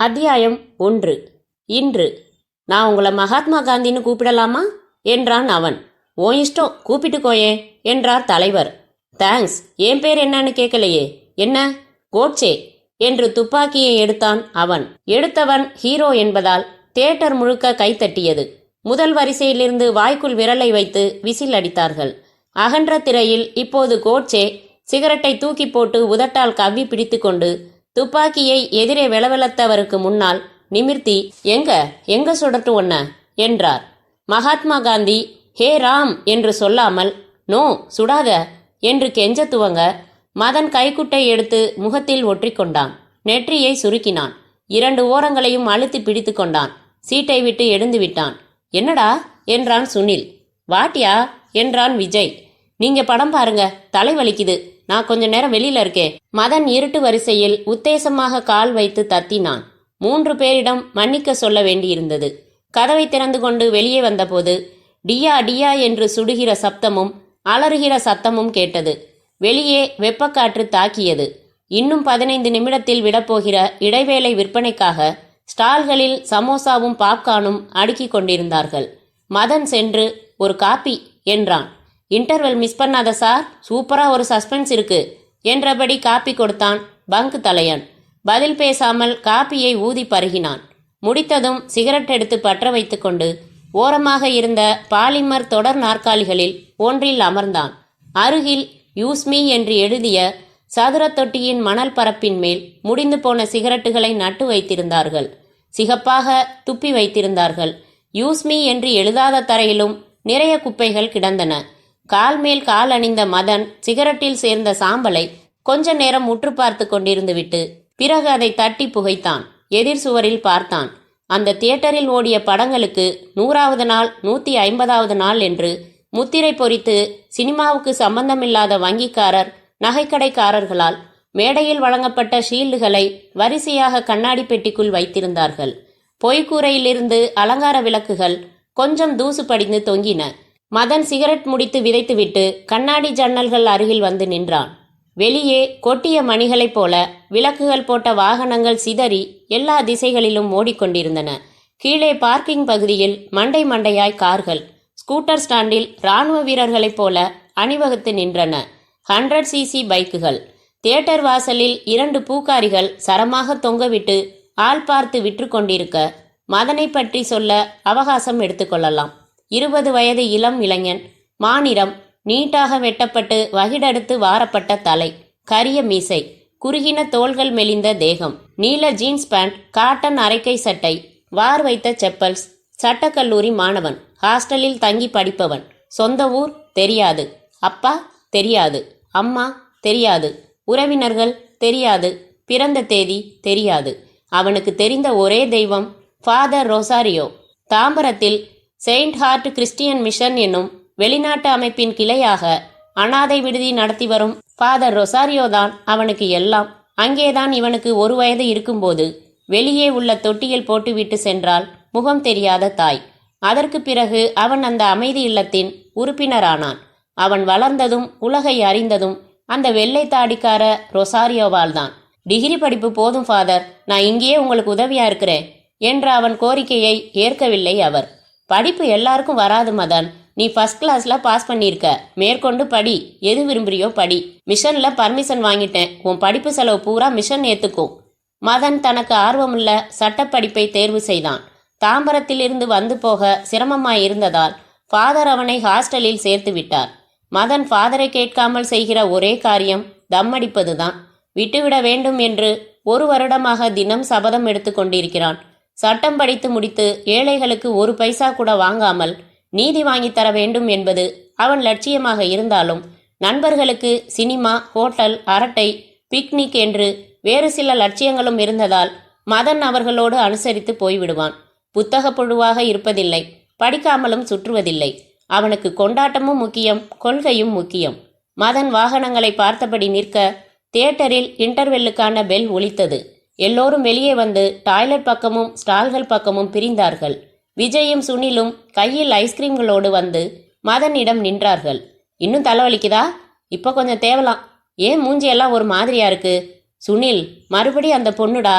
அத்தியாயம் 1. இன்று. நான் உங்களை மகாத்மா காந்தின்னு கூப்பிடலாமா என்றான் அவன். ஓ இஷ்டம், கூப்பிட்டுக்கோயே என்றார் தலைவர். தேங்க்ஸ், என் பேர் என்னன்னு கேட்கலையே. என்ன? கோட்சே என்று துப்பாக்கியை எடுத்தான் அவன். எடுத்தவன் ஹீரோ என்பதால் தியேட்டர் முழுக்க கைத்தட்டியது. முதல் வரிசையிலிருந்து வாய்க்குள் விரலை வைத்து விசில் அடித்தார்கள். அகன்ற திரையில் இப்போது கோட்சே சிகரெட்டை தூக்கி போட்டு உதட்டால் கவ்வி பிடித்து கொண்டு துப்பாக்கியை எதிரே வெளவெளத்தவருக்கு முன்னால் நிமிர்த்தி எங்க சுடட்டு ஒன்ன என்றார். மகாத்மா காந்தி ஹே ராம் என்று சொல்லாமல் நோ சுடாத என்று கெஞ்ச துவங்க மதன் கைக்குட்டை எடுத்து முகத்தில் ஒற்றிக்கொண்டான். நெற்றியை சுருக்கினான். 2 ஓரங்களையும் அழுத்தி பிடித்து கொண்டான். சீட்டை விட்டு எழுந்து விட்டான். என்னடா என்றான் சுனில். வாட்டியா என்றான் விஜய். நீங்க படம் பாருங்க, தலை வலிக்குது, நான் கொஞ்ச நேரம் வெளியில இருக்கேன். மதன் இருட்டு வரிசையில் உத்தேசமாக கால் வைத்து தத்தினான். 3 பேரிடம் மன்னிக்க சொல்ல வேண்டியிருந்தது. கதவை திறந்து கொண்டு வெளியே வந்தபோது டியா டியா என்று சுடுகிற சப்தமும் அலறுகிற சத்தமும் கேட்டது. வெளியே வெப்பக்காற்று தாக்கியது. இன்னும் 15 நிமிடத்தில் விடப்போகிற இடைவேளை விற்பனைக்காக ஸ்டால்களில் சமோசாவும் பாப்கார்னும் அடுக்கி கொண்டிருந்தார்கள். மதன் சென்று ஒரு காப்பி என்றான். இன்டர்வெல் மிஸ் பண்ணாத சார், சூப்பரா ஒரு சஸ்பென்ஸ் இருக்கு என்றபடி காப்பி கொடுத்தான் பங்க் தலையன். பதில் பேசாமல் காப்பியை ஊதி பருகினான். முடித்ததும் சிகரெட் எடுத்து பற்ற வைத்து கொண்டு ஓரமாக இருந்த பாலிமர் தொடர் நாற்காலிகளில் ஒன்றில் அமர்ந்தான். அருகில் யூஸ்மி என்று எழுதிய சதுர தொட்டியின் மணல் பரப்பின் மேல் முடிந்து போன சிகரெட்டுகளை நட்டு வைத்திருந்தார்கள். சிகப்பாக துப்பி வைத்திருந்தார்கள். யூஸ்மி என்று எழுதாத தரையிலும் நிறைய குப்பைகள் கிடந்தன. கால் மேல் கால் அணிந்த மதன் சிகரெட்டில் சேர்ந்த சாம்பலை கொஞ்ச நேரம் உற்று பார்த்து கொண்டிருந்து விட்டு பிறகு அதை தட்டி புகைத்தான். எதிர் சுவரில் பார்த்தான். அந்த தியேட்டரில் ஓடிய படங்களுக்கு 100வது நாள் 150வது நாள் என்று முத்திரை பொறித்து சினிமாவுக்கு சம்பந்தமில்லாத வங்கிக்காரர் நகைக்கடைக்காரர்களால் மேடையில் வழங்கப்பட்ட ஷீல்டுகளை வரிசையாக கண்ணாடி பெட்டிக்குள் வைத்திருந்தார்கள். பொய்க்கூரையிலிருந்து அலங்கார விளக்குகள் கொஞ்சம் தூசு படிந்து தொங்கின. மதன் சிகரெட் முடித்து விதைத்துவிட்டு கண்ணாடி ஜன்னல்கள் அருகில் வந்து நின்றான். வெளியே கொட்டிய மணிகளைப் போல விளக்குகள் போட்ட வாகனங்கள் சிதறி எல்லா திசைகளிலும் ஓடிக்கொண்டிருந்தன. கீழே பார்க்கிங் பகுதியில் மண்டை மண்டையாய் கார்கள். ஸ்கூட்டர் ஸ்டாண்டில் இராணுவ வீரர்களைப் போல அணிவகுத்து நின்றன 100cc பைக்குகள். தியேட்டர் வாசலில் 2 பூக்காரிகள் சரமாக தொங்கவிட்டு ஆள் பார்த்து விற்று கொண்டிருக்க மதனை பற்றி சொல்ல அவகாசம் எடுத்துக்கொள்ளலாம். 20 வயது இளம் இளைஞன், மாநிறம், நீட்டாக வெட்டப்பட்டு வகிடெடுத்து வாரப்பட்ட தலை, கரிய மீசை, குறுகின தோள்கள் மெலிந்த தேகம், நீல ஜீன்ஸ் பேண்ட், காட்டன் அரைக்கை சட்டை, வார் வைத்த செப்பல்ஸ். சட்டக்கல்லூரி மாணவன், ஹாஸ்டலில் தங்கி படிப்பவன். சொந்த ஊர் தெரியாது, அப்பா தெரியாது, அம்மா தெரியாது, உறவினர்கள் தெரியாது, பிறந்த தேதி தெரியாது. அவனுக்கு தெரிந்த ஒரே தெய்வம் ஃபாதர் ரொசாரியோ. தாம்பரத்தில் செயின்ட் ஹார்ட் கிறிஸ்டியன் மிஷன் என்னும் வெளிநாட்டு அமைப்பின் கிளையாக அனாதை விடுதி நடத்தி வரும் ஃபாதர் ரொசாரியோ தான் அவனுக்கு எல்லாம். அங்கேதான் இவனுக்கு 1 வயது இருக்கும்போது வெளியே உள்ள தொட்டியில் போட்டுவிட்டு சென்றால் முகம் தெரியாத தாய். அதற்கு பிறகு அவன் அந்த அமைதி இல்லத்தின் உறுப்பினரானான். அவன் வளர்ந்ததும் உலகை அறிந்ததும் அந்த வெள்ளை தாடிக்கார ரொசாரியோவால் தான். டிகிரி படிப்பு போதும் ஃபாதர், நான் இங்கேயே உங்களுக்கு உதவியா இருக்கிறேன் என்ற அவன் கோரிக்கையை ஏற்கவில்லை அவர். படிப்பு எல்லாருக்கும் வராது மதன், நீ ஃபர்ஸ்ட் கிளாஸ்ல பாஸ் பண்ணியிருக்க, மேற்கொண்டு படி, எது விரும்புறியோ படி. மிஷன்ல பர்மிஷன் வாங்கிட்டேன், உன் படிப்பு செலவு பூரா மிஷன் ஏத்துக்கும். மதன் தனக்கு ஆர்வமுள்ள சட்டப்படிப்பை தேர்வு செய்தான். தாம்பரத்திலிருந்து வந்து போக சிரமமாயிருந்ததால் ஃபாதர் அவனை ஹாஸ்டலில் சேர்த்து விட்டார். மதன் ஃபாதரை கேட்காமல் செய்கிற ஒரே காரியம் தம்மடிப்பதுதான். விட்டுவிட வேண்டும் என்று 1 வருடமாக தினம் சபதம் எடுத்து கொண்டிருக்கிறான். சட்டம் படித்து முடித்து ஏழைகளுக்கு 1 பைசா கூட வாங்காமல் நீதி வாங்கித்தர வேண்டும் என்பது அவன் லட்சியமாக இருந்தாலும் நண்பர்களுக்கு சினிமா, ஹோட்டல், அரட்டை, பிக்னிக் என்று வேறு சில லட்சியங்களும் இருந்ததால் மதன் அவர்களோடு அனுசரித்து போய்விடுவான். புத்தக புழுவாக இருப்பதில்லை, படிக்காமலும் சுற்றுவதில்லை. அவனுக்கு கொண்டாட்டமும் முக்கியம், கொள்கையும் முக்கியம். மதன் வாகனங்களை பார்த்தபடி நிற்க தியேட்டரில் இன்டர்வெல்லுக்கான பெல் ஒலித்தது. எல்லோரும் வெளியே வந்து டாய்லெட் பக்கமும் ஸ்டால்கள் பக்கமும் பிரிந்தார்கள். விஜயும் சுனிலும் கையில் ஐஸ்கிரீம்களோடு வந்து மதனிடம் நின்றார்கள். இன்னும் தலைவலிக்குதா? இப்போ கொஞ்சம் தேவலாம். ஏன் மூஞ்சியெல்லாம் ஒரு மாதிரியா இருக்கு? சுனில், மறுபடி அந்த பொண்ணுடா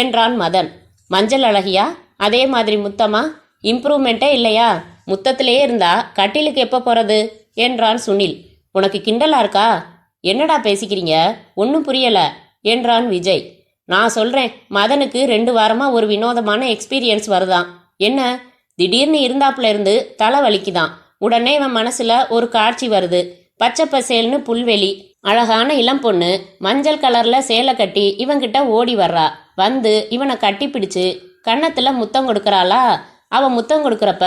என்றான் மதன். மஞ்சள் அழகியா? அதே மாதிரி முத்தமா? இம்ப்ரூவ்மெண்ட்டே இல்லையா? முத்தத்திலே இருந்தா கட்டிலுக்கு எப்போ போறது என்றான் சுனில். உனக்கு கிண்டலா இருக்கா? என்னடா பேசிக்கிறீங்க? ஒன்றும் புரியல என்றான் விஜய். நான் சொல்றேன், மதனுக்கு 2 வாரமா ஒரு வினோதமான எக்ஸ்பீரியன்ஸ் வருதான். என்ன? திடீர்னு இருந்தாப்புல இருந்து தலை வலிக்குதான். உடனே இவன் மனசுல ஒரு காட்சி வருது. பச்சை பசேல்னு புல்வெளி, அழகான இளம் பொண்ணு மஞ்சள் கலர்ல சேலை கட்டி இவன்கிட்ட ஓடி வர்றா. வந்து இவனை கட்டி பிடிச்சு கன்னத்துல முத்தம் கொடுக்கறாளா? அவ முத்தம் கொடுக்கறப்ப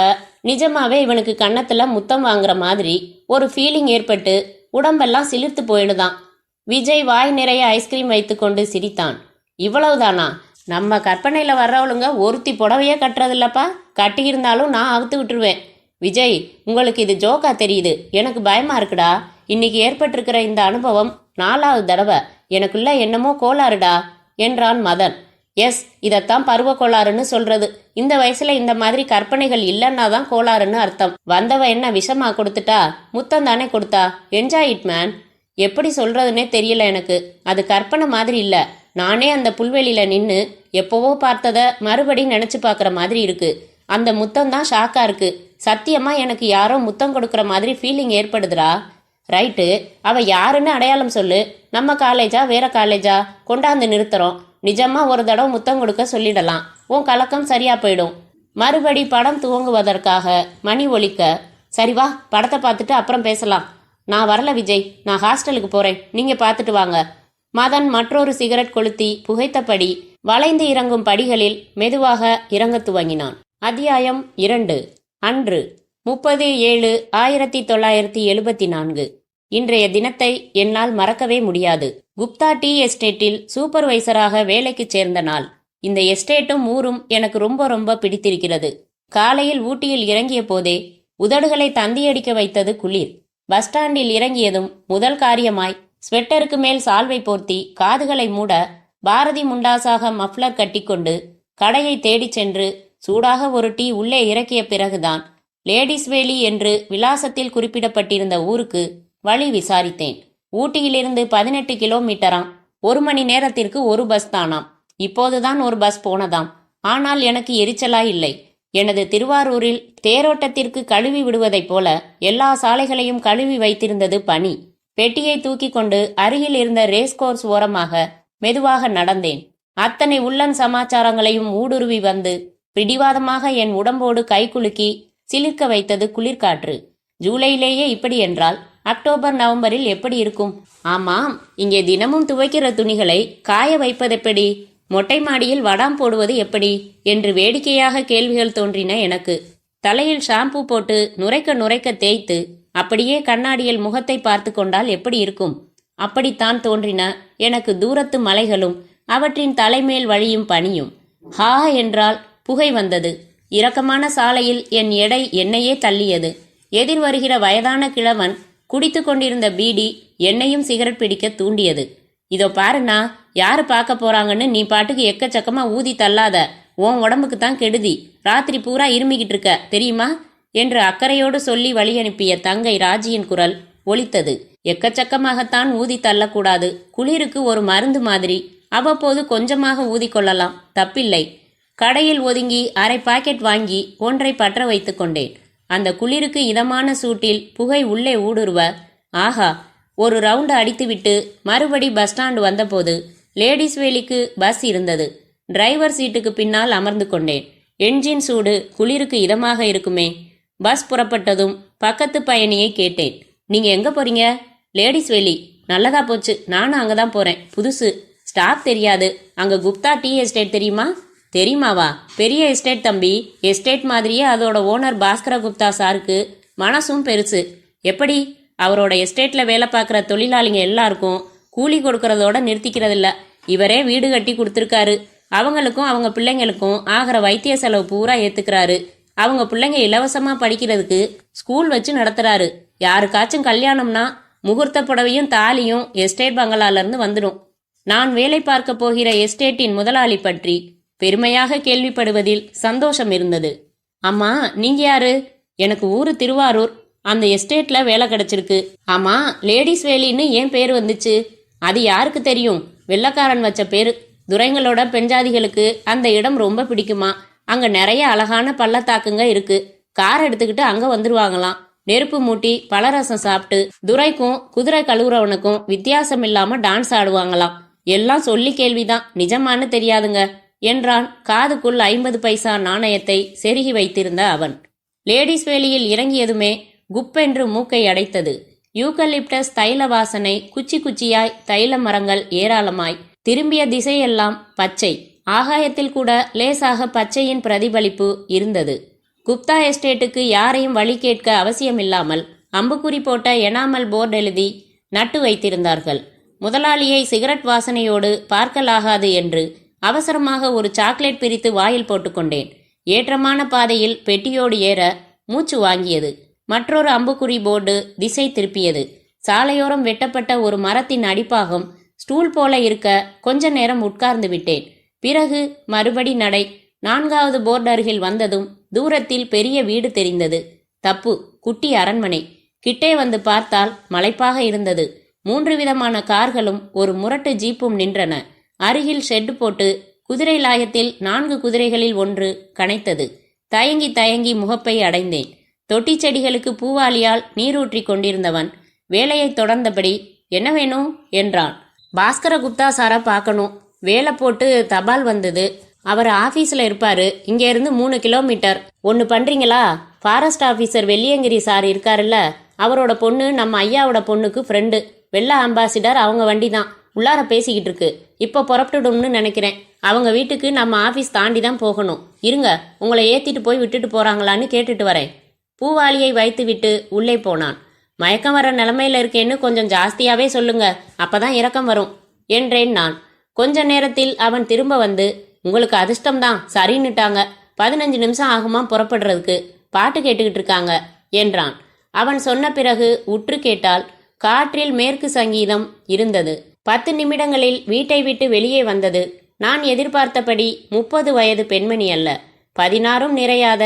நிஜமாவே இவனுக்கு கன்னத்துல முத்தம் வாங்குற மாதிரி ஒரு ஃபீலிங் ஏற்பட்டு உடம்பெல்லாம் சிலிர்த்து போயிடுதான். விஜய் வாய் நிறைய ஐஸ்கிரீம் வைத்துக்கொண்டு சிரித்தான். இவ்வளவுதானா? நம்ம கற்பனையில வர்றவளுங்க ஒருத்தி புடவையே கட்டுறதில்லப்பா. கட்டியிருந்தாலும் நான் அவுத்து விட்டுருவேன். விஜய், உங்களுக்கு இது ஜோக்கா தெரியுது, எனக்கு பயமா இருக்குடா. இன்னைக்கு ஏற்பட்டிருக்கிற இந்த அனுபவம் 4வது தடவை. எனக்குள்ள என்னமோ கோளாறுடா என்றான் மதன். எஸ், இதைத்தான் பருவ கோளாறுன்னு சொல்றது. இந்த வயசுல இந்த மாதிரி கற்பனைகள் இல்லைன்னா தான் கோளாறுன்னு அர்த்தம். வந்தவ என்ன விஷமா கொடுத்துட்டா? முத்தம் தானே கொடுத்தா. Enjoy it man. எப்படி சொல்றதுன்னே தெரியல எனக்கு. அது கற்பனை மாதிரி இல்ல. நானே அந்த புல்வெளியில நின்று எப்போவோ பார்த்தத மறுபடி நினைச்சு பார்க்குற மாதிரி இருக்கு. அந்த முத்தம் தான் ஷாக்கா இருக்கு. சத்தியமா எனக்கு யாரோ முத்தம் கொடுக்குற மாதிரி ஃபீலிங் ஏற்படுதுடா. ரைட்டு, அவ யாருன்னு அடையாளம் சொல்லு. நம்ம காலேஜா வேற காலேஜா? கொண்டாந்து நிறுத்துறோம். நிஜமா ஒரு தடவை முத்தம் கொடுக்க சொல்லிடலாம். உன் கலக்கம் சரியா போயிடும். மறுபடி படம் துவங்குவதற்காக மணி ஒலிக்க. சரி வா, படத்தை பார்த்துட்டு அப்புறம் பேசலாம். நான் வரல விஜய், நான் ஹாஸ்டலுக்கு போறேன். நீங்க பார்த்துட்டு வாங்க. மதன் மற்றொரு சிகரெட் கொளுத்தி புகைத்தபடி வளைந்து இறங்கும் படிகளில் மெதுவாக இறங்க துவங்கினான். அத்தியாயம் 2. அன்று 30/7/1974. இன்றைய தினத்தை என்னால் மறக்கவே முடியாது. குப்தா டீ எஸ்டேட்டில் சூப்பர்வைசராக வேலைக்கு சேர்ந்த நாள். இந்த எஸ்டேட்டும் ஊரும் எனக்கு ரொம்ப ரொம்ப பிடித்திருக்கிறது. காலையில் ஊட்டியில் இறங்கிய போதே உதடுகளை தந்தியடிக்க வைத்தது குளிர். பஸ் ஸ்டாண்டில் இறங்கியதும் முதல் காரியமாய் ஸ்வெட்டருக்கு மேல் சால்வை போர்த்தி காதுகளை மூட பாரதி முண்டாசாக மஃப்ளர் கட்டிக்கொண்டு கடையை தேடிச் சென்று சூடாக ஒரு டீ உள்ளே இறக்கிய பிறகுதான் லேடிஸ் வேலி என்று விலாசத்தில் குறிப்பிடப்பட்டிருந்த ஊருக்கு வழி விசாரித்தேன். ஊட்டியிலிருந்து 18 கிலோமீட்டராம். 1 மணி நேரத்திற்கு ஒரு பஸ் தானாம். இப்போதுதான் ஒரு பஸ் போனதாம். ஆனால் எனக்கு எரிச்சலா இல்லை. எனது திருவாரூரில் தேரோட்டத்திற்கு கழுவி விடுவதைப் போல எல்லா சாலைகளையும் கழுவி வைத்திருந்தது பனி. பெட்டியை தூக்கி கொண்டு அருகில் இருந்த ரேஸ்கோர்ஸ் ஓரமாக மெதுவாக நடந்தேன். அத்தனை உள்ளன் சமாச்சாரங்களையும் ஊடுருவி வந்து பிடிவாதமாக என் உடம்போடு கைகுலுக்கி சிலிர்க்க வைத்தது குளிர்காற்று. ஜூலையிலேயே இப்படி என்றால் அக்டோபர் நவம்பரில் எப்படி இருக்கும்? ஆமாம், இங்கே தினமும் துவைக்கிற துணிகளை காய வைப்பதெப்படி? மொட்டை மாடியில் வடாம் போடுவது எப்படி என்று வேடிக்கையாக கேள்விகள் தோன்றின எனக்கு. தலையில் ஷாம்பு போட்டு நுரைக்க நுரைக்க தேய்த்து அப்படியே கண்ணாடியில் முகத்தை பார்த்து கொண்டால் எப்படி இருக்கும்? அப்படித்தான் தோன்றின எனக்கு தூரத்து மலைகளும் அவற்றின் தலைமேல் வழியும் பனியும். ஹா என்றால் புகை வந்தது. இரக்கமான சாலையில் என் எடை என்னையே தள்ளியது. எதிர் வருகிற வயதான கிழவன் குடித்து கொண்டிருந்த பீடி என்னையும் சிகரெட் பிடிக்க தூண்டியது. இதோ பாருண்ணா, யாரு பார்க்க போறாங்கன்னு நீ பாட்டுக்கு எக்கச்சக்கமா ஊதி தள்ளாத. உன் உடம்புக்கு தான் கெடுதி. ராத்திரி பூரா இருமிக்கிட்டு இருக்க தெரியுமா என்று அக்கறையோடு சொல்லி வழி அனுப்பிய தங்கை ராஜியின் குரல் ஒலித்தது. எக்கச்சக்கமாகத்தான் ஊதி தள்ளக்கூடாது. குளிருக்கு ஒரு மருந்து மாதிரி அவ்வப்போது கொஞ்சமாக ஊதிக்கொள்ளலாம், தப்பில்லை. கடையில் ஒதுங்கி அரை பாக்கெட் வாங்கி ஒன்றை பற்ற வைத்து கொண்டேன். அந்த குளிருக்கு இதமான சூட்டில் புகை உள்ளே ஊடுருவ, ஆஹா, ஒரு ரவுண்டு அடித்துவிட்டு மறுபடி பஸ் ஸ்டாண்டு வந்தபோது லேடிஸ் வேலிக்கு பஸ் இருந்தது. டிரைவர் சீட்டுக்கு பின்னால் அமர்ந்து கொண்டேன். என்ஜின் சூடு குளிருக்கு இதமாக இருக்குமே. பஸ் புறப்பட்டதும் பக்கத்து பயணியை கேட்டேன், நீங்க எங்க போறீங்க? லேடிஸ் வேலி. நல்லதா போச்சு, நானும் அங்கதான் போறேன். புதுசு, ஸ்டாப் தெரியாது. அங்க குப்தா டீ எஸ்டேட் தெரியுமா? தெரியுமாவா? பெரிய எஸ்டேட் தம்பி. எஸ்டேட் மாதிரியே அதோட ஓனர் பாஸ்கர குப்தா சாருக்கு மனசும் பெருசு. எப்படி? அவரோட எஸ்டேட்ல வேலை பார்க்குற தொழிலாளிங்க எல்லாருக்கும் கூலி கொடுக்கறதோட நிறுத்திக்கிறதில்ல. இவரே வீடு கட்டி கொடுத்துருக்காரு. அவங்களுக்கும் அவங்க பிள்ளைங்களுக்கும் ஆகிற வைத்திய செலவு பூரா ஏத்துக்கிறாரு. அவங்க பிள்ளைங்க இலவசமா படிக்கிறதுக்கு ஸ்கூல் வச்சு நடத்துறாரு. யாருக்காச்சும் கல்யாணம்னா முகூர்த்த புடவையும் தாலியும் எஸ்டேட் பங்களால இருந்து வந்துடும். நான் வேலை பார்க்க போகிற எஸ்டேட்டின் முதலாளி பற்றி பெருமையாக கேள்விப்படுவதில் சந்தோஷம் இருந்தது. அம்மா, நீங்க யாரு? எனக்கு ஊரு திருவாரூர். அந்த எஸ்டேட்ல வேலை கிடைச்சிருக்கு. ஆமா, லேடிஸ் வேலின்னு ஏன் பேர் வந்துச்சு? அது யாருக்கு தெரியும்? வெள்ளக்காரன் வச்ச பேரு. துரைங்களோட பெஞ்சாதிகளுக்கு அந்த இடம் ரொம்ப பிடிக்குமா. அங்க நிறைய அழகான பள்ளத்தாக்குங்க இருக்கு. கார் எடுத்துக்கிட்டு அங்க வந்துருவாங்களாம். நெருப்பு மூட்டி பலரசம் சாப்பிட்டு துரைக்கும் குதிரை கழுவுறவனுக்கும் வித்தியாசம் இல்லாம டான்ஸ் ஆடுவாங்களாம். எல்லாம் சொல்லி கேள்விதான், நிஜமானு தெரியாதுங்க என்றான் காதுக்குள் 50 பைசா நாணயத்தை செருகி வைத்திருந்த அவன். லேடிஸ் வேலியில் இறங்கியதுமே குப்பென்று மூக்கை அடைத்தது. யூக்கலிப்டஸ் தைல வாசனை, குச்சி குச்சியாய் தைல மரங்கள் ஏராளமாய். திரும்பிய திசையெல்லாம் பச்சை. ஆகாயத்தில் கூட லேசாக பச்சையின் பிரதிபலிப்பு இருந்தது. குப்தா எஸ்டேட்டுக்கு யாரையும் வழி கேட்க அவசியமில்லாமல் அம்புக்குறி போட்ட எனாமல் போர்டு எழுதி நட்டு வைத்திருந்தார்கள். முதலாளியை சிகரெட் வாசனையோடு பார்க்கலாகாது என்று அவசரமாக ஒரு சாக்லேட் பிரித்து வாயில் போட்டுக்கொண்டேன். ஏற்றமான பாதையில் பெட்டியோடு ஏற மூச்சு வாங்கியது. மற்றொரு அம்புக்குறி போர்டு திசை திருப்பியது. சாலையோரம் வெட்டப்பட்ட ஒரு மரத்தின் அடிப்பாகம் ஸ்டூல் போல இருக்க கொஞ்ச நேரம் உட்கார்ந்து விட்டேன். பிறகு மறுபடி நடை. 4வது போர்டு அருகில் வந்ததும் தூரத்தில் பெரிய வீடு தெரிந்தது. தப்பு, குட்டி அரண்மனை. கிட்டே வந்து பார்த்தால் மலைப்பாக இருந்தது. 3 விதமான கார்களும் ஒரு முரட்டு ஜீப்பும் நின்றன. அருகில் ஷெட் போட்டு குதிரை லாயத்தில் 4 குதிரைகளில் ஒன்று கனைத்தது. தயங்கி தயங்கி முகப்பை அடைந்தேன். தொட்டி செடிகளுக்கு பூவாலியால் நீரூற்றி கொண்டிருந்தவன் வேலையை தொடர்ந்தபடி, என்ன வேணும் என்றான். பாஸ்கர குப்தா சாரை பார்க்கணும். வேலை போட்டு தபால் வந்தது. அவர் ஆஃபீஸில் இருப்பாரு. இங்கேருந்து 3 கிலோமீட்டர். ஒன்று பண்ணுறீங்களா? ஃபாரஸ்ட் ஆஃபீஸர் வெள்ளியங்கிரி சார் இருக்காருல்ல, அவரோட பொண்ணு நம்ம ஐயாவோட பொண்ணுக்கு ஃப்ரெண்டு. வெள்ளை அம்பாசிடர் அவங்க வண்டி தான். உள்ளார பேசிக்கிட்டு இருக்கு. இப்போ புறப்பட்டுடும்னு நினைக்கிறேன். அவங்க வீட்டுக்கு நம்ம ஆஃபீஸ் தாண்டி தான் போகணும். இருங்க, உங்களை ஏற்றிட்டு போய் விட்டுட்டு போகிறாங்களான்னு கேட்டுட்டு வரேன். பூவாலியை வைத்து விட்டு உள்ளே போனான். மயக்கம் வர நிலைமையில இருக்கேன்னு கொஞ்சம் ஜாஸ்தியாவே சொல்லுங்க, அப்பதான் இறக்கம் வரும் என்றேன் நான். கொஞ்ச நேரத்தில் அவன் திரும்ப வந்து, உங்களுக்கு அதிர்ஷ்டம்தான், சரின்னுட்டாங்க. 15 நிமிஷம் ஆகுமா புறப்படுறதுக்கு. பாட்டு கேட்டுக்கிட்டு இருக்காங்க என்றான். அவன் சொன்ன பிறகு உற்று கேட்டால் காற்றில் மேற்கு சங்கீதம் இருந்தது. 10 நிமிடங்களில் வீட்டை விட்டு வெளியே வந்தது. நான் எதிர்பார்த்தபடி 30 வயது பெண்மணி அல்ல, 16ம் நிறையாத,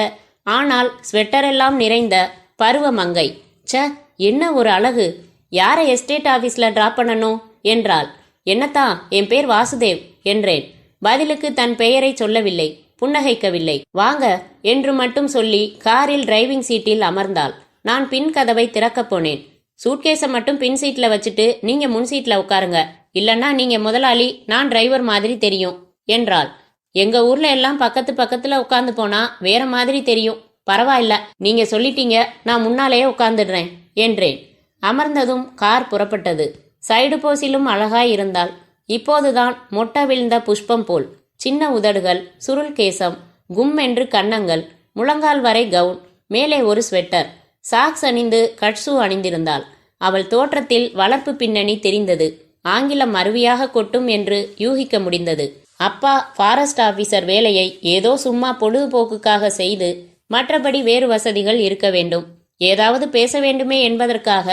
ஆனால் ஸ்வெட்டரெல்லாம் நிறைந்த பருவ மங்கை. ச, என்ன ஒரு அழகு! யாரை எஸ்டேட் ஆஃபீஸில் டிராப் பண்ணணும் என்றாள். என்னத்தான், என் பேர் வாசுதேவ் என்றேன். பதிலுக்கு தன் பெயரை சொல்லவில்லை, புன்னகைக்கவில்லை. வாங்க என்று மட்டும் சொல்லி காரில் டிரைவிங் சீட்டில் அமர்ந்தாள். நான் பின் கதவை திறக்கப் போனேன். சூட்கேஸை மட்டும் பின் சீட்டில் வச்சுட்டு நீங்க முன் சீட்டில் உட்காருங்க, இல்லைன்னா நீங்க முதலாளி, நான் டிரைவர் மாதிரி தெரியும் என்றாள். எங்க ஊர்ல எல்லாம் பக்கத்து பக்கத்துல உட்காந்து போனா வேற மாதிரி தெரியும். பரவாயில்ல, நீங்க சொல்லிட்டீங்க, நான் முன்னாலேயே உட்கார்ந்துடுறேன் என்றேன். அமர்ந்ததும் கார் புறப்பட்டது. சைடு போஸிலும் அழகாய் இருந்தாள். இப்போதுதான் மொட்டை விழுந்த புஷ்பம் போல். சின்ன உதடுகள், சுருள் கேசம், கும் என்று கன்னங்கள், முழங்கால் வரை கவுன், மேலே ஒரு ஸ்வெட்டர், சாக்ஸ் அணிந்து கட்ஸு அணிந்திருந்தாள். அவள் தோற்றத்தில் வளர்ப்பு பின்னணி தெரிந்தது. ஆங்கிலம் அருவியாக கொட்டும் என்று யூகிக்க முடிந்தது. அப்பா ஃபாரஸ்ட் ஆபீசர் வேலையை ஏதோ சும்மா பொழுதுபோக்குக்காக செய்து மற்றபடி வேறு வசதிகள் இருக்க வேண்டும். ஏதாவது பேச வேண்டுமே என்பதற்காக,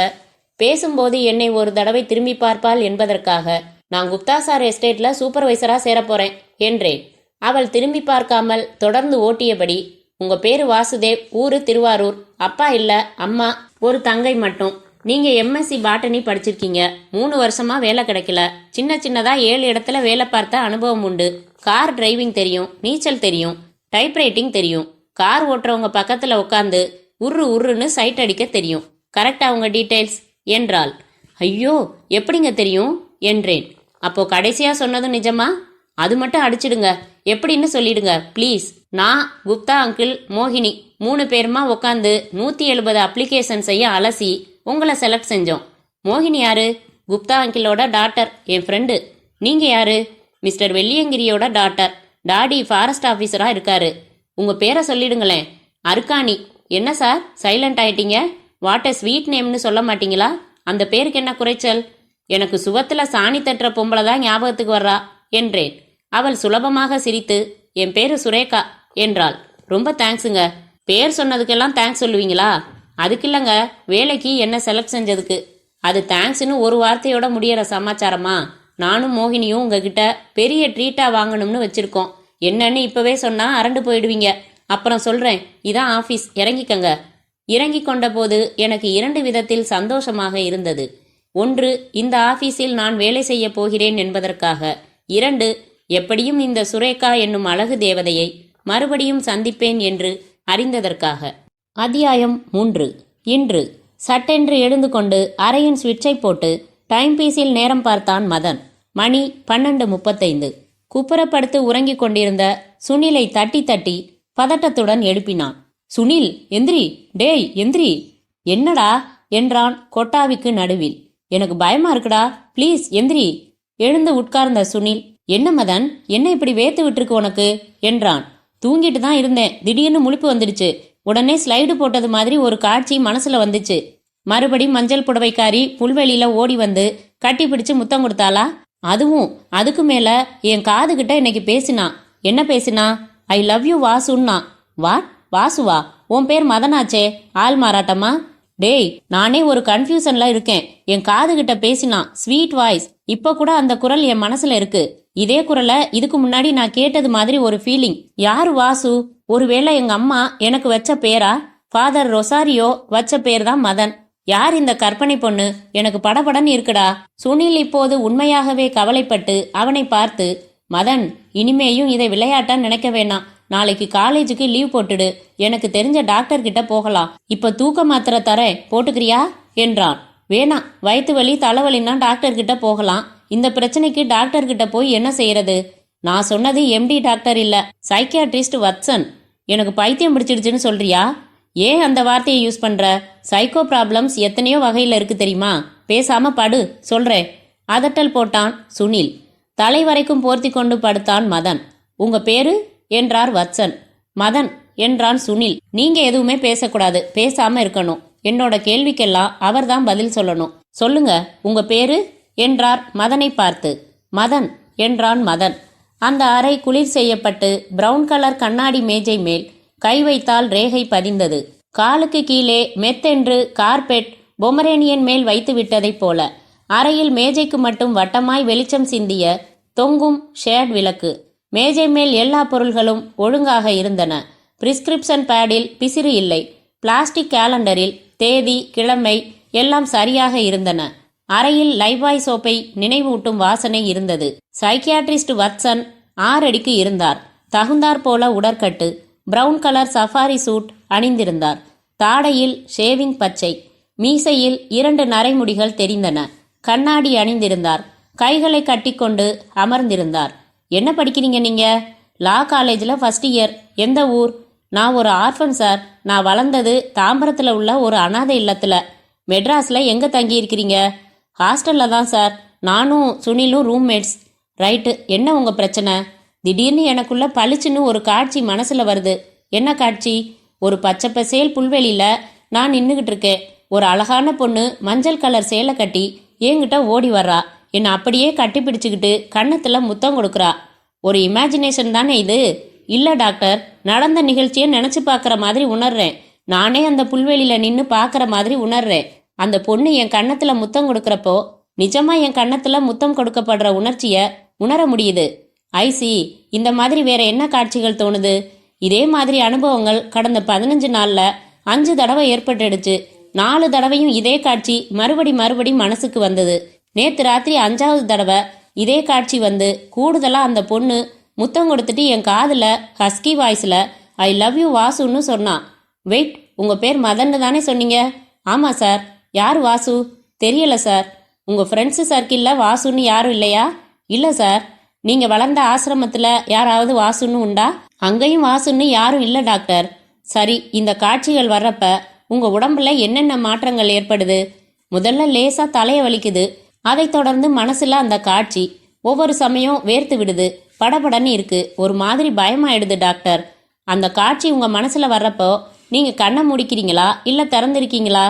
பேசும்போது என்னை ஒரு தடவை திரும்பி பார்ப்பாள் என்பதற்காக, நான் குப்தா சார் எஸ்டேட்ல சூப்பர்வைசரா சேரப்போறேன் என்றேன். அவள் திரும்பி பார்க்காமல் தொடர்ந்து ஓட்டியபடி, உங்க பேரு வாசுதேவ், ஊரு திருவாரூர், அப்பா இல்ல, அம்மா, ஒரு தங்கை மட்டும். நீங்க எம்எஸ்சி பாட்டனி படிச்சிருக்கீங்க. 3 வருஷமா வேலை கிடைக்கல. சின்ன சின்னதா 7 இடத்துல வேலை பார்த்த அனுபவம் உண்டு. கார் டிரைவிங் தெரியும், நீச்சல் தெரியும், டைப்ரைட்டிங் தெரியும். கார் ஓட்டுறவங்க பக்கத்துல உட்காந்து உர்ரு உர்ருன்னு சைட் அடிக்க தெரியும். கரெக்டா உங்க டீடைல்ஸ் என்றாள். ஐயோ, எப்படிங்க தெரியும் என்றேன். அப்போ கடைசியா சொன்னது நிஜமா? அது மட்டும் அடிச்சிடுங்க, எப்படின்னு சொல்லிடுங்க ப்ளீஸ். நான், குப்தா அங்கிள், மோகினி 3 பேருமா உட்காந்து 170 அப்ளிகேஷன் செய்ய அலசி உங்களை செலக்ட் செஞ்சோம். மோகினி யாரு? குப்தா அங்கிளோட டாட்டர், என் ஃப்ரெண்டு. நீங்க யாரு? மிஸ்டர் வெள்ளியங்கிரியோட டாட்டர். டாடி ஃபாரஸ்ட் ஆஃபீஸரா இருக்காரு. உங்க பேரை சொல்லிடுங்களேன். அர்கானி. என்ன சார் சைலண்ட் ஆயிட்டீங்க? வாட் எ ஸ்வீட் நேம்னு சொல்ல மாட்டீங்களா? அந்த பேருக்கு என்ன குறைச்சல்? எனக்கு சுவத்துல சாணி தட்டுற பொம்பளை தான் ஞாபகத்துக்கு வர்றா என்றேன். அவள் சுலபமாக சிரித்து, என் பேரு சுரேகா என்றாள். ரொம்ப தேங்க்ஸுங்க. பேர் சொன்னதுக்கெல்லாம் தேங்க்ஸ் சொல்லுவீங்களா? அதுக்கு இல்லைங்க, வேலைக்கு என்ன செலக்ட் செஞ்சதுக்கு. அது தேங்க்ஸ்னு ஒரு வார்த்தையோட முடியற சமாச்சாரமா? நானும் மோகினியும் உங்ககிட்ட பெரிய ட்ரீட்டா வாங்கணும்னு வச்சிருக்கோம். என்னன்னு இப்பவே சொன்னா அரண்டு போயிடுவீங்க. அப்புறம் சொல்றேன், இதான் ஆபீஸ், இறங்கிக்கங்க. இறங்கி கொண்ட போது எனக்கு 2 விதத்தில் சந்தோஷமாக இருந்தது. 1, இந்த ஆபீஸில் நான் வேலை செய்ய போகிறேன் என்பதற்காக. 2, எப்படியும் இந்த சுரேகா என்னும் அழகு தேவதையை மறுபடியும் சந்திப்பேன் என்று அறிந்ததற்காக. அத்தியாயம் 3. இன்று சட்டென்று எழுந்து கொண்டு அறையின் சுவிட்சை போட்டு டைம் பீஸில் நேரம் பார்த்தான் மதன். மணி 12:35. குப்புறப்படுத்து உறங்கிக் கொண்டிருந்த சுனிலை தட்டி தட்டி பதட்டத்துடன் எழுப்பினான். சுனில், எந்திரி, டேய் எந்திரி. என்னடா என்றான் கொட்டாவிக்கு நடுவில். எனக்கு பயமா இருக்குடா, ப்ளீஸ் எந்திரி. எழுந்து உட்கார்ந்த சுனில், என்ன மதன், என்ன இப்படி வேத்து விட்டுருக்கு உனக்கு என்றான். தூங்கிட்டு தான் இருந்தேன், திடீர்னு முழிப்பு வந்துடுச்சு. உடனே ஸ்லைடு போட்டது மாதிரி ஒரு காட்சி மனசுல வந்துச்சு. மறுபடி மஞ்சள் புடவைக்காரி புல்வெளியில ஓடி வந்து கட்டி பிடிச்சு முத்தம் கொடுத்தாளா? அதுவும் அதுக்கு மேல என் காது கிட்ட இன்னைக்கு பேசினா. என்ன பேசினா? ஐ லவ் யூ வாசுன்னா. வாட்? வாசுவா? உன் பேர் மதனாச்சே, ஆள் மாறாட்டமா? டேய், நானே ஒரு கன்ஃபியூஷன்ல இருக்கேன். என் காது கிட்ட பேசினா, ஸ்வீட் வாய்ஸ். இப்ப கூட அந்த குரல் என் மனசுல இருக்கு. இதே குரலை இதுக்கு முன்னாடி நான் கேட்டது மாதிரி ஒரு ஃபீலிங். யாரு வாசு? ஒருவேளை எங்க அம்மா எனக்கு வச்ச பேரா? ஃபாதர் ரொசாரியோ வச்ச பேர் தான் மதன். யார் இந்த கற்பனை பொண்ணு? எனக்கு படபடன்னு இருக்குடா. சுனில் இப்போது உண்மையாகவே கவலைப்பட்டு அவனை பார்த்து, மதன், இனிமேயும் இதை விளையாட்டா நினைக்க வேணாம். நாளைக்கு காலேஜுக்கு லீவ் போட்டுடு. எனக்கு தெரிஞ்ச டாக்டர் கிட்ட போகலாம். இப்ப தூக்க மாத்திரை தரேன், போட்டுக்கிறியா என்றான். வேணாம், வயிற்று வலி தலைவலின்னா டாக்டர் கிட்ட போகலாம். இந்த பிரச்சனைக்கு டாக்டர் கிட்ட போய் என்ன செய்யறது? நான் சொன்னது எம்டி டாக்டர் இல்ல, சைக்கியாட்ரிஸ்ட் வத்சன். எனக்கு பைத்தியம் பிடிச்சிடுச்சுன்னு சொல்றியா? ஏன் அந்த வார்த்தையை யூஸ் பண்ற? சைக்கோ ப்ராப்ளம்ஸ் எத்தனையோ வகையில இருக்கு தெரியுமா? பேசாம படு, சொல்றேன். அதட்டல் போட்டான் சுனில். தலை வரைக்கும் போர்த்தி கொண்டு படுத்தான் மதன். உங்க பேரு என்றார் வத்சன். மதன் என்றான் சுனில். நீங்க எதுவுமே பேசக்கூடாது, பேசாம இருக்கணும். என்னோட கேள்விக்கெல்லாம் அவர்தான் பதில் சொல்லணும். சொல்லுங்க, உங்க பேரு என்றார் மதனை பார்த்து. மதன் என்றான் மதன். அந்த அறை குளிர் செய்யப்பட்டு பிரவுன் கலர் கண்ணாடி மேஜை மேல் கை வைத்தால் ரேகை பதிந்தது. காலுக்கு கீழே மெத்தென்று கார்பெட் பொமரேனியன் மேல் வைத்து விட்டதைப் போல அறையில் மேஜைக்கு மட்டும் வட்டமாய் வெளிச்சம் சிந்திய தொங்கும் ஷேட் விளக்கு. மேஜை மேல் எல்லா பொருள்களும் ஒழுங்காக இருந்தன. பிரிஸ்கிரிப்ஷன் பேடில் பிசிறு இல்லை. பிளாஸ்டிக் கேலண்டரில் தேதி கிழமை எல்லாம் சரியாக இருந்தன. அறையில் லைபாய் சோப்பை நினைவூட்டும் வாசனை இருந்தது. சைக்கியாட்ரிஸ்ட் வத்சன் 6 அடிக்கு இருந்தார். தகுந்தாற் போல உடற்கட்டு, பிரவுன் கலர் சஃபாரி சூட் அணிந்திருந்தார். தாடையில் ஷேவிங் பச்சை, மீசையில் 2 நரைமுடிகள் தெரிந்தன. கண்ணாடி அணிந்திருந்தார். கைகளை கட்டிக்கொண்டு அமர்ந்திருந்தார். என்ன படிக்கிறீங்க நீங்க? லா காலேஜில் ஃபர்ஸ்ட் இயர். எந்த ஊர்? நான் ஒரு ஆர்ஃபன் சார். நான் வளர்ந்தது தாம்பரத்தில் உள்ள ஒரு அனாதை இல்லத்துல. மெட்ராஸில் எங்கே தங்கியிருக்கிறீங்க? ஹாஸ்டலில் தான் சார். நானும் சுனிலும் ரூம்மேட்ஸ். ரைட்டு, என்ன உங்கள் பிரச்சனை? திடீர்னு எனக்குள்ள பளிச்சுன்னு ஒரு காட்சி மனசுல வருது. என்ன காட்சி? ஒரு பச்சை பசேல் புல்வெளியில நான் நின்றுகிட்டு இருக்கேன். ஒரு அழகான பொண்ணு மஞ்சள் கலர் சேலை கட்டி என்கிட்ட ஓடி வர்றா. என்னை அப்படியே கட்டி பிடிச்சுக்கிட்டு கன்னத்துல முத்தம் கொடுக்குறா. ஒரு இமேஜினேஷன் தானே இது? இல்ல டாக்டர், நடந்த நிகழ்ச்சியை நினைச்சு பார்க்குற மாதிரி உணர்றேன். நானே அந்த புல்வெளியில நின்று பார்க்குற மாதிரி உணர்றேன். அந்த பொண்ணு என் கன்னத்துல முத்தம் கொடுக்குறப்போ நிஜமா என் கன்னத்துல முத்தம் கொடுக்கப்படுற உணர்ச்சிய உணர முடியுது. ஐசி, இந்த மாதிரி வேற என்ன காட்சிகள் தோணுது? இதே மாதிரி அனுபவங்கள் கடந்த 15 நாள்ல 5 தடவை ஏற்பட்டுடுச்சு. 4 தடவையும் இதே காட்சி மறுபடி மனசுக்கு வந்தது. நேத்து ராத்திரி 5வது தடவை இதே காட்சி வந்து கூடுதலா அந்த பொண்ணு முத்தம் கொடுத்துட்டு என் காதுல ஹஸ்கி வாய்ஸ்ல ஐ லவ் யூ வாசுன்னு சொன்னான். வெயிட், உங்க பேர் மதன்னு தானே சொன்னீங்க? ஆமா சார். யார் வாசு? தெரியல சார். உங்க ஃப்ரெண்ட்ஸு சர்க்கிள்ல வாசுன்னு யாரும் இல்லையா? இல்ல சார். நீங்க வளர்ந்த ஆசிரமத்துல யாராவது வாசுன்னு உண்டா? அங்கேயும் வாசுன்னு யாரும் இல்ல டாக்டர். சரி, இந்த காட்சிகள் வர்றப்ப உங்க உடம்புல என்னென்ன மாற்றங்கள் ஏற்படுது? முதல்ல லேசா தலைய வலிக்குது. அதைத் தொடர்ந்து மனசுல அந்த காட்சி. ஒவ்வொரு சமயம் வேர்த்து விடுது, படபடன்னு இருக்கு, ஒரு மாதிரி பயமாயிடுது டாக்டர். அந்த காட்சி உங்க மனசுல வர்றப்போ நீங்க கண்ணை முடிக்கிறீங்களா இல்ல திறந்திருக்கீங்களா?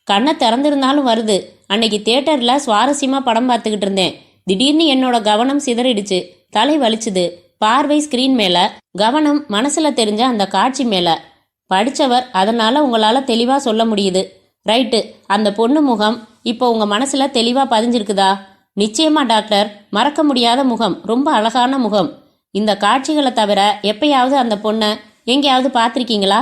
கண்ணை திறந்திருந்தாலும் வருது. அன்னைக்கு தியேட்டர்ல சுவாரஸ்யமா படம் பார்த்துக்கிட்டு இருந்தேன். திடீர்னு என்னோட கவனம் சிதறிடுச்சு. தலை வலிச்சுது. பார்வை ஸ்கிரீன் மேல, கவனம் மனசுல தெரிஞ்ச அந்த காட்சி மேல. படிச்சவர், அதனால உங்களால தெளிவா சொல்ல முடியுது. ரைட்டு, அந்த பொண்ணு முகம் இப்போ உங்க மனசுல தெளிவா பதிஞ்சிருக்குதா? நிச்சயமா டாக்டர். மறக்க முடியாத முகம், ரொம்ப அழகான முகம். இந்த காட்சிகளை தவிர எப்பயாவது அந்த பொண்ணை எங்கேயாவது பார்த்திருக்கீங்களா?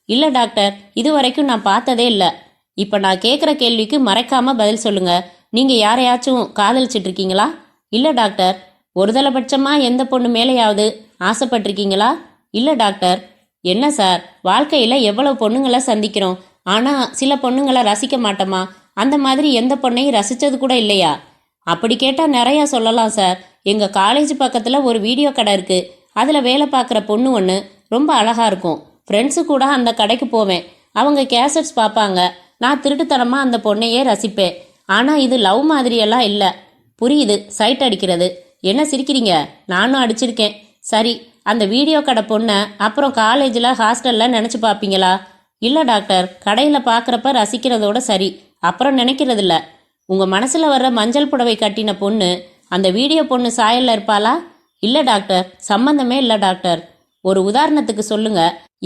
இல்ல டாக்டர், இது வரைக்கும் நான் பார்த்ததே இல்லை. இப்ப நான் கேட்குற கேள்விக்கு மறைக்காம பதில் சொல்லுங்க. நீங்க யாரையாச்சும் காதலிச்சிட்டு இருக்கீங்களா? இல்ல டாக்டர். ஒருதலைபட்சமா எந்த பொண்ணு மேலேயாவது ஆசைப்பட்டிருக்கீங்களா? இல்லை டாக்டர். என்ன சார், வாழ்க்கையில் எவ்வளவு பொண்ணுங்களை சந்திக்கிறோம், ஆனால் சில பொண்ணுங்களை ரசிக்க மாட்டோமா? அந்த மாதிரி எந்த பொண்ணையும் ரசித்தது கூட இல்லையா? அப்படி கேட்டால் நிறையா சொல்லலாம் சார். எங்கள் காலேஜ் பக்கத்தில் ஒரு வீடியோ கடை இருக்குது. அதில் வேலை பார்க்குற பொண்ணு ஒன்று ரொம்ப அழகாக இருக்கும். ஃப்ரெண்ட்ஸு கூட அந்த கடைக்கு போவேன். அவங்க கேசட்ஸ் பார்ப்பாங்க. நான் திருட்டுத்தனமாக அந்த பொண்ணையே ரசிப்பேன். ஆனால் இது லவ் மாதிரியெல்லாம் இல்லை. புரியுது, சைட் அடிக்கிறது. என்ன சிரிக்கிறீங்க? நானும் அடிச்சிருக்கேன். சரி, அந்த வீடியோ கடை பொண்ணை அப்புறம் காலேஜில் ஹாஸ்டலில் நினச்சி பார்ப்பீங்களா? இல்லை டாக்டர், கடையில் பார்க்குறப்ப ரசிக்கிறதோட சரி, அப்புறம் நினைக்கிறதில்ல. உங்கள் மனசில் வர்ற மஞ்சள் புடவை கட்டின பொண்ணு அந்த வீடியோ பொண்ணு சாயலில் இருப்பாளா? இல்லை டாக்டர், சம்பந்தமே இல்லை டாக்டர். ஒரு உதாரணத்துக்கு சொல்லுங்க.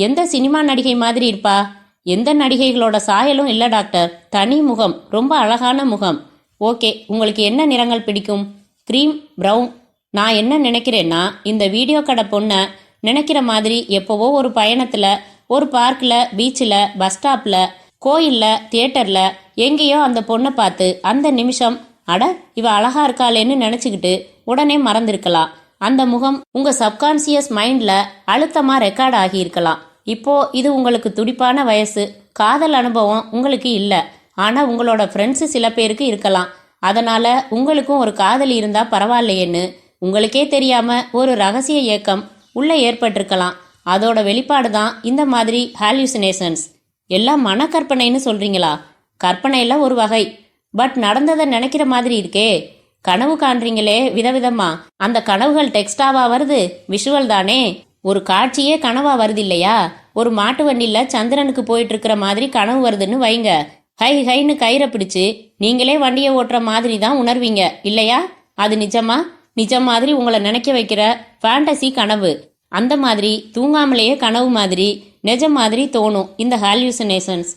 எந்த சினிமா நடிகை மாதிரி இருப்பா? எந்த நடிகைகளோட சாயலும் இல்லை டாக்டர். தனி முகம், ரொம்ப அழகான முகம். ஓகே, உங்களுக்கு என்ன நிறங்கள் பிடிக்கும்? Cream, brown. நான் என்ன நினைக்கிறேன்னா, இந்த வீடியோ கடை பொண்ணை நினைக்கிற மாதிரி எப்போவோ ஒரு பயணத்தில், ஒரு பார்க்கில், பீச்சில், பஸ் ஸ்டாப்பில், கோயிலில், தியேட்டரில் எங்கேயோ அந்த பொண்ணை பார்த்து அந்த நிமிஷம் அட இவ அழகா இருக்காளேன்னு நினச்சிக்கிட்டு உடனே மறந்துருக்கலாம். அந்த முகம் உங்கள் சப்கான்சியஸ் மைண்டில் அழுத்தமாக ரெக்கார்ட் ஆகியிருக்கலாம். இப்போ இது உங்களுக்கு துடிப்பான வயசு. காதல் அனுபவம் உங்களுக்கு இல்லை, ஆனால் உங்களோட ஃப்ரெண்ட்ஸு சில பேருக்கு இருக்கலாம். அதனால் உங்களுக்கும் ஒரு காதல் இருந்தால் பரவாயில்லையேன்னு உங்களுக்கே தெரியாமல் ஒரு ரகசிய ஏக்கம் உள்ளே ஏற்பட்டிருக்கலாம். அதோட வெளிப்பாடு தான் இந்த மாதிரி ஹாலுசினேஷன்ஸ். எல்லாம் மனக்கற்பனைன்னு சொல்கிறீங்களா? கற்பனையில் ஒரு வகை, பட் நடந்ததை நினைக்கிற மாதிரி இருக்கே. கனவு காண்றீங்களே விதவிதமா, அந்த கனவுகள் டெக்ஸ்டாவா வருது? விஷுவல் தானே. ஒரு காட்சியே கனவா வருது இல்லையா? ஒரு மாட்டு வண்டியில் சந்திரனுக்கு போயிட்டு இருக்கிற மாதிரி கனவு வருதுன்னு வைங்க. ஹை ஹைன்னு கயிறை பிடிச்சு நீங்களே வண்டியை ஓட்டுற மாதிரி தான் உணர்வீங்க இல்லையா? அது நிஜமா? நிஜம் மாதிரி உங்களை நினைக்க வைக்கிற ஃபேண்டசி கனவு. அந்த மாதிரி தூங்காமலேயே கனவு மாதிரி நிஜம் மாதிரி தோணும் இந்த ஹாலுசினேஷன்ஸ்.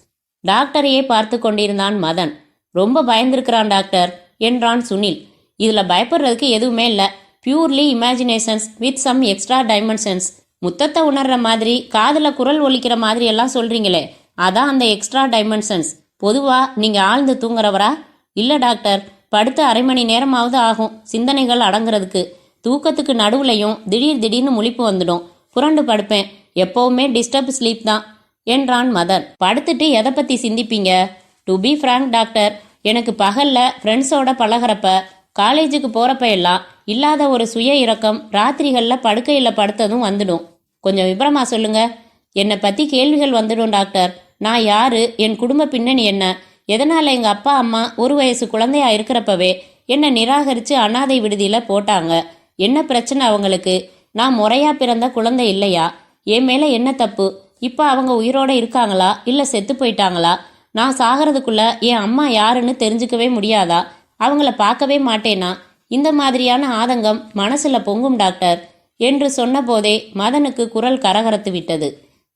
டாக்டரையே பார்த்து கொண்டிருந்தான் மதன். ரொம்ப பயந்துருக்கிறான் டாக்டர் என்றான் சுனில். இதில் பயப்படுறதுக்கு எதுவுமே இல்லை. Purely imaginations with some extra dimensions. முத்தத்தை உணர்ற மாதிரி, காதில் குரல் ஒலிக்கிற மாதிரி எல்லாம் சொல்கிறீங்களே, அதான் அந்த எக்ஸ்ட்ரா டைமென்ஷன்ஸ். பொதுவாக நீங்கள் ஆழ்ந்து தூங்குறவரா? இல்லை டாக்டர், படுத்து அரை மணி நேரமாவது ஆகும் சிந்தனைகள் அடங்குறதுக்கு. தூக்கத்துக்கு நடுவுலையும் திடீர்னு முழிப்பு வந்துடும். புரண்டு படுப்பேன். எப்போவுமே டிஸ்டர்ப் ஸ்லீப் தான் என்றான் மதன். படுத்துட்டு எதை பற்றி சிந்திப்பீங்க? டு பி ஃப்ராங்க் டாக்டர், எனக்கு பகலில் ஃப்ரெண்ட்ஸோட பழகிறப்ப, காலேஜுக்கு போகிறப்ப எல்லாம் இல்லாத ஒரு சுய இரக்கம் ராத்திரிகளில் படுக்கையில் படுத்ததும் வந்துடும். கொஞ்சம் விபரமா சொல்லுங்க. என்னை பற்றி கேள்விகள் வந்துடும் டாக்டர். நான் யாரு, என் குடும்ப பின்னணி என்ன, எதனால் எங்கள் அப்பா அம்மா ஒரு வயசு குழந்தையா இருக்கிறப்பவே என்னை நிராகரித்து அனாதை விடுதியில் போட்டாங்க, என்ன பிரச்சனை அவங்களுக்கு, நான் முறையாக பிறந்த குழந்தை இல்லையா, என் மேலே என்ன தப்பு, இப்போ அவங்க உயிரோடு இருக்காங்களா இல்லை செத்து போயிட்டாங்களா, நான் சாகிறதுக்குள்ள என் அம்மா யாருன்னு தெரிஞ்சுக்கவே முடியாதா, அவங்கள பார்க்கவே மாட்டேனா, இந்த மாதிரியான ஆதங்கம் மனசுல பொங்கும் டாக்டர் என்று சொன்ன போதே மதனுக்கு குரல் கரகரத்து விட்டது.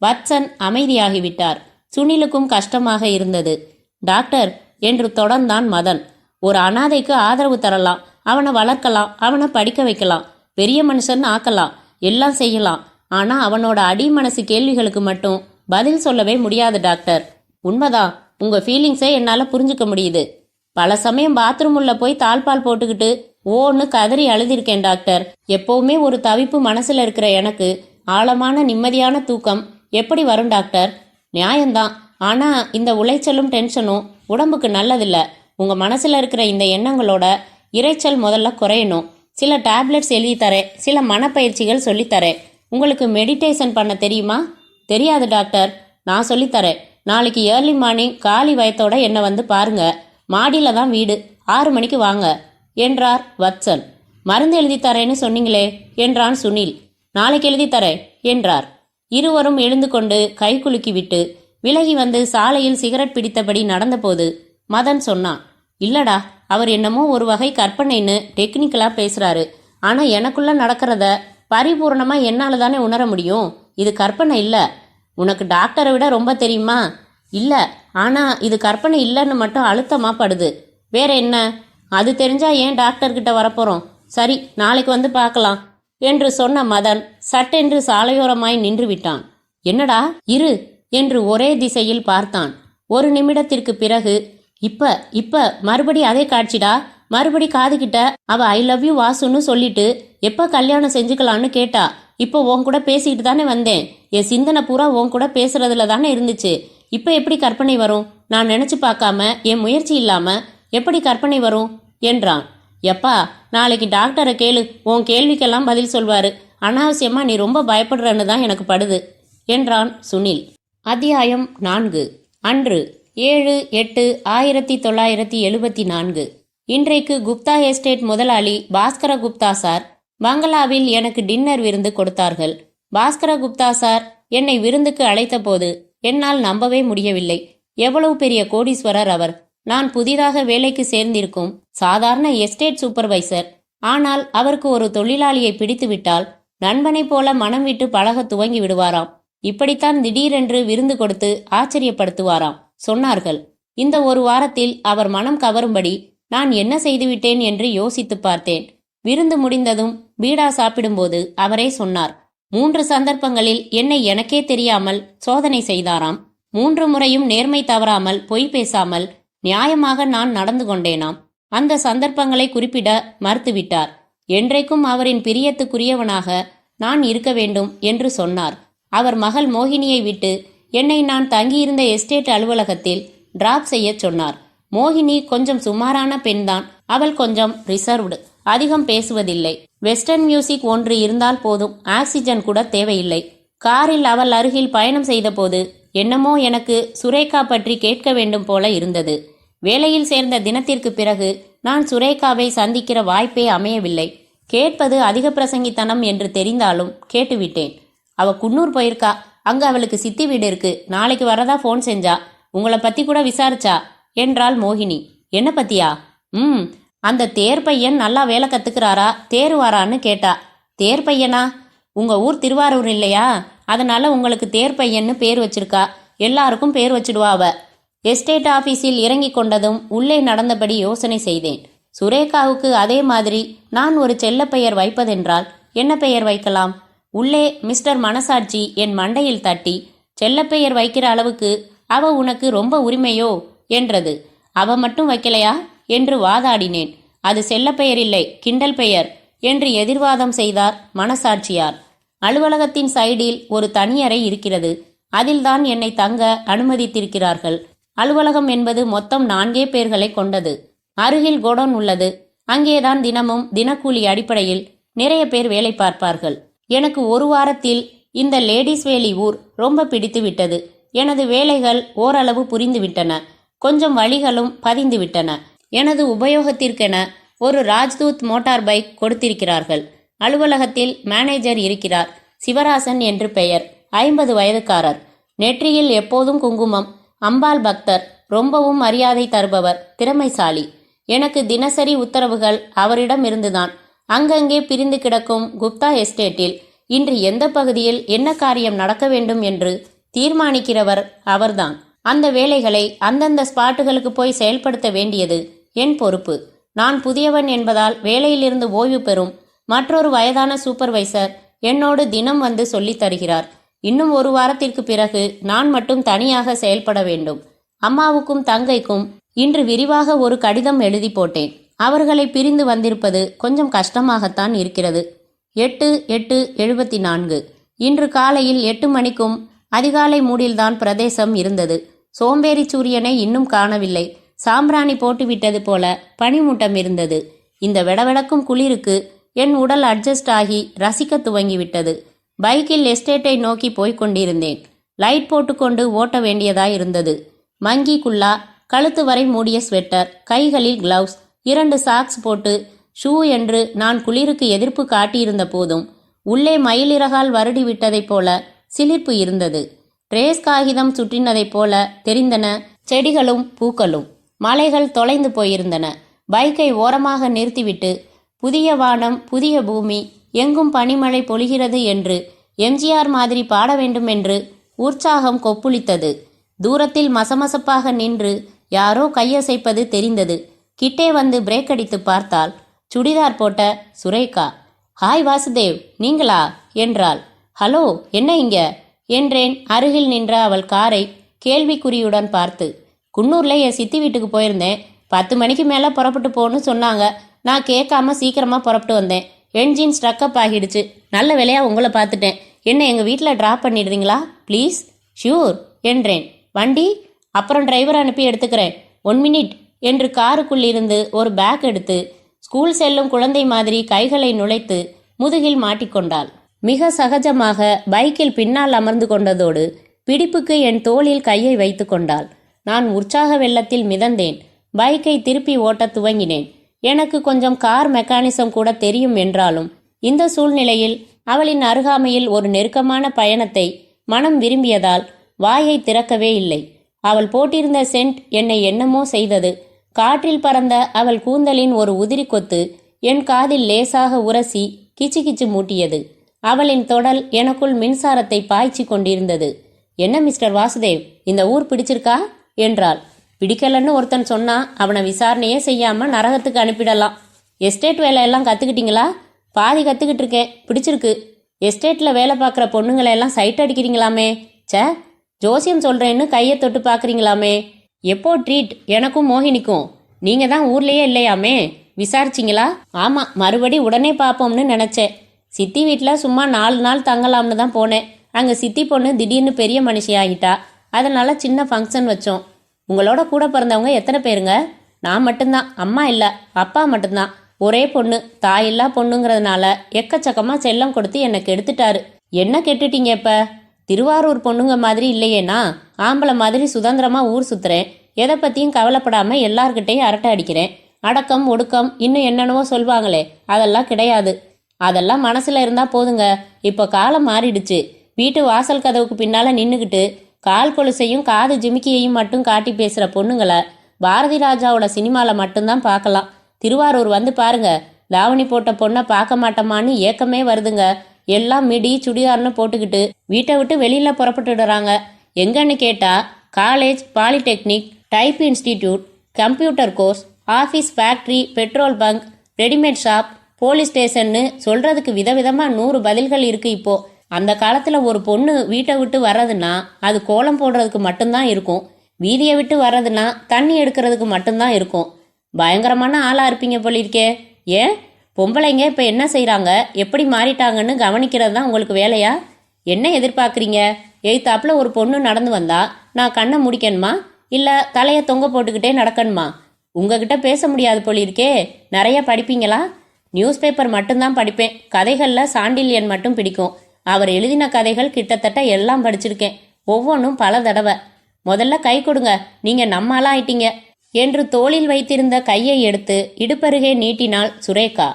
வத்சன் அமைதியாகிவிட்டார். சுனிலுக்கும் கஷ்டமாக இருந்தது. டாக்டர் என்று தொடர்ந்தான் மதன். ஒரு அனாதைக்கு ஆதரவு தரலாம், அவனை வளர்க்கலாம், அவனை படிக்க வைக்கலாம், பெரிய மனுஷன் ஆக்கலாம், எல்லாம் செய்யலாம். ஆனா அவனோட அடி மனசு கேள்விகளுக்கு மட்டும் பதில் சொல்லவே முடியாது டாக்டர். உண்மைதான், உங்க ஃபீலிங்ஸை என்னால புரிஞ்சுக்க முடியுது. பல சமயம் பாத்ரூம் உள்ள போய் தாழ்பால் போட்டுக்கிட்டு ஓன்னு கதறி அழுதிருக்கேன் டாக்டர். எப்பவுமே ஒரு தவிப்பு மனசுல இருக்கிற எனக்கு ஆழமான நிம்மதியான தூக்கம் எப்படி வரும் டாக்டர்? நியாயம்தான், ஆனா இந்த உளைச்சலும் டென்ஷனும் உடம்புக்கு நல்லதில்ல. உங்க மனசுல இருக்கிற இந்த எண்ணங்களோட இரைச்சல் முதல்ல குறையணும். சில டேப்லெட்ஸ் எழுதி தரேன், சில மனப்பயிற்சிகள் சொல்லித்தரேன். உங்களுக்கு மெடிடேஷன் பண்ண தெரியுமா? தெரியாது டாக்டர், நான் சொல்லித்தரேன். நாளைக்கு ஏர்லி மார்னிங் காலி வயத்தோட என்னை வந்து பாருங்க. மாடியில் தான் வீடு, 6 மணிக்கு வாங்க என்றார் வத்சன். மருந்து எழுதி தரேன்னு சொன்னீங்களே என்றான் சுனில். நாளைக்கு எழுதி தரேன் என்றார். இருவரும் எழுந்து கொண்டு கை குலுக்கி விட்டு விலகி வந்து சாலையில் சிகரெட் பிடித்தபடி நடந்தபோது மதன் சொன்னான், இல்லடா, அவர் என்னமோ ஒரு வகை கற்பனைன்னு டெக்னிக்கலாக பேசுகிறாரு. ஆனால் எனக்குள்ள நடக்கிறத பரிபூர்ணமாக என்னால் தானே உணர முடியும். இது கற்பனை இல்லை. உனக்கு டாக்டரை விட ரொம்ப தெரியுமா? இல்லை, ஆனால் இது கற்பனை இல்லைன்னு மட்டும் அழுத்தமாக படுது. வேற என்ன? அது தெரிஞ்சா ஏன் டாக்டர்கிட்ட வரப்போகிறோம்? சரி, நாளைக்கு வந்து பார்க்கலாம் என்று சொன்ன மதன் சட்டென்று சாலையோரமாய் நின்று விட்டான். என்னடா இரு என்று ஒரே திசையில் பார்த்தான். ஒரு நிமிடத்திற்கு பிறகு, இப்ப மறுபடி அதே காட்சிடா மறுபடி காதுகிட்ட அவ ஐ லவ் யூ வாசுன்னு சொல்லிட்டு எப்ப கல்யாணம் செஞ்சுக்கலான்னு கேட்டா. இப்போ உன் கூட பேசிக்கிட்டு தானே வந்தேன். என் சிந்தனை பூரா உன் கூட பேசுறதுல தானே இருந்துச்சு. இப்ப எப்படி கற்பனை வரும்? நான் நினைச்சு பார்க்காம என் முயற்சி இல்லாம எப்படி கற்பனை வரும் என்றான். எப்பா, நாளைக்கு டாக்டரை கேளு, உன் கேள்விக்கெல்லாம் பதில் சொல்வாரு. அனாவசியமா நீ ரொம்ப பயப்படுறன்னு தான் எனக்கு படுது என்றான் சுனில். அத்தியாயம் 4. அன்று 7/8/1974. இன்றைக்கு குப்தா எஸ்டேட் முதலாளி பாஸ்கர குப்தா சார் பங்களாவில் எனக்கு டின்னர் விருந்து கொடுத்தார்கள். பாஸ்கர குப்தா சார் என்னை விருந்துக்கு அழைத்த போது என்னால் நம்பவே முடியவில்லை. எவ்வளவு பெரிய கோடீஸ்வரர் அவர்! நான் புதிதாக வேலைக்கு சேர்ந்திருக்கும் சாதாரண எஸ்டேட் சூப்பர்வைசர். ஆனால் அவருக்கு ஒரு தொழிலாளியை பிடித்துவிட்டால் நண்பனைப் போல மனம் விட்டு பழக துவங்கி விடுவாராம். இப்படித்தான் திடீரென்று விருந்து கொடுத்து ஆச்சரியப்படுத்துவாராம் சொன்னார்கள். இந்த ஒரு வாரத்தில் அவர் மனம் கவரும்படி நான் என்ன செய்துவிட்டேன் என்று யோசித்து பார்த்தேன். விருந்து முடிந்ததும் பீடா சாப்பிடும்போது அவரே சொன்னார். 3 சந்தர்ப்பங்களில் என்னை எனக்கே தெரியாமல் சோதனை செய்தாராம். 3 முறையும் நேர்மை தவறாமல் பொய் பேசாமல் நியாயமாக நான் நடந்து கொண்டேனாம். அந்த சந்தர்ப்பங்களை குறிப்பிட மறுத்துவிட்டார். என்றைக்கும் அவரின் பிரியத்துக்குரியவனாக நான் இருக்க வேண்டும் என்று சொன்னார். அவர் மகள் மோகினியை விட்டு என்னை நான் தங்கியிருந்த எஸ்டேட் அலுவலகத்தில் டிராப் செய்ய சொன்னார். மோகினி கொஞ்சம் சுமாரான பெண்தான். அவள் கொஞ்சம் ரிசர்வ்டு, அதிகம் பேசுவதில்லை. வெஸ்டர்ன் மியூசிக் ஒன்று இருந்தால் போதும், ஆக்சிஜன் கூட தேவையில்லை. காரில் அவள் அருகில் பயணம் செய்தபோது என்னமோ எனக்கு சுரேகா பற்றி கேட்க வேண்டும் போல இருந்தது. வேலையில் சேர்ந்த தினத்திற்கு பிறகு நான் சுரேகாவை சந்திக்கிற வாய்ப்பே அமையவில்லை. கேட்பது அதிக பிரசங்கித்தனம் என்று தெரிந்தாலும் கேட்டுவிட்டேன். அவ குன்னூர் போயிருக்கா, அங்க அவளுக்கு சித்தி வீடு இருக்கு, நாளைக்கு வரதா ஃபோன் செஞ்சா. உங்களை பத்தி கூட விசாரிச்சா என்றாள் மோகினி. என்ன பத்தியா? அந்த தேர் பையன் நல்லா வேலை கத்துக்கிறாரா, தேருவாரான்னு கேட்டா. தேர் பையனா? உங்க ஊர் திருவாரூர் இல்லையா, அதனால உங்களுக்கு தேர் பையன்னு பேர் வச்சிருக்கா. எல்லாருக்கும் பேர் வச்சிடுவா அவ. எஸ்டேட் ஆபீஸில் இறங்கி கொண்டதும் உள்ளே நடந்தபடி யோசனை செய்தேன். சுரேகாவுக்கு அதே மாதிரி நான் ஒரு செல்ல பெயர் வைப்பதென்றால் என்ன பெயர் வைக்கலாம்? உள்ளே மிஸ்டர் மனசாட்சி என் மண்டையில் தட்டி, செல்லப்பெயர் வைக்கிற அளவுக்கு அவ உனக்கு ரொம்ப உரிமையோ என்றது. அவ மட்டும் வைக்கலையா என்று வாதாடினேன். அது செல்லப்பெயர் இல்லை, கிண்டல் பெயர் என்று எதிர்வாதம் செய்தார் மனசாட்சியார். அலுவலகத்தின் சைடில் ஒரு தனியறை இருக்கிறது. அதில்தான் என்னை தங்க அனுமதித்திருக்கிறார்கள். அலுவலகம் என்பது மொத்தம் 4 பேர்களை கொண்டது. அருகில் கோடோன் உள்ளது. அங்கேதான் தினமும் தினக்கூலி அடிப்படையில் நிறைய பேர் வேலை பார்ப்பார்கள். எனக்கு ஒரு வாரத்தில் இந்த லேடிஸ் வேலி ஊர் ரொம்ப பிடித்து விட்டது. எனது வேலைகள் ஓரளவு புரிந்துவிட்டன. கொஞ்சம் வழிகளும் பதிந்துவிட்டன. எனது உபயோகத்திற்கென ஒரு ராஜ்தூத் மோட்டார் பைக் கொடுத்திருக்கிறார்கள். அலுவலகத்தில் மேனேஜர் இருக்கிறார். சிவராசன் என்று பெயர். 50 வயதுக்காரர். நெற்றியில் எப்போதும் குங்குமம். அம்பாள் பக்தர். ரொம்பவும் மரியாதை தருபவர். திறமைசாலி. எனக்கு தினசரி உத்தரவுகள் அவரிடம் இருந்துதான். அங்கங்கே பிரிந்து கிடக்கும் குப்தா எஸ்டேட்டில் இன்று எந்த பகுதியில் என்ன காரியம் நடக்க வேண்டும் என்று தீர்மானிக்கிறவர் அவர்தான். அந்த வேலைகளை அந்தந்த ஸ்பாட்டுகளுக்கு போய் செயல்படுத்த வேண்டியது என் பொறுப்பு. நான் புதியவன் என்பதால் வேலையிலிருந்து ஓய்வு பெறும் மற்றொரு வயதான சூப்பர்வைசர் என்னோடு தினம் வந்து சொல்லித் தருகிறார். இன்னும் ஒரு வாரத்திற்கு பிறகு நான் மட்டும் தனியாக செயல்பட வேண்டும். அம்மாவுக்கும் தங்கைக்கும் இன்று விரிவாக ஒரு கடிதம் எழுதி போட்டேன். அவர்களை பிரிந்து வந்திருப்பது கொஞ்சம் கஷ்டமாகத்தான் இருக்கிறது. 8/8/74. இன்று காலையில் 8 மணிக்கும் அதிகாலை மூடில்தான் பிரதேசம் இருந்தது. சோம்பேறி சூரியனை இன்னும் காணவில்லை. சாம்பிராணி போட்டுவிட்டது போல பனிமூட்டம் இருந்தது. இந்த வெடவெடக்கும் குளிருக்கு என் உடல் அட்ஜஸ்ட் ஆகி ரசிக்க துவங்கிவிட்டது. பைக்கில் எஸ்டேட்டை நோக்கி போய்க் கொண்டிருந்தேன். லைட் போட்டுக்கொண்டு ஓட்ட வேண்டியதாயிருந்தது. மங்கி குல்லா, கழுத்து வரை மூடிய ஸ்வெட்டர், கைகளில் கிளவுஸ், 2 சாக்ஸ் போட்டு ஷூ என்று நான் குளிருக்கு எதிர்ப்பு காட்டியிருந்த போதும் உள்ளே மயிலிறகால் வருடி விட்டதைப் போல சிலிர்ப்பு இருந்தது. ரேஸ் காகிதம் சுற்றினதைப் போல தெரிந்தன செடிகளும் பூக்களும். மலைகள் தொலைந்து போயிருந்தன. பைக்கை ஓரமாக நிறுத்திவிட்டு புதிய வானம், புதிய பூமி, எங்கும் பனிமழை பொழிகிறது என்று எம்ஜிஆர் மாதிரி பாட வேண்டும் என்று உற்சாகம் கொப்புளித்தது. தூரத்தில் மசமசப்பாக நின்று யாரோ கையசைப்பது தெரிந்தது. கிட்டே வந்து பிரேக் அடித்து பார்த்தால் சுடிதார் போட்ட சுரேகா. ஹாய் வாசுதேவ், நீங்களா என்றாள். ஹலோ, என்ன இங்க என்றேன் அருகில் நின்ற அவள் காரை கேள்விக்குறியுடன் பார்த்து. குன்னூர்ல என் சித்தி வீட்டுக்கு போயிருந்தேன். 10 மணிக்கு மேலே புறப்பட்டு போகணும்னு சொன்னாங்க. நான் கேட்காம சீக்கிரமாக புறப்பட்டு வந்தேன். என்ஜின் ஸ்ட்ரக்கப் ஆகிடுச்சு. நல்ல வேலையாக உங்களை பார்த்துட்டேன். என்ன எங்கள் வீட்டில் ட்ராப் பண்ணிடுறீங்களா ப்ளீஸ்? ஷூர் என்றேன். வண்டி அப்புறம் டிரைவர் அனுப்பி எடுத்துக்கிறேன். 1 மினிட் என்று காருக்குள்ளிருந்து ஒரு பேக் எடுத்து ஸ்கூல் செல்லும் குழந்தை மாதிரி கைகளை நுழைத்து முதுகில் மாட்டிக்கொண்டாள். மிக சகஜமாக பைக்கில் பின்னால் அமர்ந்து கொண்டதோடு பிடிப்புக்கு என் தோளில் கையை வைத்து கொண்டாள். நான் உற்சாக வெள்ளத்தில் மிதந்தேன். பைக்கை திருப்பி ஓட்டத் துவங்கினேன். எனக்கு கொஞ்சம் கார் மெக்கானிசம் கூட தெரியும் என்றாலும் இந்த சூழ்நிலையில் அவளின் அருகாமையில் ஒரு நெருக்கமான பயணத்தை மனம் விரும்பியதால் வாயை திறக்கவே இல்லை. அவள் போட்டிருந்த சென்ட் என்னை என்னமோ செய்தது. காற்றில் பறந்த அவள் கூந்தலின் ஒரு உதிரி கொத்து என் காதில் லேசாக உரசி கிச்சு கிச்சு மூட்டியது. அவளின் தொடல் எனக்குள் மின்சாரத்தை பாய்ச்சி கொண்டிருந்தது. என்ன மிஸ்டர் வாசுதேவ், இந்த ஊர் பிடிச்சிருக்கா என்றாள். பிடிக்கலன்னு ஒருத்தன் சொன்னா அவனை விசாரணையே செய்யாம நரகத்துக்கு அனுப்பிடலாம். எஸ்டேட் வேலையெல்லாம் கத்துக்கிட்டீங்களா? பாதி கத்துக்கிட்டு இருக்கேன். பிடிச்சிருக்கு. எஸ்டேட்ல வேலை பார்க்குற பொண்ணுங்களை எல்லாம் சைட் அடிக்கிறீங்களாமே. சே, ஜோசியம் சொல்றேன்னு கையை தொட்டு பார்க்குறீங்களாமே. எப்போ ட்ரீட் எனக்கும் மோகினிக்கும்? நீங்க தான் ஊர்லயே இல்லையாமே, விசாரிச்சிங்களா? ஆமா, மறுபடி உடனே பார்ப்போம்னு நினைச்சேன். சித்தி வீட்டில் சும்மா 4 நாள் தங்கலாம்னு தான் போனேன். அங்கே சித்தி பொண்ணு திடீர்னு பெரிய மனுஷி ஆகிட்டா. அதனால சின்ன ஃபங்க்ஷன் வச்சோம். உங்களோட கூட பிறந்தவங்க எத்தனை பேருங்க? நான் மட்டும்தான். அம்மா இல்லை, அப்பா மட்டும்தான். ஒரே பொண்ணு, தாயில்லா பொண்ணுங்கிறதுனால எக்கச்சக்கமாக செல்லம் கொடுத்து என்னை கெடுத்துட்டாரு. என்ன கெட்டுட்டீங்க இப்ப? திருவாரூர் பொண்ணுங்க மாதிரி இல்லையேனா? ஆம்பளை மாதிரி சுதந்திரமா ஊர் சுத்துறேன். எதை பற்றியும் கவலைப்படாம எல்லார்கிட்டையும் அரட்டை அடிக்கிறேன். அடக்கம் ஒடுக்கம் இன்னும் என்னென்னவோ சொல்வாங்களே, அதெல்லாம் கிடையாது. அதெல்லாம் மனசுல இருந்தா போதுங்க. இப்போ காலம் மாறிடுச்சு. வீட்டு வாசல் கதவுக்கு பின்னால நின்றுக்கிட்டு கால் கொலுசையும் காது ஜிமிக்கியையும் மட்டும் காட்டி பேசுற பொண்ணுங்களை பாரதி ராஜாவோட சினிமால மட்டும்தான் பார்க்கலாம். திருவாரூர் வந்து பாருங்க, தாவணி போட்ட பொண்ணை பார்க்க மாட்டோமான்னு ஏக்கமே வருதுங்க. எல்லாம் மிடி சுடிதார்னு போட்டுக்கிட்டு வீட்டை விட்டு வெளியில புறப்பட்டுடுறாங்க. எங்கன்னு கேட்டா college, polytechnic, type institute, computer course, office, factory, petrol bunk, readymade shop, police ஸ்டேஷன்னு சொல்றதுக்கு விதவிதமா 100 பதில்கள் இருக்கு. இப்போ அந்த காலத்துல ஒரு பொண்ணு வீட்டை விட்டு வர்றதுன்னா அது கோலம் போடுறதுக்கு மட்டும்தான் இருக்கும். வீதியை விட்டு வர்றதுன்னா தண்ணி எடுக்கிறதுக்கு மட்டும்தான் இருக்கும். பயங்கரமான ஆளா இருப்பீங்க போலிருக்கே. ஏன் பொம்பளைங்க இப்ப என்ன செய்யறாங்க, எப்படி மாறிட்டாங்கன்னு கவனிக்கிறது தான் உங்களுக்கு வேலையா? என்ன எதிர்பார்க்குறீங்க? எய்த்தாப்புல ஒரு பொண்ணு நடந்து வந்தா நான் கண்ணை முடிக்கணுமா, இல்ல தலையை தொங்க போட்டுக்கிட்டே நடக்கணுமா? உங்ககிட்ட பேச முடியாது போலிருக்கே. நிறைய படிப்பீங்களா? நியூஸ் பேப்பர் மட்டும்தான் படிப்பேன். கதைகளில் சாண்டில்யன் மட்டும் பிடிக்கும். அவர் எழுதின கதைகள் கிட்டத்தட்ட எல்லாம் படிச்சிருக்கேன். ஒவ்வொன்றும் பல தடவை. முதல்ல கை கொடுங்க, நீங்க நம்மாலா ஆயிட்டீங்க என்று தோளில் வைத்திருந்த கையை எடுத்து இடுப்பருகே நீட்டினாள் சுரேகா.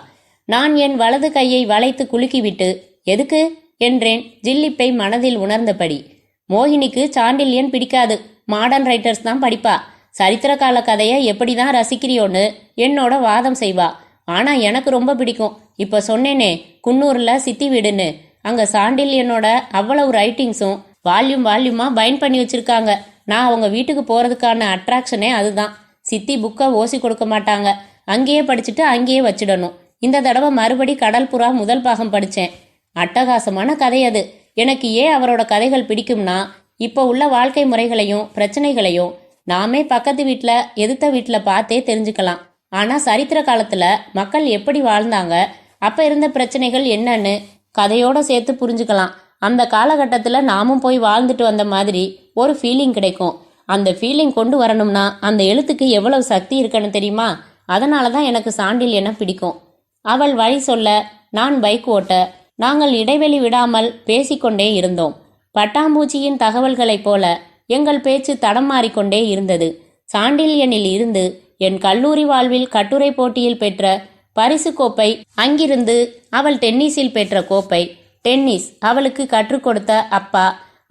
நான் என் வலது கையை வளைத்து குலுக்கிவிட்டு எதுக்கு என்றேன், ஜில்லிப்பை மனதில் உணர்ந்தபடி. மோகினிக்கு சாண்டில்யன் பிடிக்காது, மாடர்ன் ரைட்டர்ஸ் தான் படிப்பா. சரித்திர கால கதையை எப்படிதான் ரசிக்கிறியோன்னு என்னோட வாதம் செய்வா. ஆனா எனக்கு ரொம்ப பிடிக்கும். இப்ப சொன்னேனே குன்னூர்ல சித்தி வீடுன்னு, அங்க சாண்டில்யனோட அவ்வளவு ரைட்டிங்ஸும் வால்யூமா பைண்ட் பண்ணி வச்சிருக்காங்க. நான் அவங்க வீட்டுக்கு போறதுக்கான அட்ராக்ஷனே அதுதான். சித்தி புக்கை ஓசி கொடுக்க மாட்டாங்க. அங்கேயே படிச்சுட்டு அங்கேயே வச்சிடணும். இந்த தடவை மறுபடி கடல் புறா முதல் பாகம் படிச்சேன். அட்டகாசமான கதை அது. எனக்கு ஏன் அவரோட கதைகள் பிடிக்கும்னா, இப்போ உள்ள வாழ்க்கை முறைகளையும் பிரச்சனைகளையும் நாமே பக்கத்து வீட்டில் எதிர்த்த வீட்டில் பார்த்தே தெரிஞ்சுக்கலாம். ஆனா சரித்திர காலத்துல மக்கள் எப்படி வாழ்ந்தாங்க, அப்ப இருந்த பிரச்சனைகள் என்னன்னு கதையோட சேர்த்து புரிஞ்சுக்கலாம். அந்த காலகட்டத்துல நாமும் போய் வாழ்ந்துட்டு வந்த மாதிரி ஒரு ஃபீலிங் கிடைக்கும். அந்த ஃபீலிங் கொண்டு வரணும்னா அந்த எழுத்துக்கு எவ்வளவு சக்தி இருக்குன்னு தெரியுமா? அதனாலதான் எனக்கு சாண்டில்யனை பிடிக்கும். அவள் வழி சொல்ல, நான் பைக் ஓட்ட, நாங்கள் இடைவெளி விடாமல் பேசிக்கொண்டே இருந்தோம். பட்டாம்பூச்சியின் தகவல்களைப் போல எங்கள் பேச்சு தடம் மாறிக்கொண்டே இருந்தது. சாண்டில்யனில் இருந்து என் கல்லூரி வாழ்வில் கட்டுரை போட்டியில் பெற்ற பரிசு கோப்பை, அங்கிருந்து அவள் டென்னிஸில் பெற்ற கோப்பை, டென்னிஸ் அவளுக்கு கற்றுக் கொடுத்த அப்பா,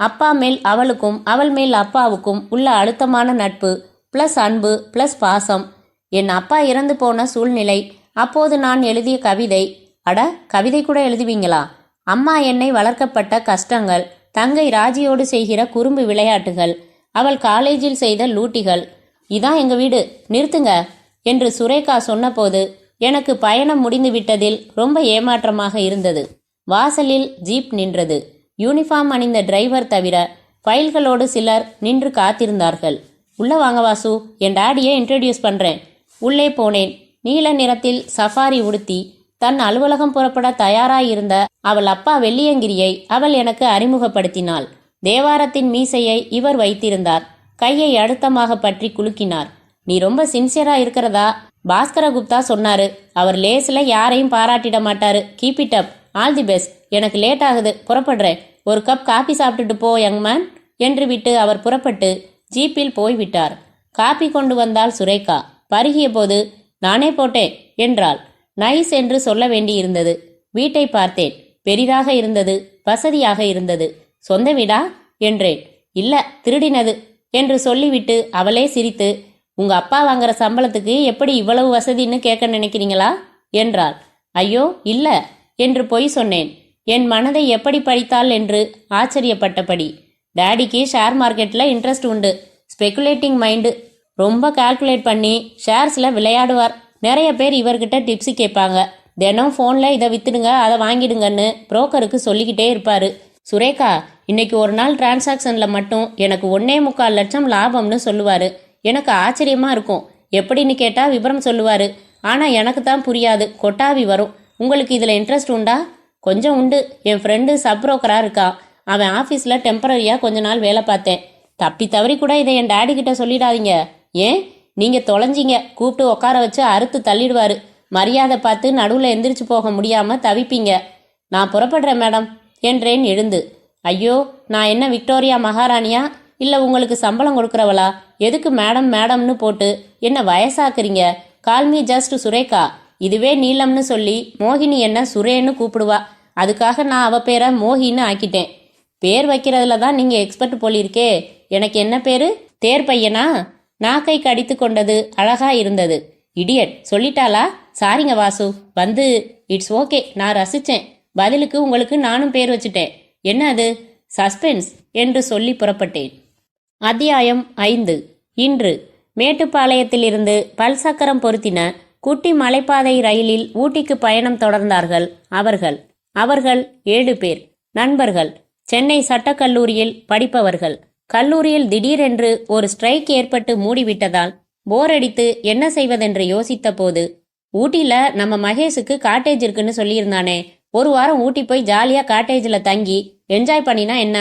அப்பா மேல் அவளுக்கும் அவள் மேல் அப்பாவுக்கும் உள்ள அழுத்தமான நட்பு பிளஸ் அன்பு பிளஸ் பாசம், என் அப்பா இறந்து போன சூழ்நிலை, அப்போது நான் எழுதிய கவிதை. அட, கவிதை கூட எழுதுவீங்களா? அம்மா என்னை வளர்க்கப்பட்ட கஷ்டங்கள், தங்கை ராஜியோடு செய்கிற குறும்பு விளையாட்டுகள், அவள் காலேஜில் செய்த லூட்டிகள். இதான் எங்க வீடு, நிறுத்துங்க என்று சுரேகா சொன்னபோது எனக்கு பயணம் முடிந்து விட்டதில் ரொம்ப ஏமாற்றமாக இருந்தது. வாசலில் ஜீப் நின்றது. யூனிஃபார்ம் அணிந்த டிரைவர் தவிர ஃபைல்களோடு சிலர் நின்று காத்திருந்தார்கள். உள்ள வாங்க வாசு, என் டாடியை இன்ட்ரடியூஸ் பண்றேன் உள்ளே போனேன். நீல நிறத்தில் சஃபாரி உடுத்தி தன் அலுவலகம் புறப்பட தயாராயிருந்த அவள் அப்பா வெள்ளியங்கிரியை அவள் எனக்கு அறிமுகப்படுத்தினாள். தேவாரத்தின் மீசையை இவர் வைத்திருந்தார். கையை அழுத்தமாக பற்றி குலுக்கினார். நீ ரொம்ப சின்சியரா இருக்கிறதா பாஸ்கர குப்தா சொன்னாரு. அவர் லேஸ்ல யாரையும் பாராட்டிட மாட்டாரு. Keep it up. All the best. எனக்கு லேட் ஆகுது, புறப்படுறேன். ஒரு கப் காபி சாப்பிட்டுட்டு போ யங் மேன் என்று விட்டு அவர் புறப்பட்டு ஜீப்பில் போய்விட்டார். காபி கொண்டு வந்தாள் சுரேகா. பருகிய போது நானே போட்டேன் என்றாள். நைஸ் என்று சொல்ல வேண்டியிருந்தது. வீட்டை பார்த்தேன். பெரிதாக இருந்தது, வசதியாக இருந்தது. சொந்த வீடா என்றேன். இல்ல, திருடினது என்று சொல்லிவிட்டு அவளே சிரித்து, உங்க அப்பா வாங்குற சம்பளத்துக்கு எப்படி இவ்வளவு வசதின்னு கேட்க நினைக்கிறீங்களா என்றாள். ஐயோ இல்ல என்று பொய் சொன்னேன். என் மனதை எப்படி படித்தாள் என்று ஆச்சரியப்பட்டபடி. டாடிக்கு ஷேர் மார்க்கெட்டில் இன்ட்ரெஸ்ட் உண்டு. Speculating mind. ரொம்ப கால்குலேட் பண்ணி ஷேர்ஸில் விளையாடுவார். நிறைய பேர் இவர்கிட்ட டிப்ஸு கேட்பாங்க. தினம் ஃபோனில் இதை வித்துடுங்க, அதை வாங்கிடுங்கன்னு புரோக்கருக்கு சொல்லிக்கிட்டே இருப்பார். சுரேகா, இன்னைக்கு ஒரு நாள் டிரான்சாக்ஷனில் மட்டும் எனக்கு 1.25 லட்சம் லாபம்னு சொல்லுவார். எனக்கு ஆச்சரியமாக இருக்கும். எப்படின்னு கேட்டால் விவரம் சொல்லுவார். ஆனால் எனக்கு தான் புரியாது. கொட்டாவி வரும். உங்களுக்கு இதில் இன்ட்ரெஸ்ட் உண்டா? கொஞ்சம் உண்டு. என் ஃப்ரெண்டு சப் புரோக்கராக இருக்கான். அவன் ஆஃபீஸில் டெம்பரரியாக கொஞ்ச நாள் வேலை பார்த்தேன். தப்பி தவறி கூட இதை என் டேடி கிட்ட சொல்லிடாதீங்க. ஏன்? நீங்கள் தொலைஞ்சிங்க கூப்பிட்டு உட்கார வச்சு அறுத்து தள்ளிடுவார். மரியாதை பார்த்து நடுவில் எந்திரிச்சு போக முடியாமல் தவிப்பீங்க. நான் புறப்படுறேன் மேடம் என்றேன் எழுந்து. ஐயோ, நான் என்ன விக்டோரியா மகாராணியா இல்லை உங்களுக்கு சம்பளம் கொடுக்குறவளா? எதுக்கு மேடம் மேடம்னு போட்டு என்ன வயசாக்குறீங்க? Call me just Surekha. இதுவே நீலம்னு சொல்லி மோகினி என்ன சுரேன்னு கூப்பிடுவா. அதுக்காக நான் அவ பேரை மோகின்னு ஆக்கிட்டேன். பேர் வைக்கிறதுல தான் நீங்கள் எக்ஸ்பர்ட் போலிருக்கே. எனக்கு என்ன பேரு? தேர் பையனா? நாக்கை கடித்து கொண்டது அழகா இருந்தது. இடியட் சொல்லிட்டாளா? சாரிங்க வாசு. வந்து இட்ஸ் ஓகே, நான் ரசிச்சேன். பதிலுக்கு உங்களுக்கு நானும் பேர் வச்சுட்டேன். என்ன அது? சஸ்பென்ஸ் என்று சொல்லி புறப்பட்டேன். அத்தியாயம் 5. இன்று மேட்டுப்பாளையத்திலிருந்து பல்சக்கரம் பொருத்தின குட்டி மலைப்பாதை ரயிலில் ஊட்டிக்கு பயணம் தொடர்ந்தார்கள் அவர்கள் 7 பேர் நண்பர்கள். சென்னை சட்டக்கல்லூரியில் படிப்பவர்கள். கல்லூரியில் திடீரென்று ஒரு ஸ்ட்ரைக் ஏற்பட்டு மூடிவிட்டதால் போர் அடித்து என்ன செய்வதென்று யோசித்த போது, ஊட்டியில் நம்ம மகேஷுக்கு காட்டேஜ் இருக்குன்னு சொல்லியிருந்தானே, ஒரு வாரம் ஊட்டி போய் ஜாலியாக காட்டேஜில் தங்கி என்ஜாய் பண்ணினா என்ன?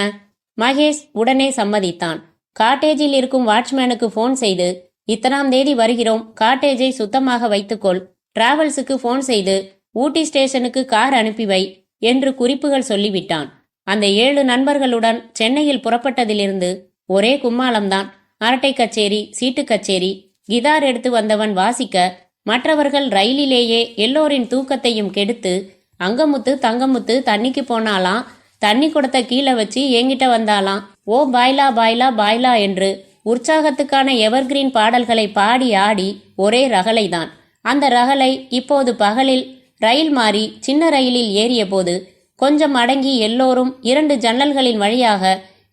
மகேஷ் உடனே சம்மதித்தான். காட்டேஜில் இருக்கும் வாட்ச்மேனுக்கு ஃபோன் செய்து, இத்தனாம் தேதி வருகிறோம், காட்டேஜை சுத்தமாக வைத்துக்கொள், டிராவல்ஸுக்கு ஃபோன் செய்து ஊட்டி ஸ்டேஷனுக்கு கார் அனுப்பி வை என்று குறிப்புகள் சொல்லிவிட்டான். அந்த 7 நண்பர்களுடன் சென்னையில் புறப்பட்டதிலிருந்து ஒரே கும்மாளம்தான். அரட்டை கச்சேரி, சீட்டு கச்சேரி. கிதார் எடுத்து வந்தவன் வாசிக்க, மற்றவர்கள் ரயிலிலேயே எல்லோரின் தூக்கத்தையும் கெடுத்து, அங்கமுத்து தங்கமுத்து தண்ணிக்கு போனாலாம், தண்ணி குடத்தை கீழே வச்சு என்கிட்ட வந்தாலாம், ஓ பாய்லா பாய்லா பாய்லா என்று உற்சாகத்துக்கான எவர்கிரீன் பாடல்களை பாடி ஆடி ஒரே ரகளைதான். அந்த ரகளை இப்போது பகலில் ரயில் மாறி சின்ன ரயிலில் ஏறிய போது கொஞ்சம் அடங்கி எல்லோரும் 2 ஜன்னல்களின் வழியாக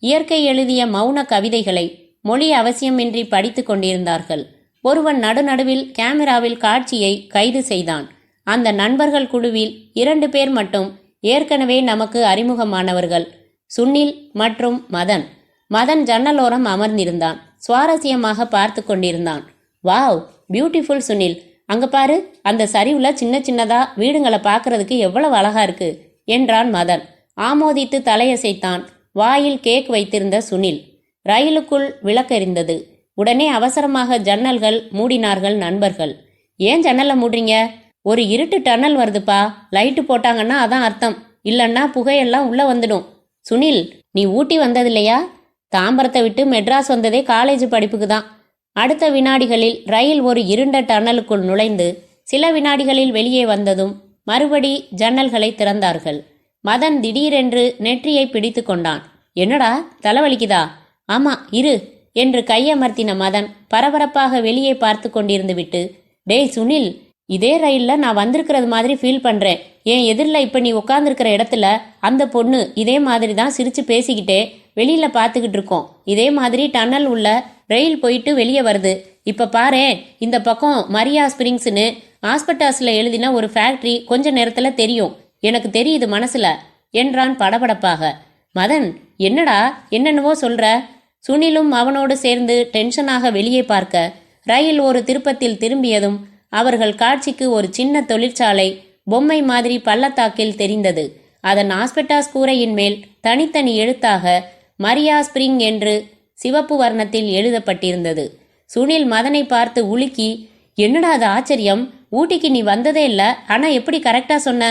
இயற்கை எழுதிய மௌன கவிதைகளை மொழி அவசியமின்றி படித்து கொண்டிருந்தார்கள். ஒருவன் நடுநடுவில் கேமராவில் காட்சியை கைது செய்தான். அந்த நண்பர்கள் குழுவில் 2 பேர் மட்டும் ஏற்கனவே நமக்கு அறிமுகமானவர்கள், சுனில் மற்றும் மதன். மதன் ஜன்னலோரம் அமர்ந்திருந்தான். சுவாரஸ்யமாக பார்த்து கொண்டிருந்தான். வாவ், பியூட்டிஃபுல் சுனில், அங்க பாரு, அந்த சரிவுல சின்ன சின்னதா வீடுங்களை பார்க்கறதுக்கு எவ்வளவு அழகா இருக்கு என்றான் மதன். ஆமோதித்து தலையசைத்தான் வாயில் கேக் வைத்திருந்த சுனில். ரயிலுக்குள் விளக்கெரிந்தது. உடனே அவசரமாக ஜன்னல்கள் மூடினார்கள் நண்பர்கள். ஏன் ஜன்னலை மூடுறீங்க? ஒரு இருட்டு டன்னல் வருதுப்பா, லைட்டு போட்டாங்கன்னா அதான் அர்த்தம், இல்லைன்னா புகையெல்லாம் உள்ள வந்துடும். சுனில், நீ ஊட்டி வந்ததில்லையா? தாம்பரத்தை விட்டு மெட்ராஸ் வந்ததே காலேஜ் படிப்புக்கு தான். அடுத்த வினாடிகளில் ரயில் ஒரு இருண்ட டன்னலுக்குள் நுழைந்து சில வினாடிகளில் வெளியே வந்ததும் மறுபடி ஜன்னல்களை திறந்தார்கள். மதன் திடீரென்று நெற்றியை பிடித்து கொண்டான். என்னடா, தலைவலிக்குதா? ஆமா, இரு என்று கையமர்த்தின மதன் பரபரப்பாக வெளியே பார்த்து கொண்டிருந்து விட்டு, டேய் சுனில், இதே ரயில்ல நான் வந்திருக்கிறது மாதிரி ஃபீல் பண்றேன். என் எதிரில் இப்ப நீ உட்கார்ந்துருக்கிற இடத்துல அந்த பொண்ணு இதே மாதிரி தான் சிரிச்சு பேசிக்கிட்டே வெளியில பார்த்துக்கிட்டு இருக்கோம். இதே மாதிரி டன்னல் உள்ள ரயில் போயிட்டு வெளியே வருது. இப்ப பாரேன், இந்த பக்கம் மரியா ஸ்பிரிங்ஸ்னு ஹாஸ்பிட்டாஸ்ல எழுதின ஒரு ஃபேக்டரி கொஞ்ச நேரத்துல தெரியும். எனக்கு தெரியுது மனசுல என்றான் படபடப்பாக. மதன், என்னடா என்னென்னவோ சொல்ற? சுனிலும் அவனோடு சேர்ந்து டென்ஷனாக வெளியே பார்க்க ரயில் ஒரு திருப்பத்தில் திரும்பியதும் அவர்கள் காட்சிக்கு ஒரு சின்ன தொழிற்சாலை பொம்மை மாதிரி பள்ளத்தாக்கில் தெரிந்தது. அதன் ஆஸ்பெட்டாஸ் கூரையின் மேல் தனித்தனி எழுத்தாக மரியா ஸ்பிரிங் என்று சிவப்பு வர்ணத்தில் எழுதப்பட்டிருந்தது. சுனில் மதனை பார்த்து உலுக்கி, என்னடா அது ஆச்சரியம், ஊட்டிக்கு நீ வந்ததே இல்ல, ஆனா எப்படி கரெக்டா சொன்ன?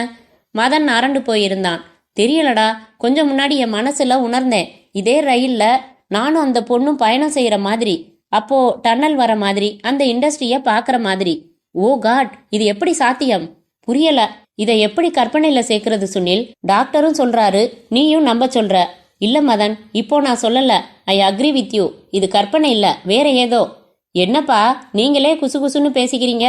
மதன் அரண்டு போயிருந்தான். தெரியலடா, கொஞ்சம் முன்னாடி என் மனசுல உணர்ந்தேன். இதே ரயில்ல நானும் அந்த பொண்ணும் பயணம் செய்யற மாதிரி, அப்போ டன்னல் வர மாதிரி, அந்த இண்டஸ்ட்ரிய பாக்குற மாதிரி. ஓ காட், இது எப்படி சாத்தியம்? புரியல. இதை எப்படி கற்பனையில சேர்க்கறது சுனில்? டாக்டரும் சொல்றாரு, நீயும் நம்ப சொல்ற. இல்ல மதன், இப்போ நான் சொல்லல. I agree with you. இது கற்பனை இல்ல, வேற ஏதோ. என்னப்பா நீங்களே குசுகுசுன்னு பேசிக்கிறீங்க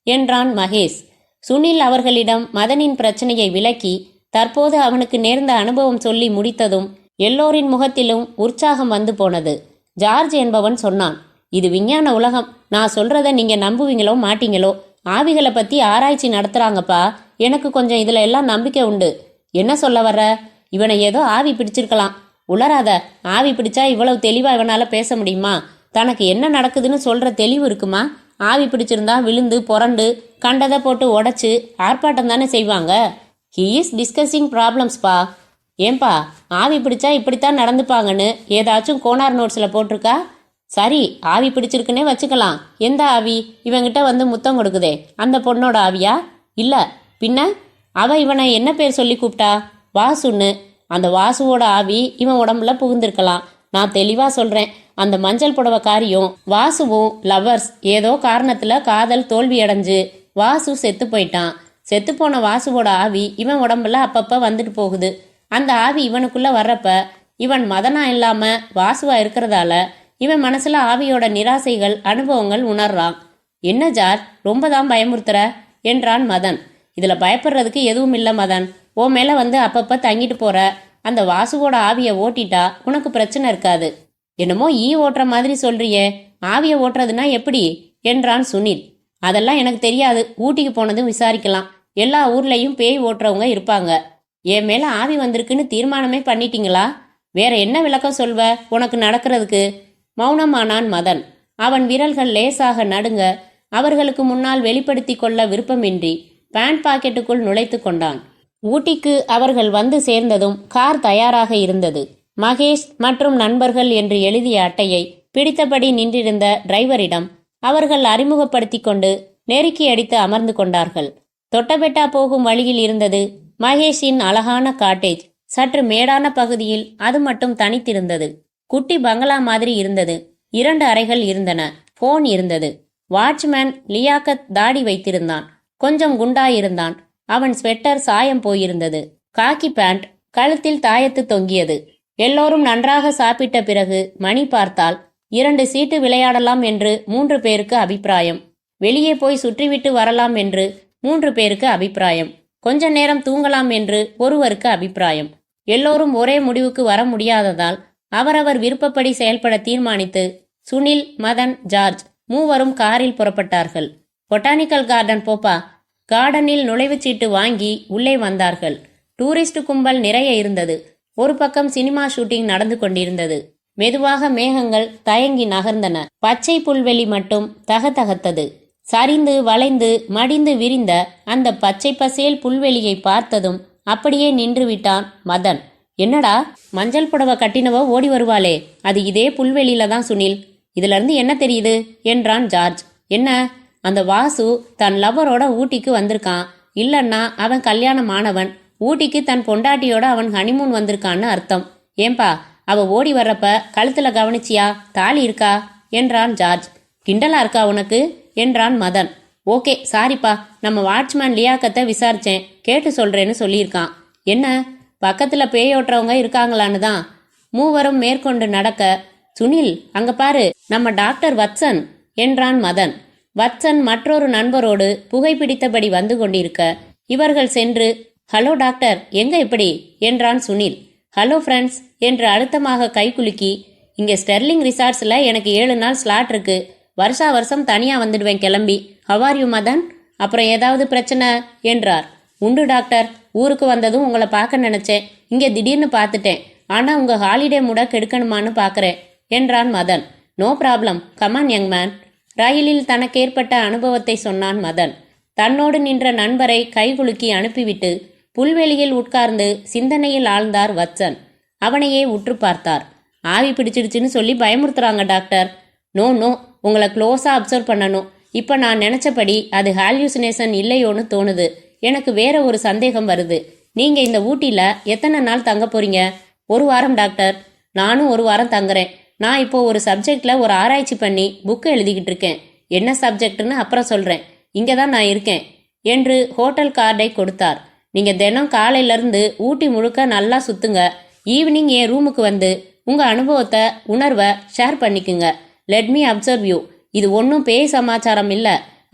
என்றான் மகேஷ். சுனில் அவர்களிடம் மதனின் பிரச்சனையை விளக்கி தற்போது அவனுக்கு நேர்ந்த அனுபவம் சொல்லி முடித்ததும் எல்லோரின் முகத்திலும் உற்சாகம் வந்து போனது. ஜார்ஜ் என்பவன் சொன்னான், இது விஞ்ஞான உலகம். நான் சொல்றத நீங்க நம்புவீங்களோ மாட்டீங்களோ, ஆவிகளை பத்தி ஆராய்ச்சி நடத்துறாங்கப்பா. எனக்கு கொஞ்சம் இதுல எல்லாம் நம்பிக்கை உண்டு. என்ன சொல்ல வர்ற? இவனை ஏதோ ஆவி பிடிச்சிருக்கலாம். உளராத. ஆவி பிடிச்சா இவ்வளவு தெளிவா இவனால பேச முடியுமா? தனக்கு என்ன நடக்குதுன்னு சொல்ற தெளிவு இருக்குமா? ஆவி பிடிச்சிருந்தா விழுந்து புரண்டு கண்டதை போட்டு உடைச்சு ஆர்ப்பாட்டம் தானே செய்வாங்க. ஹி இஸ் டிஸ்கஸிங் ப்ராப்ளம்ஸ்பா. ஏன்பா, ஆவி பிடிச்சா இப்படித்தான் நடந்துப்பாங்கன்னு ஏதாச்சும் கோனார் நோட்ஸ்ல போட்டிருக்கா? சரி, ஆவி பிடிச்சிருக்குன்னே வச்சுக்கலாம். எந்த ஆவி? இவங்கிட்ட வந்து முத்தம் கொடுக்குதே, அந்த பொண்ணோட ஆவியா? இல்ல பின்ன? அவ இவனை என்ன பேர் சொல்லி கூப்பிட்டா? வாசுன்னு. அந்த வாசுவோட ஆவி இவன் உடம்புல புகுந்திருக்கலாம். நான் தெளிவா சொல்றேன், அந்த மஞ்சள் புடவைக்காரியும் வாசுவும் லவ்வர்ஸ். ஏதோ காரணத்துல காதல் தோல்வி அடைஞ்சு வாசு செத்து போயிட்டான். செத்து போன வாசுவோட ஆவி இவன் உடம்புல அப்பப்ப வந்துட்டு போகுது. அந்த ஆவி இவனுக்குள்ள வர்றப்ப இவன் மதனா இல்லாம வாசுவா இருக்கிறதால இவன் மனசுல ஆவியோட நிராசைகள் அனுபவங்கள் உணர்றான். என்ன ஜார், ரொம்ப தான் பயமுறுத்துற என்றான் மதன். இதுல பயப்படுறதுக்கு எதுவும் இல்ல மதன். ஓ மேல வந்து அப்பப்ப தங்கிட்டு போற அந்த வாசுவோட ஆவிய ஓட்டிட்டா உனக்கு பிரச்சனை இருக்காது. என்னமோ ஓட்டுற மாதிரி சொல்றியே, ஆவிய ஓட்டுறதுன்னா எப்படி என்றான் சுனில். அதெல்லாம் எனக்கு தெரியாது. ஊட்டிக்கு போனதும் விசாரிக்கலாம். எல்லா ஊர்லயும் பேய் ஓட்டுறவங்க இருப்பாங்க. என் மேல ஆவி வந்திருக்குன்னு தீர்மானமே பண்ணிட்டீங்களா? வேற என்ன விளக்கம் சொல்வ உனக்கு நடக்கிறதுக்கு? மௌனமானான் மதன். அவன் விரல்கள் லேசாக நடுங்க அவர்களுக்கு முன்னால் வெளிப்படுத்தி கொள்ள விருப்பமின்றி பேண்ட் பாக்கெட்டுக்குள் நுழைத்து கொண்டான். ஊட்டிக்கு அவர்கள் வந்து சேர்ந்ததும் கார் தயாராக இருந்தது. மகேஷ் மற்றும் நண்பர்கள் என்று எழுதிய அட்டையை பிடித்தபடி நின்றிருந்த டிரைவரிடம் அவர்கள் அறிமுகப்படுத்தி கொண்டு நெருக்கி அடித்து அமர்ந்து கொண்டார்கள். தொட்டபெட்டா போகும் வழியில் இருந்தது மகேஷின் அழகான காட்டேஜ். சற்று மேடான பகுதியில் அது மட்டும் தனித்திருந்தது. குட்டி பங்களா மாதிரி இருந்தது. 2 அறைகள் இருந்தன. போன் இருந்தது. வாட்ச்மேன் லியாக்கத் தாடி வைத்திருந்தான். கொஞ்சம் குண்டாயிருந்தான். அவன் ஸ்வெட்டர் சாயம் போயிருந்தது. காக்கி பேண்ட் கழுத்தில் தாயத்து தொங்கியது. எல்லோரும் நன்றாக சாப்பிட்ட பிறகு மணி பார்த்தால் 2 சீட்டு விளையாடலாம் என்று 3 பேருக்கு அபிப்பிராயம். வெளியே போய் சுற்றிவிட்டு வரலாம் என்று 3 பேருக்கு அபிப்பிராயம். கொஞ்ச நேரம் தூங்கலாம் என்று ஒருவருக்கு அபிப்பிராயம். எல்லோரும் ஒரே முடிவுக்கு வர முடியாததால் அவரவர் விருப்பப்படி செயல்பட தீர்மானித்து சுனில், மதன், ஜார்ஜ் மூவரும் காரில் புறப்பட்டார்கள். பொட்டானிக்கல் கார்டன் போப்பா. கார்டனில் நுழைவுச்சீட்டு வாங்கி உள்ளே வந்தார்கள். டூரிஸ்ட் கும்பல் நிறைய இருந்தது. ஒரு பக்கம் சினிமா ஷூட்டிங் நடந்து கொண்டிருந்தது. மெதுவாக மேகங்கள் தயங்கி நகர்ந்தன. பச்சை புல்வெளி மட்டும் தகதகத்தது. சரிந்து வளைந்து மடிந்து விரிந்த அந்த பச்சை பசேல் புல்வெளியை பார்த்ததும் அப்படியே நின்று விட்டான் மதன். என்னடா, மஞ்சள் புடவை கட்டினவ ஓடி வருவாளே, அது இதே புல்வெளியில தான் சுனில். இதுல இருந்து என்ன தெரியுது என்றான் ஜார்ஜ். என்ன? அந்த வாசு தன் லவ்வரோட ஊட்டிக்கு வந்திருக்கான். இல்லன்னா அவன் கல்யாணமானவன். ஊட்டிக்கு தன் பொண்டாட்டியோட அவன் ஹனிமூன் வந்திருக்கான்னு அர்த்தம். ஏன்பா, அவ ஓடி வர்றப்ப கழுத்துல கவனிச்சியா? தாலி இருக்கா என்றான் ஜார்ஜ். கிண்டலா இருக்கா உனக்கு என்றான் மதன். ஓகே சாரிப்பா, நம்ம வாட்ச்மேன் லியாக்கத்தை விசாரிச்சேன், கேட்டு சொல்றேன்னு சொல்லியிருக்கான். என்ன, பக்கத்துல பேயோட்டுறவங்க இருக்காங்களான்னு தான். மூவரும் மேற்கொண்டு நடக்க, சுனில் அங்க பாரு, நம்ம டாக்டர் வத்சன் என்றான் மதன். வத்சன் மற்றொரு நண்பரோடு புகைப்பிடித்தபடி வந்து கொண்டிருக்க இவர்கள் சென்று, ஹலோ டாக்டர், எங்க இப்படி என்றான் சுனில். ஹலோ ஃப்ரெண்ட்ஸ் என்று அழுத்தமாக கைகுலுக்கி, இங்க ஸ்டெர்லிங் ரிசார்ட்ஸ்ல எனக்கு 7 நாள் ஸ்லாட் இருக்கு. வருஷா வருஷம் தனியா வந்துடுவேன் கிளம்பி. How are you Madan? அப்புறம் ஏதாவது பிரச்சனை என்றார். உண்டு டாக்டர், ஊருக்கு வந்ததும் உங்களை பார்க்க நினைச்சேன். இங்க திடீர்னு பார்த்துட்டேன். ஆனா உங்க ஹாலிடே மூட கெடுக்கணுமான்னு பார்க்கறேன் என்றான் Madan. No problem, come on young man. ரயிலில் தனக்கேற்பட்ட அனுபவத்தை சொன்னான் மதன். தன்னோடு நின்ற நண்பரை கைகுலுக்கி அனுப்பிவிட்டு புல்வெளியில் உட்கார்ந்து சிந்தனையில் ஆழ்ந்தார் வத்சன். அவனையே உற்று பார்த்தார். ஆவி பிடிச்சிடுச்சுன்னு சொல்லி பயமுறுத்துறாங்க டாக்டர். நோ நோ, உங்களை க்ளோஸா அப்சர்வ் பண்ணணும். இப்ப நான் நினைச்சபடி அது ஹால்யூசினேஷன் இல்லையோன்னு தோணுது. எனக்கு வேற ஒரு சந்தேகம் வருது. நீங்க இந்த ஊட்டியில எத்தனை நாள் தங்க போறீங்க? 1 வாரம் டாக்டர். நானும் 1 வாரம் தங்குறேன். நான் இப்போ ஒரு சப்ஜெக்ட்ல ஒரு ஆராய்ச்சி பண்ணி புக்கு எழுதிக்கிட்டு இருக்கேன். என்ன சப்ஜெக்ட்னு அப்புறம் சொல்றேன். இங்க தான் நான் இருக்கேன் என்று ஹோட்டல் கார்டை கொடுத்தார். நீங்க தினம் காலையிலிருந்து ஊட்டி முழுக்க நல்லா சுத்துங்க. ஈவினிங் என் ரூமுக்கு வந்து உங்க அனுபவத்தை உணர்வை ஷேர் பண்ணிக்குங்க. Let me observe you. இது ஒன்றும் பேய் சமாச்சாரம் இல்ல,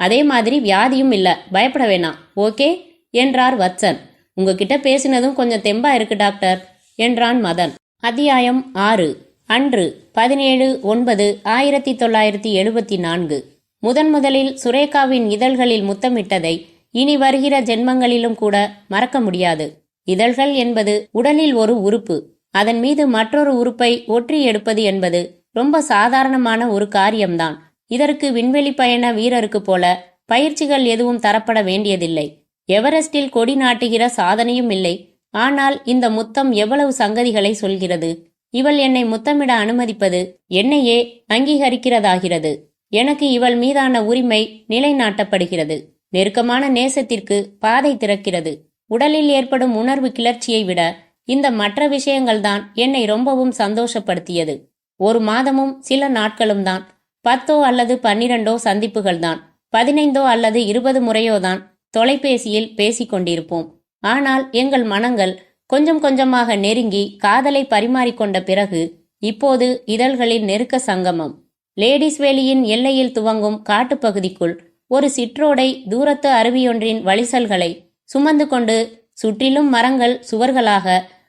அதே மாதிரி வியாதியும் இல்ல, பயப்பட வேணாம். ஓகே என்றார் வத்சன். உங்ககிட்ட பேசினதும் கொஞ்சம் தெம்பா இருக்கு டாக்டர் என்றான் மதன். அத்தியாயம் 6. அன்று 17/9/1974. முதலில் சுரேகாவின் இதழ்களில் முத்தமிட்டதை இனி வருகிற ஜென்மங்களிலும் கூட மறக்க முடியாது. இதழ்கள் என்பது உடலில் ஒரு உறுப்பு. அதன் மீது மற்றொரு உறுப்பை ஒற்றி எடுப்பது என்பது ரொம்ப சாதாரணமான ஒரு காரியம்தான். இதற்கு விண்வெளி பயண வீரருக்கு போல பயிற்சிகள் எதுவும் தரப்பட வேண்டியதில்லை. எவரெஸ்டில் கொடி நாட்டுகிற சாதனையும் இல்லை. ஆனால் இந்த முத்தம் எவ்வளவு சங்கதிகளை சொல்கிறது. இவள் என்னை முத்தமிட அனுமதிப்பது என்னையே அங்கீகரிக்கிறதாகிறது. எனக்கு இவள் மீதான உரிமை நிலைநாட்டப்படுகிறது. நெருக்கமான நேசத்திற்கு பாதை திறக்கிறது. உடலில் ஏற்படும் உணர்வு கிளர்ச்சியை விட இந்த மற்ற விஷயங்கள்தான் என்னை ரொம்பவும் சந்தோஷப்படுத்தியது. 1 மாதமும் சில நாட்களும் தான். 10 அல்லது 12 சந்திப்புகள் தான். 15 அல்லது 20 முறையோதான் தொலைபேசியில் பேசிக்கொண்டிருப்போம். ஆனால் எங்கள் மனங்கள் கொஞ்சம் கொஞ்சமாக நெருங்கி காதலை பரிமாறிக்கொண்ட பிறகு இப்போது இதழ்களின் நெருக்க சங்கமம். லேடிஸ் வேலியின் எல்லையில் துவங்கும் காட்டுப்பகுதிக்குள் ஒரு சிற்றோடை தூரத்து அருவியொன்றின் வழிசல்களை சுமந்து கொண்டு சுற்றிலும் மரங்கள் சுவர்களாக,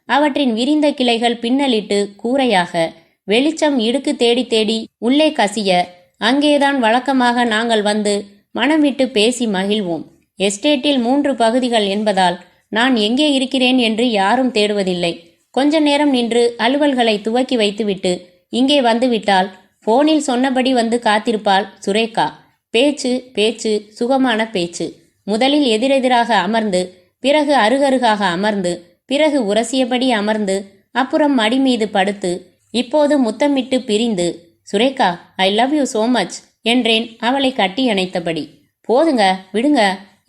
அவற்றின் விரிந்த கிளைகள் பின்னலிட்டு கூரையாக, வெளிச்சம் இடுக்கு தேடி தேடி உள்ளே கசிய, அங்கேதான் வழக்கமாக நாங்கள் வந்து மனம் விட்டு பேசி மகிழ்வோம். எஸ்டேட்டில் 3 பகுதிகள் என்பதால் நான் எங்கே இருக்கிறேன் என்று யாரும் தேடுவதில்லை. கொஞ்ச நேரம் நின்று அலுவல்களை துவக்கி வைத்துவிட்டு இங்கே வந்துவிட்டால் போனில் சொன்னபடி வந்து காத்திருப்பாள் சுரேகா. பேச்சு பேச்சு, சுகமான பேச்சு. முதலில் எதிரெதிராக அமர்ந்து, பிறகு அருகருகாக அமர்ந்து, பிறகு உரசியபடி அமர்ந்து, அப்புறம் மடி மீது படுத்து, இப்போது முத்தமிட்டு பிரிந்து, Sureka I love you so much என்றேன் அவளை கட்டி அணைத்தபடி. போதுங்க விடுங்க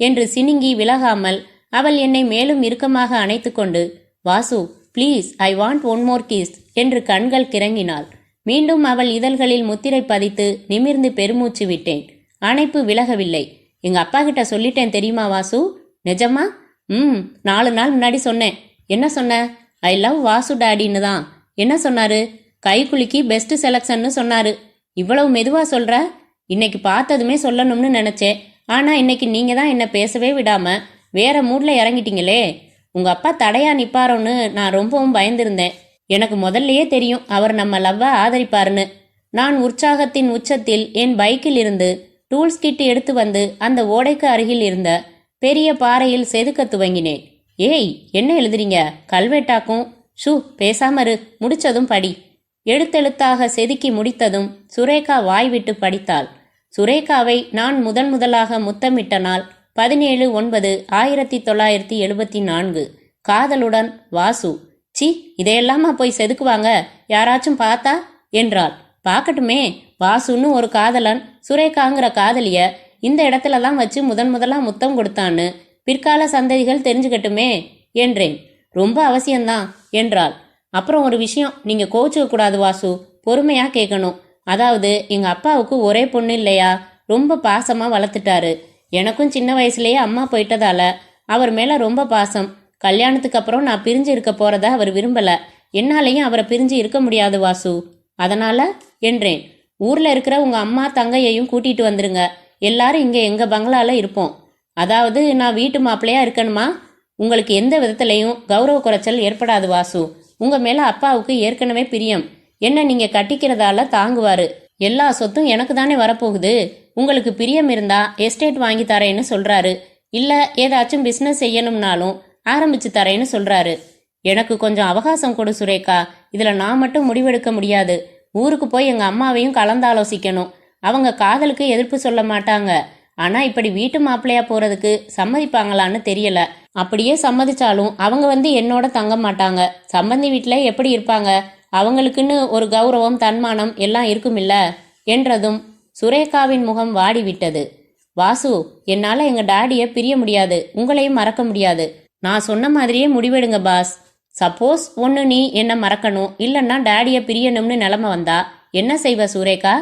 என்று சினுங்கி விலகாமல் அவள் என்னை மேலும் இறுக்கமாக அணைத்து கொண்டு, Vasu please I want 1 more kiss என்று கண்கள் கிறங்கினாள். மீண்டும் அவள் இதழ்களில் முத்திரை பதித்து நிமிர்ந்து பெருமூச்சு விட்டேன். அணைப்பு விலகவில்லை. எங்க அப்பா கிட்ட சொல்லிட்டேன் தெரியுமா வாசு? நிஜமா? 4 நாள் முன்னாடி சொன்னேன். என்ன சொன்ன? ஐ லவ் வாசு டாடின்னு தான். என்ன சொன்னாரு? கைக்குலுக்கி பெஸ்ட் செலக்ஷன்னு சொன்னாரு. இவ்வளவு மெதுவா சொல்ற? இன்னைக்கு பார்த்ததுமே சொல்லணும்னு நினைச்சேன். ஆனா இன்னைக்கு நீங்க தான் என்ன பேசவே விடாம வேற மூட்ல இறங்கிட்டீங்களே. உங்க அப்பா தடையா நிப்பாரோன்னு நான் ரொம்பவும் பயந்திருந்தேன். எனக்கு முதல்லயே தெரியும் அவர் நம்ம லவ்வ ஆதரிப்பாருன்னு. நான் உற்சாகத்தின் உச்சத்தில் என் பைக்கில் இருந்து டூல்ஸ் கிட் எடுத்து வந்து அந்த ஓடைக்கு அருகில் இருந்த பெரிய பாறையில் செதுக்க துவங்கினேன். ஏய் என்ன எழுதுறீங்க? கல்வெட்டாக்கும். ஷூ பேசாமரு, முடிச்சதும் படி. எழுத்தெழுத்தாக செதுக்கி முடித்ததும் சுரேகா வாய் விட்டு படித்தாள். சுரேகாவை நான் முதலாக முத்தமிட்ட நாள் 17/9/1974. காதலுடன் வாசு. சி இதையெல்லாமா போய் செதுக்குவாங்க? யாராச்சும் பார்த்தா என்றாள். பார்க்கட்டுமே, வாசுன்னு ஒரு காதலன் சுரேகாங்கிற காதலிய இந்த இடத்துல தான் வச்சு முதலா முத்தம் கொடுத்தான்னு பிற்கால சந்ததிகள் தெரிஞ்சுக்கட்டுமே என்றேன். ரொம்ப அவசியம்தான் என்றாள். அப்புறம் ஒரு விஷயம், நீங்க கோச்சுக்க கூடாது வாசு, பொறுமையா கேட்கணும். அதாவது எங்க அப்பாவுக்கு ஒரே பொண்ணு இல்லையா, ரொம்ப பாசமா வளர்த்துட்டாரு. எனக்கும் சின்ன வயசுலயே அம்மா போயிட்டதால அவர் மேல ரொம்ப பாசம். கல்யாணத்துக்கு அப்புறம் நான் பிரிஞ்சு இருக்க போறத அவர் விரும்பல. என்னாலையும் அவரை பிரிஞ்சு இருக்க முடியாது வாசு. அதனால என்றேன். ஊர்ல இருக்கிற உங்க அம்மா தங்கையையும் கூட்டிட்டு வந்துருங்க. எல்லாரும் இங்க எங்க பங்களால இருப்போம். அதாவது நான் வீட்டு மாப்பிள்ளையா இருக்கணுமா? உங்களுக்கு எந்த விதத்திலையும் கௌரவ குறைச்சல் ஏற்படாது வாசு. உங்க மேல அப்பாவுக்கு ஏற்கனவே பிரியம். என்ன நீங்க கட்டிக்கிறதால தாங்குவாரு. எல்லா சொத்தும் எனக்கு தானே வரப்போகுது. உங்களுக்கு பிரியம் இருந்தா எஸ்டேட் வாங்கி தரேன்னு சொல்றாரு. இல்ல ஏதாச்சும் பிசினஸ் செய்யணும்னாலும் ஆரம்பிச்சு தரேன்னு சொல்றாரு. எனக்கு கொஞ்சம் அவகாசம் கொடு சுரேகா. இதுல நான் மட்டும் முடிவெடுக்க முடியாது. ஊருக்கு போய் எங்க அம்மாவையும் கலந்தாலோசிக்கணும். அவங்க காதலுக்கு எதிர்ப்பு சொல்ல மாட்டாங்க. ஆனா இப்படி வீட்டு மாப்பிள்ளையா போறதுக்கு சம்மதிப்பாங்களான்னு தெரியல. அப்படியே சம்மதிச்சாலும் அவங்க என்னோட தங்க மாட்டாங்க. சம்பந்தி வீட்டுல எப்படி இருப்பாங்க? அவங்களுக்குன்னு ஒரு கௌரவம், தன்மானம் எல்லாம் இருக்குமில்ல என்றதும் சுரேகாவின் முகம் வாடிவிட்டது. வாசு, என்னால எங்க டாடியை பிரிய முடியாது, உங்களையும் மறக்க முடியாது. நான் சொன்ன மாதிரியே முடிவெடுங்க பாஸ். சப்போஸ் ஒன்று நீ என்ன மறக்கணும், இல்லைன்னா டாடியை பிரியணும்னு நிலமை வந்தா என்ன செய்வ சுரேகா?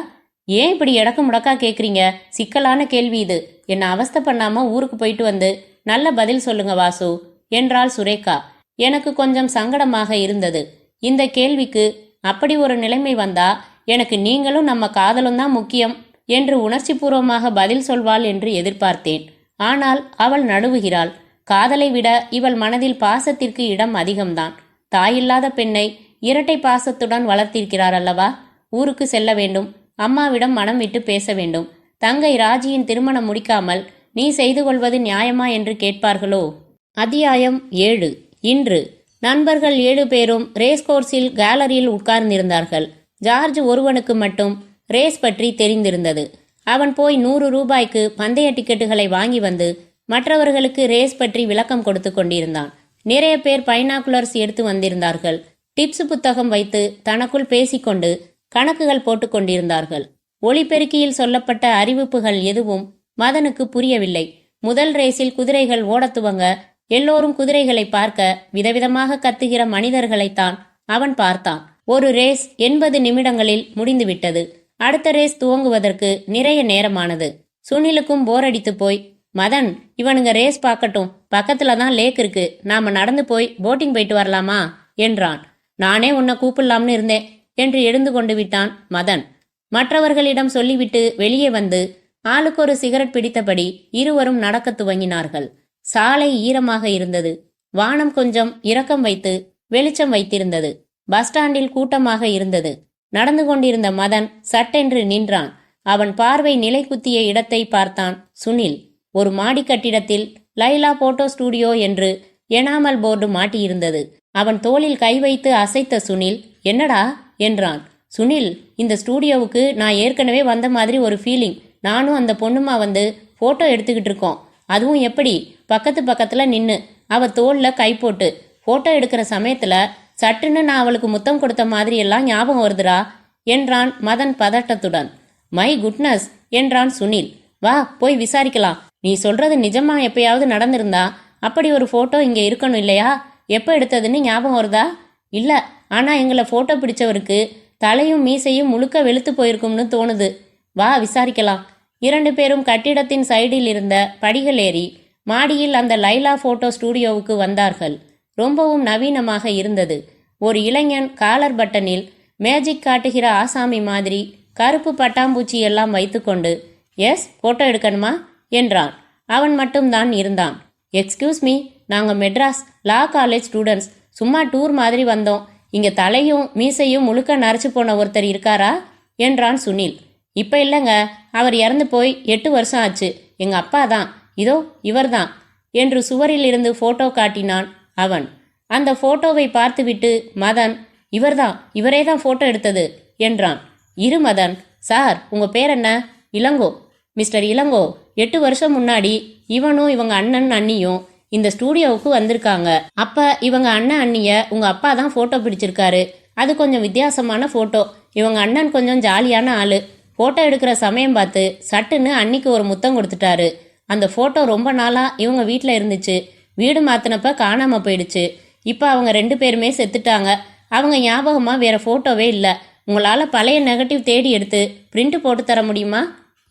ஏன் இப்படி எடக்கு முடக்கா கேட்குறீங்க? சிக்கலான கேள்வி இது. என்னை அவஸ்தை பண்ணாம ஊருக்கு போயிட்டு வந்து நல்ல பதில் சொல்லுங்க வாசு என்றாள் சுரேகா. எனக்கு கொஞ்சம் சங்கடமாக இருந்தது இந்த கேள்விக்கு. அப்படி ஒரு நிலைமை வந்தா எனக்கு நீங்களும் நம்ம காதலும் தான் முக்கியம் என்று உணர்ச்சி பூர்வமாக பதில் சொல்வாள் என்று எதிர்பார்த்தேன். ஆனால் அவள் நடுவுகிறாள். காதலை விட இவள் மனதில் பாசத்திற்கு இடம் அதிகம்தான். தாயில்லாத பெண்ணை இரட்டை பாசத்துடன் வளர்த்திருக்கிறார் அல்லவா? ஊருக்கு செல்ல வேண்டும், அம்மாவிடம் மனம் விட்டு பேச வேண்டும். தங்கை ராஜியின் திருமணம் முடிக்காமல் நீ செய்து கொள்வது நியாயமா என்று கேட்பார்களோ? அத்தியாயம் 7. இன்று நண்பர்கள் 7 பேரும் ரேஸ் கோர்ஸில் கேலரியில் உட்கார்ந்திருந்தார்கள். ஜார்ஜ் ஒருவனுக்கு மட்டும் ரேஸ் பற்றி தெரிந்திருந்தது. அவன் போய் 100 ரூபாய்க்கு பந்தய டிக்கெட்டுகளை வாங்கி வந்து மற்றவர்களுக்கு ரேஸ் பற்றி விளக்கம் கொடுத்து கொண்டிருந்தான். நிறைய பேர் பைனாகுலர்ஸ் எடுத்து வந்திருந்தார்கள். டிப்ஸ் புத்தகம் வைத்து தனக்குள் பேசிக்கொண்டு கணக்குகள் போட்டு கொண்டிருந்தார்கள். ஒளிபெருக்கியில் சொல்லப்பட்ட அறிவிப்புகள் எதுவும் மதனுக்கு புரியவில்லை. முதல் ரேஸில் குதிரைகள் ஓடத் துவங்க எல்லோரும் குதிரைகளை பார்க்க விதவிதமாக கத்துகிற மனிதர்களைத்தான் அவன் பார்த்தான். ஒரு ரேஸ் 80 நிமிடங்களில் முடிந்துவிட்டது. அடுத்த ரேஸ் துவங்குவதற்கு நிறைய நேரமானது. சுனிலுக்கும் போர் அடித்து போய், மதன், இவனுங்க ரேஸ் பார்க்கட்டும், பக்கத்துல தான் லேக் இருக்கு, நாம நடந்து போய் போட்டிங் போயிட்டு வரலாமா என்றான். நானே உன்னை கூப்பிடலாம்னு இருந்தேன் என்று எழுந்து கொண்டு விட்டான் மதன். மற்றவர்களிடம் சொல்லிவிட்டு வெளியே வந்து ஆளுக்கு ஒரு சிகரெட் பிடித்தபடி இருவரும் நடக்க துவங்கினார்கள். சாலை ஈரமாக இருந்தது. வானம் கொஞ்சம் இரக்கம் வைத்து வெளிச்சம் வைத்திருந்தது. பஸ் ஸ்டாண்டில் கூட்டமாக இருந்தது. நடந்து கொண்டிருந்த மதன் சட்டென்று நின்றான். அவன் பார்வை நிலை குத்திய இடத்தை பார்த்தான் சுனில். ஒரு மாடி கட்டிடத்தில் லைலா போட்டோ ஸ்டூடியோ என்று எனாமல் போர்டு மாட்டியிருந்தது. அவன் தோளில் கை வைத்து அசைத்த சுனில், என்னடா என்றான். சுனில், இந்த ஸ்டூடியோவுக்கு நான் ஏற்கனவே வந்த மாதிரி ஒரு ஃபீலிங். நானும் அந்த பொண்ணுமா வந்து போட்டோ எடுத்துக்கிட்டு இருக்கோம். அதுவும் எப்படி, பக்கத்துல நின்னு அவ தோல்ல கை போட்டு போட்டோ எடுக்கிற சமயத்துல சட்டுன்னு நான் அவளுக்கு முத்தம் கொடுத்த மாதிரி எல்லாம் ஞாபகம் வருதுடா என்றான் மதன் பதட்டத்துடன். மை குட்னஸ் என்றான் சுனில். வா போய் விசாரிக்கலாம். நீ சொல்றது நிஜமா எப்பயாவது நடந்திருந்தா அப்படி ஒரு போட்டோ இங்க இருக்கணும் இல்லையா? எப்ப எடுத்ததுன்னு ஞாபகம் வருதா? இல்ல, ஆனா எங்களை போட்டோ பிடிச்சவருக்கு தலையும் மீசையும் முழுக்க வெளுத்து போயிருக்கும்னு தோணுது. வா விசாரிக்கலாம். 2 பேரும் கட்டிடத்தின் சைடில் இருந்த படிகள் ஏறி மாடியில் அந்த லைலா போட்டோ ஸ்டூடியோவுக்கு வந்தார்கள். ரொம்பவும் நவீனமாக இருந்தது. ஒரு இளைஞன் காலர் பட்டனில் மேஜிக் காட்டுகிற ஆசாமி மாதிரி கருப்பு பட்டாம்பூச்சி எல்லாம் வைத்துக்கொண்டு, எஸ், போட்டோ எடுக்கணுமா என்றான். அவன் மட்டும்தான் இருந்தான். எக்ஸ்கியூஸ் மீ, நாங்கள் மெட்ராஸ் லா காலேஜ் ஸ்டூடெண்ட்ஸ், சும்மா டூர் மாதிரி வந்தோம். இங்க தலையும் மீசையும் முழுக்க நரைச்சு போன ஒருத்தர் இருக்காரா என்றான் சுனில். இப்ப இல்லைங்க, அவர் இறந்து போய் 8 வருஷம் ஆச்சு. எங்க அப்பா தான், இதோ இவர்தான் என்று சுவரில் இருந்து போட்டோ காட்டினான் அவன். அந்த போட்டோவை பார்த்துவிட்டு மதன், இவர்தான், இவரே தான் போட்டோ எடுத்தது என்றான். இரு மதன், சார் உங்க பேர் என்ன? இளங்கோ. மிஸ்டர் இளங்கோ, 8 வருஷம் முன்னாடி இவனும் இவங்க அண்ணன் அண்ணியும் இந்த ஸ்டூடியோவுக்கு வந்திருக்காங்க. அப்ப இவங்க அண்ணன் அண்ணிய உங்க அப்பா தான் போட்டோ பிடிச்சிருக்காரு. அது கொஞ்சம் வித்தியாசமான போட்டோ. இவங்க அண்ணன் கொஞ்சம் ஜாலியான ஆளு. போட்டோ எடுக்கிற சமயம் பார்த்து சட்டுன்னு அன்னிக்கு ஒரு முத்தம் கொடுத்துட்டாரு. அந்த போட்டோ ரொம்ப நாளா இவங்க வீட்டில் இருந்துச்சு. வீடு மாத்தினப்ப காணாம போயிடுச்சு. இப்ப அவங்க 2 பேருமே செத்துட்டாங்க. அவங்க ஞாபகமா வேற போட்டோவே இல்லை. உங்களால பழைய நெகட்டிவ் தேடி எடுத்து பிரிண்ட் போட்டு தர முடியுமா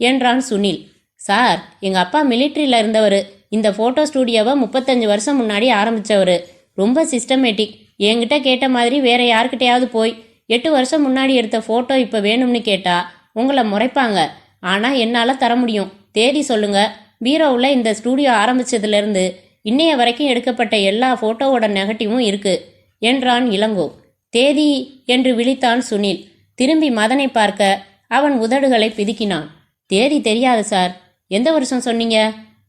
என்றான் சுனில். சார், எங்க அப்பா மிலிட்ரியில இருந்தவர். இந்த போட்டோ ஸ்டூடியோவை 35 வருஷம் முன்னாடி ஆரம்பிச்சவர். ரொம்ப சிஸ்டமேட்டிக். என்கிட்ட கேட்ட மாதிரி வேற யாருக்கிட்டையாவது போய் 8 வருஷம் முன்னாடி எடுத்த போட்டோ இப்ப வேணும்னு கேட்டா உங்களை முறைப்பாங்க. ஆனா என்னால தர முடியும். தேதி சொல்லுங்க. பீரோவில் இந்த ஸ்டூடியோ ஆரம்பிச்சதுல இருந்து இன்னைய வரைக்கும் எடுக்கப்பட்ட எல்லா போட்டோவோட நெகட்டிவும் இருக்கு என்றான் இளங்கோ. தேதி என்று விழித்தான் சுனில். திரும்பி மதனை பார்க்க அவன் உதடுகளை பிதுக்கினான். தேதி தெரியாது சார். எந்த வருஷம் சொன்னீங்க?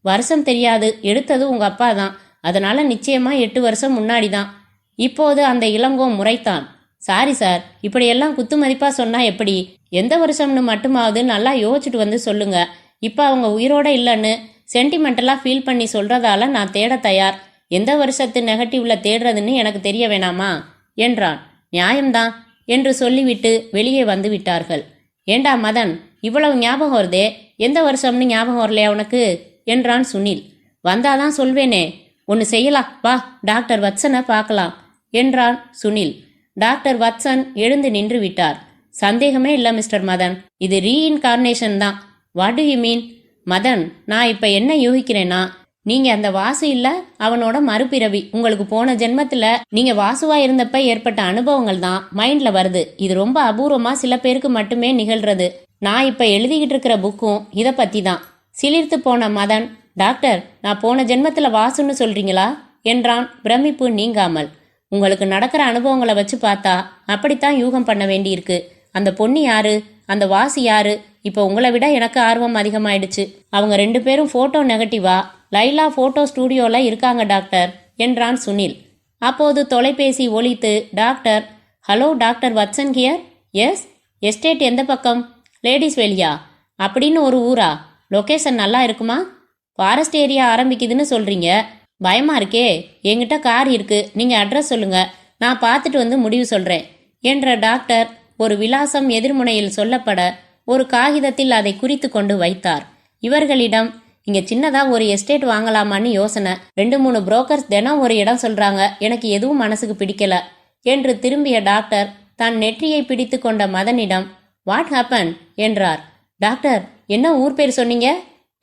வருஷம் தெரியாது, எடுத்தது உங்க அப்பா தான். அதனால நிச்சயமா 8 வருஷம் முன்னாடி தான். இப்போது அந்த இளங்கோ முறைத்தான். சாரி சார், இப்படியெல்லாம் குத்து மதிப்பா சொன்னா எப்படி? எந்த வருஷம்னு மட்டுமாவது நல்லா யோசிச்சுட்டு வந்து சொல்லுங்க. இப்போ அவங்க உயிரோட இல்லைன்னு சென்டிமெண்டலா ஃபீல் பண்ணி சொல்றதால நான் தேட தயார். எந்த வருஷத்து நெகட்டிவ்ல தேடுறதுன்னு எனக்கு தெரிய வேணாமா என்றான். நியாயம்தான் என்று சொல்லிவிட்டு வெளியே வந்து விட்டார்கள். ஏண்டா மதன், இவ்வளவு ஞாபகம் வருதே, எந்த வருஷம்னு ஞாபகம் வரலையா உனக்கு என்றான் சுனில். வந்தாதான் சொல்வேனே. ஒன்று செய்யலாம், வா டாக்டர் வத்சனை பார்க்கலாம் என்றான் சுனில். டாக்டர் வத்சன் எழுந்து நின்று விட்டார். சந்தேகமே இல்லை மிஸ்டர் மதன், இது ரீஇன்கார்னேஷன் தான். What do you mean? Madan, நான் இப்ப என்ன யூகிக்கிறேன்னா, நீங்க அந்த வாசு இல்ல, அவனோட மறுபிறவி. உங்களுக்கு போன ஜென்மத்துல நீங்க வாசுவா இருந்தப்ப ஏற்பட்ட அனுபவங்கள் தான் மைண்ட்ல வருது. இது ரொம்ப அபூர்வமா சில பேருக்கு மட்டுமே நிகழ்றது. நான் இப்ப எழுதிக்கிட்டு இருக்கிற புக்கும் இத பத்தி தான். சிலிர்த்து போன மதன், டாக்டர், நான் போன ஜென்மத்துல வாசுன்னு சொல்றீங்களா என்றான் பிரமிப்பு நீங்காமல். உங்களுக்கு நடக்கிற அனுபவங்களை வச்சு பார்த்தா அப்படித்தான் யூகம் பண்ண வேண்டியிருக்கு. அந்த பொண்ணு யாரு, அந்த வாசு யாரு? இப்போ உங்களை விட எனக்கு ஆர்வம் அதிகமாயிடுச்சு. அவங்க 2 பேரும் போட்டோ நெகட்டிவா லைலா போட்டோ ஸ்டூடியோல இருக்காங்க டாக்டர் என்றான் சுனில். அப்போது தொலைபேசி ஒலித்து doctor, hello doctor Vatsan here. Yes, estate எந்த பக்கம்? லேடிஸ் வேலியா அப்படின்னு ஒரு ஊரா? லொகேஷன் நல்லா இருக்குமா? ஃபாரஸ்ட் ஏரியா ஆரம்பிக்குதுன்னு சொல்றீங்க, பயமா இருக்கே. என்கிட்ட கார் இருக்கு, நீங்க அட்ரஸ் சொல்லுங்க, நான் பார்த்துட்டு வந்து முடிவு சொல்றேன் என்ற டாக்டர் ஒரு விலாசம் எதிர்முனையில் சொல்லப்பட ஒரு காகிதத்தில் அதை குறித்து கொண்டு வைத்தார். இவர்களிடம், இங்க சின்னதா ஒரு எஸ்டேட் வாங்கலாமான்னு யோசனை. 2-3 புரோக்கர்ஸ் தினம் ஒரு இடம் சொல்றாங்க, எனக்கு எதுவும் மனசுக்கு பிடிக்கல என்று திரும்பிய டாக்டர் தன் நெற்றியை பிடித்து கொண்ட மதனிடம், வாட் ஹேப்பன் என்றார். டாக்டர், என்ன ஊர் பேர் சொன்னீங்க?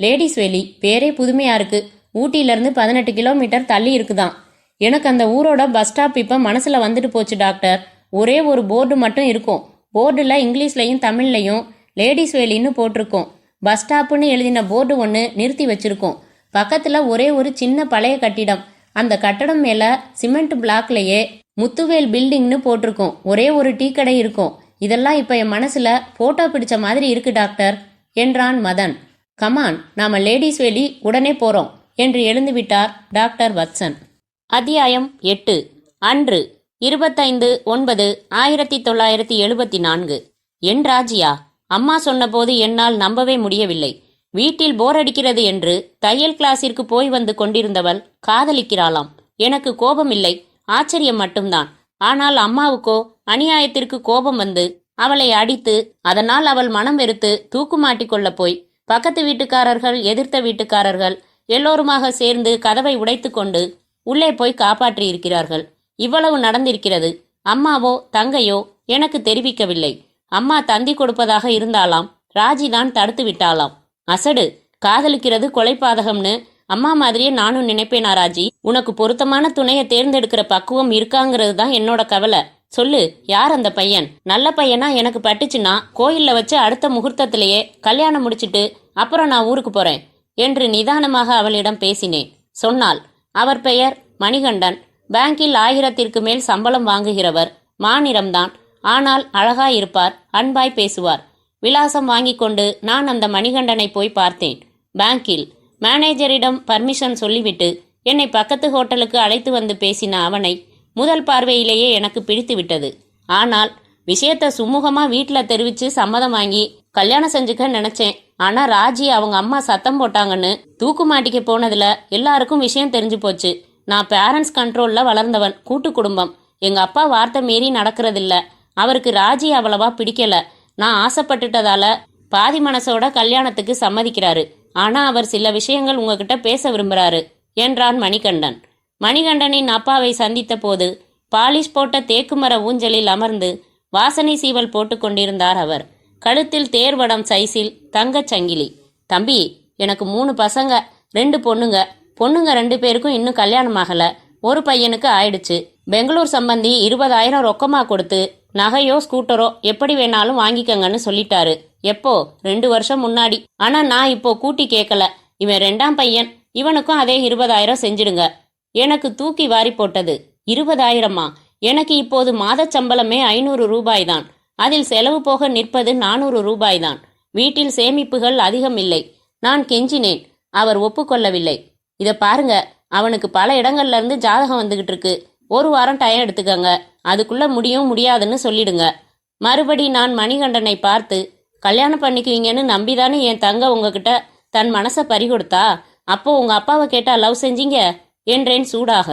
லேடிஸ் வேலி. பேரே புதுமையா இருக்கு. ஊட்டியிலிருந்து 18 கிலோமீட்டர் தள்ளி இருக்குதான். எனக்கு அந்த ஊரோட பஸ் ஸ்டாப் இப்ப மனசுல வந்துட்டு போச்சு டாக்டர். ஒரே ஒரு போர்டு மட்டும் இருக்கும். போர்டுல இங்கிலீஷ்லையும் தமிழ்லையும் லேடிஸ் வேலின்னு போட்டிருக்கோம். பஸ் ஸ்டாப்புன்னு எழுதின போர்டு ஒன்று நிறுத்தி வச்சிருக்கோம். பக்கத்துல ஒரே ஒரு சின்ன பழைய கட்டிடம். அந்த கட்டடம் மேல சிமெண்ட் பிளாக்லயே முத்துவேல் பில்டிங்னு போட்டிருக்கோம். ஒரே ஒரு டீ கடை இருக்கும். இதெல்லாம் இப்ப என் மனசுல போட்டோ பிடிச்ச மாதிரி இருக்கு டாக்டர் என்றான் மதன். கமான், நாம லேடிஸ் வேலி உடனே போறோம் என்று எழுந்து விட்டார் டாக்டர் வத்சன். அத்தியாயம் 8. அன்று 25/9/1974. என் ராஜியா, அம்மா சொன்னபோது என்னால் நம்பவே முடியவில்லை. வீட்டில் போர் அடிக்கிறது என்று தையல் கிளாஸிற்கு போய் வந்து கொண்டிருந்தவள் காதலிக்கிறாளாம். எனக்கு கோபம் இல்லை, ஆச்சரியம் மட்டும்தான். ஆனால் அம்மாவுக்கோ அநியாயத்திற்கு கோபம் வந்து அவளை அடித்து, அதனால் அவள் மனம் வெறுத்து தூக்குமாட்டி கொள்ள போய் பக்கத்து வீட்டுக்காரர்கள், எதிர்த்த வீட்டுக்காரர்கள் எல்லோருமாக சேர்ந்து கதவை உடைத்து கொண்டு உள்ளே போய் காப்பாற்றியிருக்கிறார்கள். இவ்வளவு நடந்திருக்கிறது. அம்மாவோ தங்கையோ எனக்கு தெரிவிக்கவில்லை. அம்மா தந்தி கொடுப்பதாக இருந்தாலாம், ராஜிதான் தடுத்து விட்டாளாம். அசடு, காதலிக்கிறது கொலைபாதகம்னு அம்மா மாதிரியே நானும் நினைப்பேனா ராஜி? உனக்கு பொருத்தமான துணையை தேர்ந்தெடுக்கிற பக்குவம் இருக்காங்கிறது தான் என்னோட கவலை. சொல்லு, யார் அந்த பையன்? நல்ல பையனா எனக்கு பட்டுச்சுன்னா கோயில்ல வச்சு அடுத்த முகூர்த்தத்திலேயே கல்யாணம் முடிச்சிட்டு அப்புறம் நான் ஊருக்கு போறேன் என்று நிதானமாக அவளிடம் பேசினேன். சொன்னாள். அவர் பெயர் மணிகண்டன். பேங்கில் 1000க்கு மேல் சம்பளம் வாங்குகிறவர். மாநிறம்தான். ஆனால் அழகாயிருப்பார், அன்பாய் பேசுவார். விலாசம் வாங்கி கொண்டு நான் அந்த மணிகண்டனை போய் பார்த்தேன். பேங்கில் மேனேஜரிடம் பர்மிஷன் சொல்லிவிட்டு என்னை பக்கத்து ஹோட்டலுக்கு அழைத்து வந்து பேசின அவனை முதல் பார்வையிலேயே எனக்கு பிடித்து விட்டது. ஆனால் விஷயத்த சுமூகமா வீட்டில் தெரிவிச்சு சம்மதம் வாங்கி கல்யாணம் செஞ்சுக்க நினைச்சேன். ஆனா ராஜி அவங்க அம்மா சத்தம் போட்டாங்கன்னு தூக்கு மாட்டிக்க போனதுல எல்லாருக்கும் விஷயம் தெரிஞ்சு போச்சு. நான் பேரண்ட்ஸ் கண்ட்ரோல்ல வளர்ந்தவன், கூட்டு குடும்பம். எங்க அப்பா வார்த்தை மீறி நடக்கிறதில்ல. அவருக்கு ராஜி அவ்வளவா பிடிக்கல. நான் ஆசைப்பட்டுட்டதால பாதி மனசோட கல்யாணத்துக்கு சம்மதிக்கிறாரு. ஆனா அவர் சில விஷயங்கள் உங்ககிட்ட பேச விரும்புறாரு என்றான் மணிகண்டன். மணிகண்டனின் அப்பாவை சந்தித்த போது பாலிஷ் போட்ட தேக்குமர ஊஞ்சலில் அமர்ந்து வாசனை சீவல் போட்டு கொண்டிருந்தார் அவர். கழுத்தில் தேர்வடம் சைஸில் தங்கச் சங்கிலி. தம்பி, எனக்கு 3 பசங்க, 2 பொண்ணுங்க. பொண்ணுங்க 2 பேருக்கும் இன்னும் கல்யாணம் ஆகல. ஒரு பையனுக்கு ஆயிடுச்சு. பெங்களூர் சம்பந்தி 20,000 ரொக்கமா கொடுத்து நகையோ ஸ்கூட்டரோ எப்படி வேணாலும் வாங்கிக்கங்கன்னு சொல்லிட்டாரு. எப்போ? 2 வருஷம் முன்னாடி. ஆனா நான் இப்போ கூட்டி கேட்கல. இவன் 2ஆம் பையன், இவனுக்கும் அதே 20,000 செஞ்சிடுங்க. எனக்கு தூக்கி வாரி போட்டது. 20,000மா? எனக்கு இப்போது மாதச் சம்பளமே 500 ரூபாய்தான். அதில் செலவு போக நிற்பது 400 ரூபாய்தான். வீட்டில் சேமிப்புகள் அதிகம் இல்லை. நான் கெஞ்சினேன். அவர் ஒப்புக்கொள்ளவில்லை. இத பாருங்க, அவனுக்கு பல இடங்கள்ல இருந்து ஜாதகம் வந்துகிட்டு இருக்கு. 1 வாரம் டைம் எடுத்துக்கங்க. அதுக்குள்ள முடியும் முடியாதுன்னு சொல்லிடுங்க. மறுபடி நான் மணிகண்டனை பார்த்து, கல்யாணம் பண்ணிக்குவீங்கன்னு நம்பிதானே என் தங்க உங்ககிட்ட தன் மனசை பறிகொடுத்தா? அப்போ உங்க அப்பாவை கேட்டா லவ் செஞ்சீங்க என்றேன் சூடாக.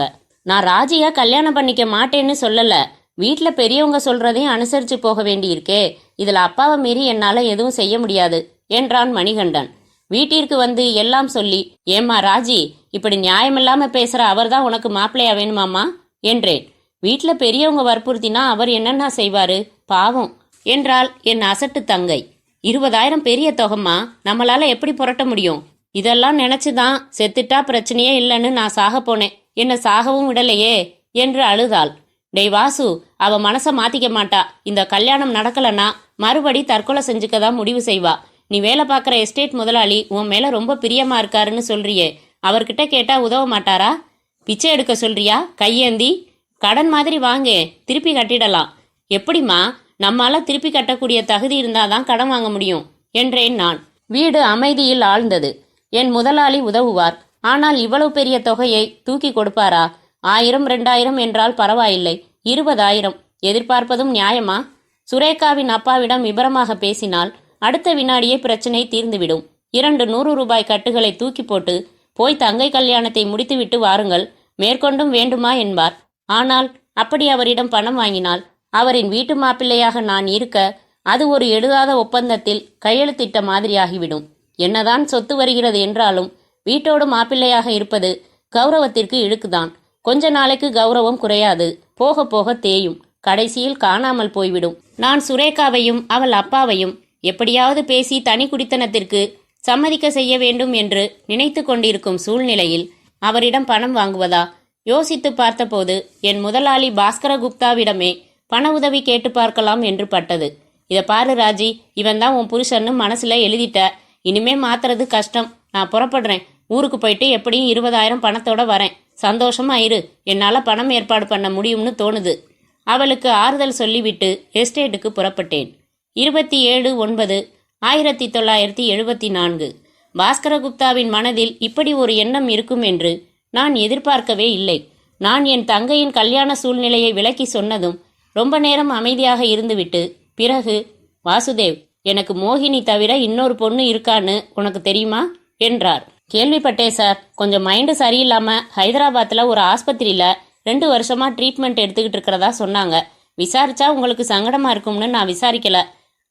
நான் ராஜியா கல்யாணம் பண்ணிக்க மாட்டேன்னு சொல்லல. வீட்ல பெரியவங்க சொல்றதையும் அனுசரிச்சு போக வேண்டியிருக்கே. இதுல அப்பாவை மீறி என்னால எதுவும் செய்ய முடியாது என்றான் மணிகண்டன். வீட்டிற்கு வந்து எல்லாம் சொல்லி, ஏம்மா ராஜி, இப்படி நியாயமில்லாம பேசுற அவர்தான் உனக்கு மாப்பிள்ளையா வேணுமாமா என்றேன். வீட்ல பெரியவங்க வற்புறுத்தினா அவர் என்னன்னா செய்வாரு, பாவம் என்றாள் என் அசட்டு தங்கை. 20,000 பெரிய தொகைமா, நம்மளால எப்படி புரட்ட முடியும்? இதெல்லாம் நினைச்சுதான் செத்துட்டா பிரச்சனையே இல்லைன்னு நான் சாக போனேன். என்ன சாகவும் விடலையே என்று அழுதாள். டேய் வாசு, அவ மனச மாத்திக்க மாட்டா. இந்த கல்யாணம் நடக்கலன்னா மறுபடி தற்கொலை செஞ்சுக்கதான் முடிவு செய்வா. நீ வேலை பார்க்குற எஸ்டேட் முதலாளி உன் மேல ரொம்ப பிரியமா இருக்காருன்னு சொல்றியே, அவர்கிட்ட கேட்டா உதவ மாட்டாரா? பிச்சை எடுக்க சொல்றியா? கையேந்தி கடன் மாதிரி வாங்கே, திருப்பி கட்டிடலாம். எப்படிம்மா? நம்மால திருப்பி கட்டக்கூடிய தகுதி இருந்தாதான் கடன் வாங்க முடியும் என்றேன் நான். வீடு அமைதியில் ஆழ்ந்தது. என் முதலாளி உதவுவார். ஆனால் இவ்வளவு பெரிய தொகையை தூக்கி கொடுப்பாரா? 1000 2000 என்றால் பரவாயில்லை, 20,000 எதிர்பார்ப்பதும் நியாயமா? சுரேகாவின் அப்பாவிடம் விபரமாக பேசினால் அடுத்த வினாடியே பிரச்சனை தீர்ந்துவிடும். 2 100 ரூபாய் கட்டுகளை தூக்கி போட்டு, போய் தங்கை கல்யாணத்தை முடித்துவிட்டு வாருங்கள், மேற்கொண்டும் வேண்டுமா என்பார். ஆனால் அப்படி அவரிடம் பணம் வாங்கினால் அவரின் வீட்டு மாப்பிள்ளையாக நான் இருக்க அது ஒரு எழுதாத ஒப்பந்தத்தில் கையெழுத்திட்ட மாதிரியாகிவிடும். என்னதான் சொத்து வருகிறது என்றாலும் வீட்டோடு மாப்பிள்ளையாக இருப்பது கௌரவத்திற்கு இழுக்குதான். கொஞ்ச நாளைக்கு கௌரவம் குறையாது, போக போக தேயும், கடைசியில் காணாமல் போய்விடும். நான் சுரேகாவையும் அவள் அப்பாவையும் எப்படியாவது பேசி தனி குடித்தனத்திற்கு சம்மதிக்க செய்ய வேண்டும் என்று நினைத்து கொண்டிருக்கும் சூழ்நிலையில் அவரிடம் பணம் வாங்குவதா? யோசித்து பார்த்தபோது என் முதலாளி பாஸ்கர குப்தாவிடமே பண உதவி கேட்டு பார்க்கலாம் என்று பட்டது. இதை பாரு ராஜி, இவன் தான் உன் புருஷன்னு மனசுல எழுதிட்ட. இனிமே மாத்துறது கஷ்டம். நான் புறப்படுறேன். ஊருக்கு போயிட்டு எப்படியும் 20,000 பணத்தோட வரேன். சந்தோஷமா இரு. என்னால பணம் ஏற்பாடு பண்ண முடியும்னு தோணுது. அவளுக்கு ஆறுதல் சொல்லிவிட்டு எஸ்டேட்டுக்கு புறப்பட்டேன். 27/9/1974. பாஸ்கரகுப்தாவின் மனதில் இப்படி ஒரு எண்ணம் இருக்கும் என்று நான் எதிர்பார்க்கவே இல்லை. நான் என் தங்கையின் கல்யாண சூழ்நிலையை விளக்கி சொன்னதும் ரொம்ப நேரம் அமைதியாக இருந்துவிட்டு பிறகு, வாசுதேவ், எனக்கு மோகினி தவிர இன்னொரு பொண்ணு இருக்கான்னு உனக்கு தெரியுமா என்றார். கேள்விப்பட்டேன் சார். கொஞ்சம் மைண்டு சரியில்லாம ஹைதராபாத்தில் ஒரு ஆஸ்பத்திரியில் 2 வருஷமா ட்ரீட்மெண்ட் எடுத்துக்கிட்டு இருக்கிறதா சொன்னாங்க. விசாரிச்சா உங்களுக்கு சங்கடமா இருக்கும்னு நான் விசாரிக்கல.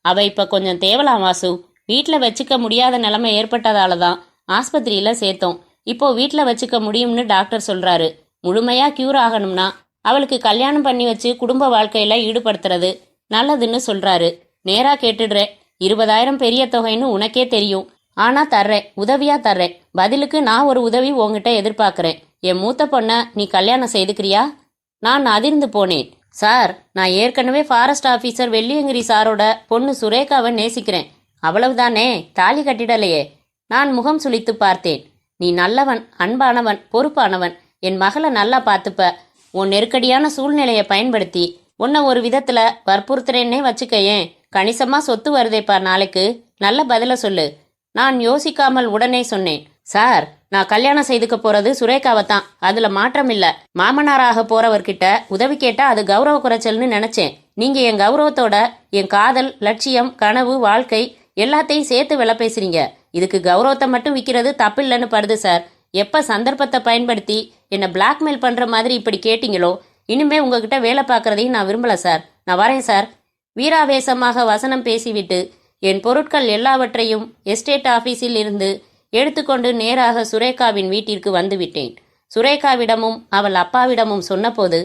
அவ இப்ப கொஞ்சம் தேவலாம் வாசு. வீட்டில் வச்சுக்க முடியாத நிலைமை ஏற்பட்டதால தான் ஆஸ்பத்திரியில் சேர்த்தோம். இப்போ வீட்டில் வச்சுக்க முடியும்னு டாக்டர் சொல்றாரு. முழுமையா கியூர் ஆகணும்னா அவளுக்கு கல்யாணம் பண்ணி வச்சு குடும்ப வாழ்க்கையில ஈடுபடுத்துறது நல்லதுன்னு சொல்றாரு. நேரா கேட்டுடுறேன். 20,000 பெரிய தொகைன்னு உனக்கே தெரியும். ஆனா தர்றேன், உதவியா தர்றேன். பதிலுக்கு நான் ஒரு உதவி உங்ககிட்ட எதிர்பார்க்கிறேன். என் மூத்த பொண்ண நீ கல்யாணம் செய்துக்கிறியா? நான் அதிர்ந்து போனேன். சார், நான் ஏற்கனவே ஃபாரஸ்ட் ஆபீசர் வெள்ளியங்கிரி சாரோட பொண்ணு சுரேகாவை நேசிக்கிறேன். அவ்வளவுதானே, தாலி கட்டிடலையே. நான் முகம் சுளித்து பார்த்தேன். நீ நல்லவன், அன்பானவன், பொறுப்பானவன். என் மகளை நல்லா பார்த்துப்ப. உன் நெருக்கடியான சூழ்நிலையை பயன்படுத்தி உன்னை ஒரு விதத்துல வற்புறுத்துறேன்னே வச்சுக்கையேன். கணிசமா சொத்து வருதேப்பா நாளைக்கு. நல்ல பதில சொல்லு. நான் யோசிக்காமல் உடனே சொன்னேன். சார், நான் கல்யாணம் செய்துக்க போறது சுரேகாவை தான். அதுல மாற்றம் இல்ல. மாமனாராக போறவர்கிட்ட உதவி கேட்டா அது கௌரவ குறைச்சல்னு நினைச்சேன். நீங்க என் கௌரவத்தோட என் காதல், லட்சியம், கனவு, வாழ்க்கை எல்லாத்தையும் சேர்த்து விலை பேசுறீங்க. இதுக்கு கௌரவத்தை மட்டும் விற்கிறது தப்பில்லைன்னு படுது சார். எப்ப சந்தர்ப்பத்தை பயன்படுத்தி என்னை பிளாக்மெயில் பண்ற மாதிரி இப்படி கேட்டீங்களோ, இனிமே உங்ககிட்ட வேலை பார்க்கறதையும் நான் விரும்பல சார். நான் வரேன் சார். வீராவேசமாக வசனம் பேசிவிட்டு என் பொருட்கள் எல்லாவற்றையும் எஸ்டேட் ஆபீஸில் இருந்து எடுத்துக்கொண்டு நேராக சுரேகாவின் வீட்டிற்கு வந்துவிட்டேன். சுரேகாவிடமும் அவள் அப்பாவிடமும் சொன்னபோது,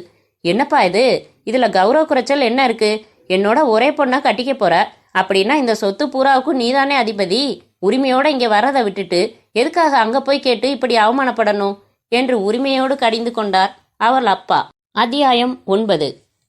என்னப்பா இது, இதுல கௌரவ குறைச்சல் என்ன இருக்கு? என்னோட ஒரே பொண்ணா கட்டிக்க போற. அப்படின்னா இந்த சொத்து பூராவுக்கும் நீதானே அதிபதி. உரிமையோட இங்க வரதை விட்டுட்டு எதுக்காக அங்க போய் கேட்டு இப்படி அவமானப்படணும் என்று உரிமையோடு கடிந்து கொண்டார் அவள் அப்பா. அத்தியாயம் 9.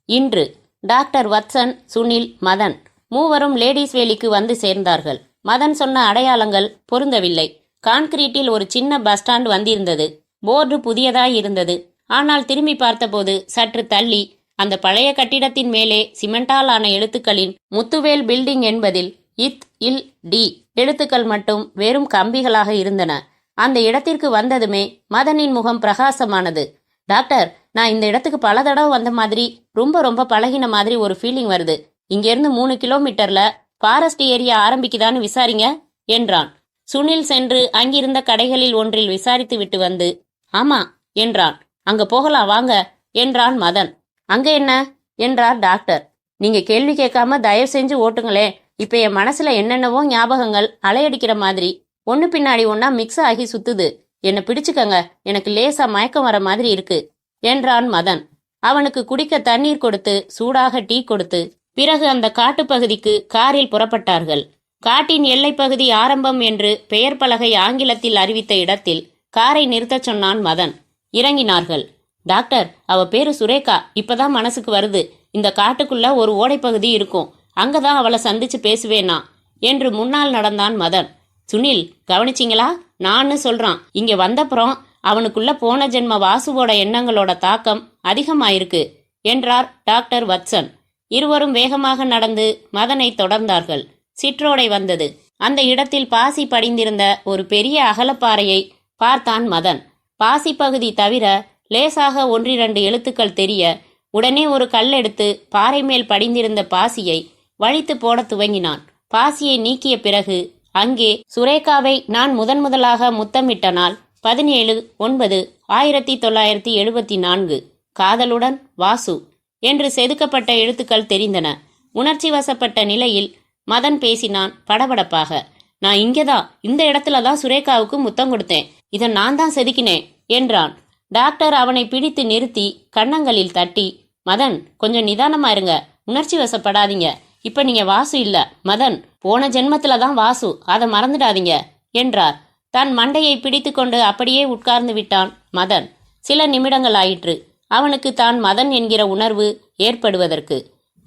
இன்று டாக்டர் வத்சன், சுனில், மதன் மூவரும் லேடிஸ் வேலிக்கு வந்து சேர்ந்தார்கள். மதன் சொன்ன அடையாளங்கள் பொருந்தவில்லை. கான்கிரீட்டில் ஒரு சின்ன பஸ் ஸ்டாண்ட் வந்திருந்தது. போர்டு புதியதாய் இருந்தது. ஆனால் திரும்பி பார்த்தபோது சற்று தள்ளி அந்த பழைய கட்டிடத்தின் மேலே சிமெண்டால் ஆன எழுத்துக்களின் முத்துவேல் பில்டிங் என்பதில் இத் இல் டி எழுத்துக்கள் மட்டும் வெறும் கம்பிகளாக இருந்தன. அந்த இடத்திற்கு வந்ததுமே மதனின் முகம் பிரகாசமானது. டாக்டர், நான் இந்த இடத்துக்கு பல தடவை வந்த மாதிரி ரொம்ப ரொம்ப பழகின மாதிரி ஒரு ஃபீலிங் வருது. இங்கேருந்து 3 கிலோமீட்டர்ல ஃபாரஸ்ட் ஏரியா ஆரம்பிக்குதான்னு விசாரிங்க என்றான். சுனில் சென்று அங்கிருந்த கடைகளில் ஒன்றில் விசாரித்து விட்டு வந்து ஆமா என்றான். அங்க போகலாம் வாங்க என்றான் மதன். அங்க என்ன என்றார் டாக்டர். நீங்க கேள்வி கேட்காம தயவு செஞ்சு ஓட்டுங்களே. இப்ப என் மனசுல என்னென்னவோ ஞாபகங்கள் அலையடிக்கிற மாதிரி ஒன்னு பின்னாடி ஒன்னா மிக்ஸ் ஆகி சுத்துது. என்னை பிடிச்சுக்கங்க, எனக்கு லேசா மயக்கம் வர மாதிரி இருக்கு என்றான் மதன். அவனுக்கு குடிக்க தண்ணீர் கொடுத்து சூடாக டீ கொடுத்து பிறகு அந்த காட்டுப்பகுதிக்கு காரில் புறப்பட்டார்கள். காட்டின் எல்லைப்பகுதி ஆரம்பம் என்று பெயர் பலகை ஆங்கிலத்தில் அறிவித்த இடத்தில் காரை நிறுத்தச் சொன்னான் மதன். இறங்கினார்கள். டாக்டர், அவ பேரு சுரேகா, இப்பதான் மனசுக்கு வருது. இந்த காட்டுக்குள்ள ஒரு ஓடைப்பகுதி இருக்கும், அங்கதான் அவளை சந்திச்சு பேசுவேனா என்று முன்னால் நடந்தான் மதன். சுனில், கவனிச்சிங்களா? நான்னு சொல்றான். இங்க வந்தப்புறம் அவனுக்குள்ள போன ஜென்ம வாசுவோட எண்ணங்களோட தாக்கம் அதிகமாயிருக்கு என்றார் டாக்டர் வத்சன். இருவரும் வேகமாக நடந்து மதனை தொடர்ந்தார்கள். சிற்றோடை வந்தது. அந்த இடத்தில் பாசி படிந்திருந்த ஒரு பெரிய அகலப்பாறையை பார்த்தான் மதன். பாசி பகுதி தவிர லேசாக 1-2 எழுத்துக்கள் தெரிய உடனே ஒரு கல் எடுத்து பாறை மேல் படிந்திருந்த பாசியை வழித்து போட துவங்கினான். பாசியை நீக்கிய பிறகு அங்கே சுரேகாவை நான் முதலாக முத்தமிட்ட நாள் 17/9/1974 காதலுடன் வாசு என்று செதுக்கப்பட்ட எழுத்துக்கள் தெரிந்தன. உணர்ச்சி வசப்பட்ட நிலையில் மதன் பேசினான் படபடப்பாக. நான் இங்கேதான், இந்த இடத்துலதான் சுரேகாவுக்கு முத்தம் கொடுத்தேன். இதை நான் தான் செதுக்கினேன் என்றான். டாக்டர் அவனை பிடித்து நிறுத்தி கன்னங்களில் தட்டி, மதன் கொஞ்சம் நிதானமா இருங்க, உணர்ச்சி வசப்படாதீங்க. இப்ப நீங்க வாசு இல்ல, மதன். போன ஜென்மத்துலதான் வாசு, அதை மறந்துடாதீங்க என்றார். தன் மண்டையை பிடித்து கொண்டு அப்படியே உட்கார்ந்து விட்டான் மதன். சில நிமிடங்கள் ஆயிற்று அவனுக்கு தான் மதன் என்கிற உணர்வு ஏற்படுவதற்கு.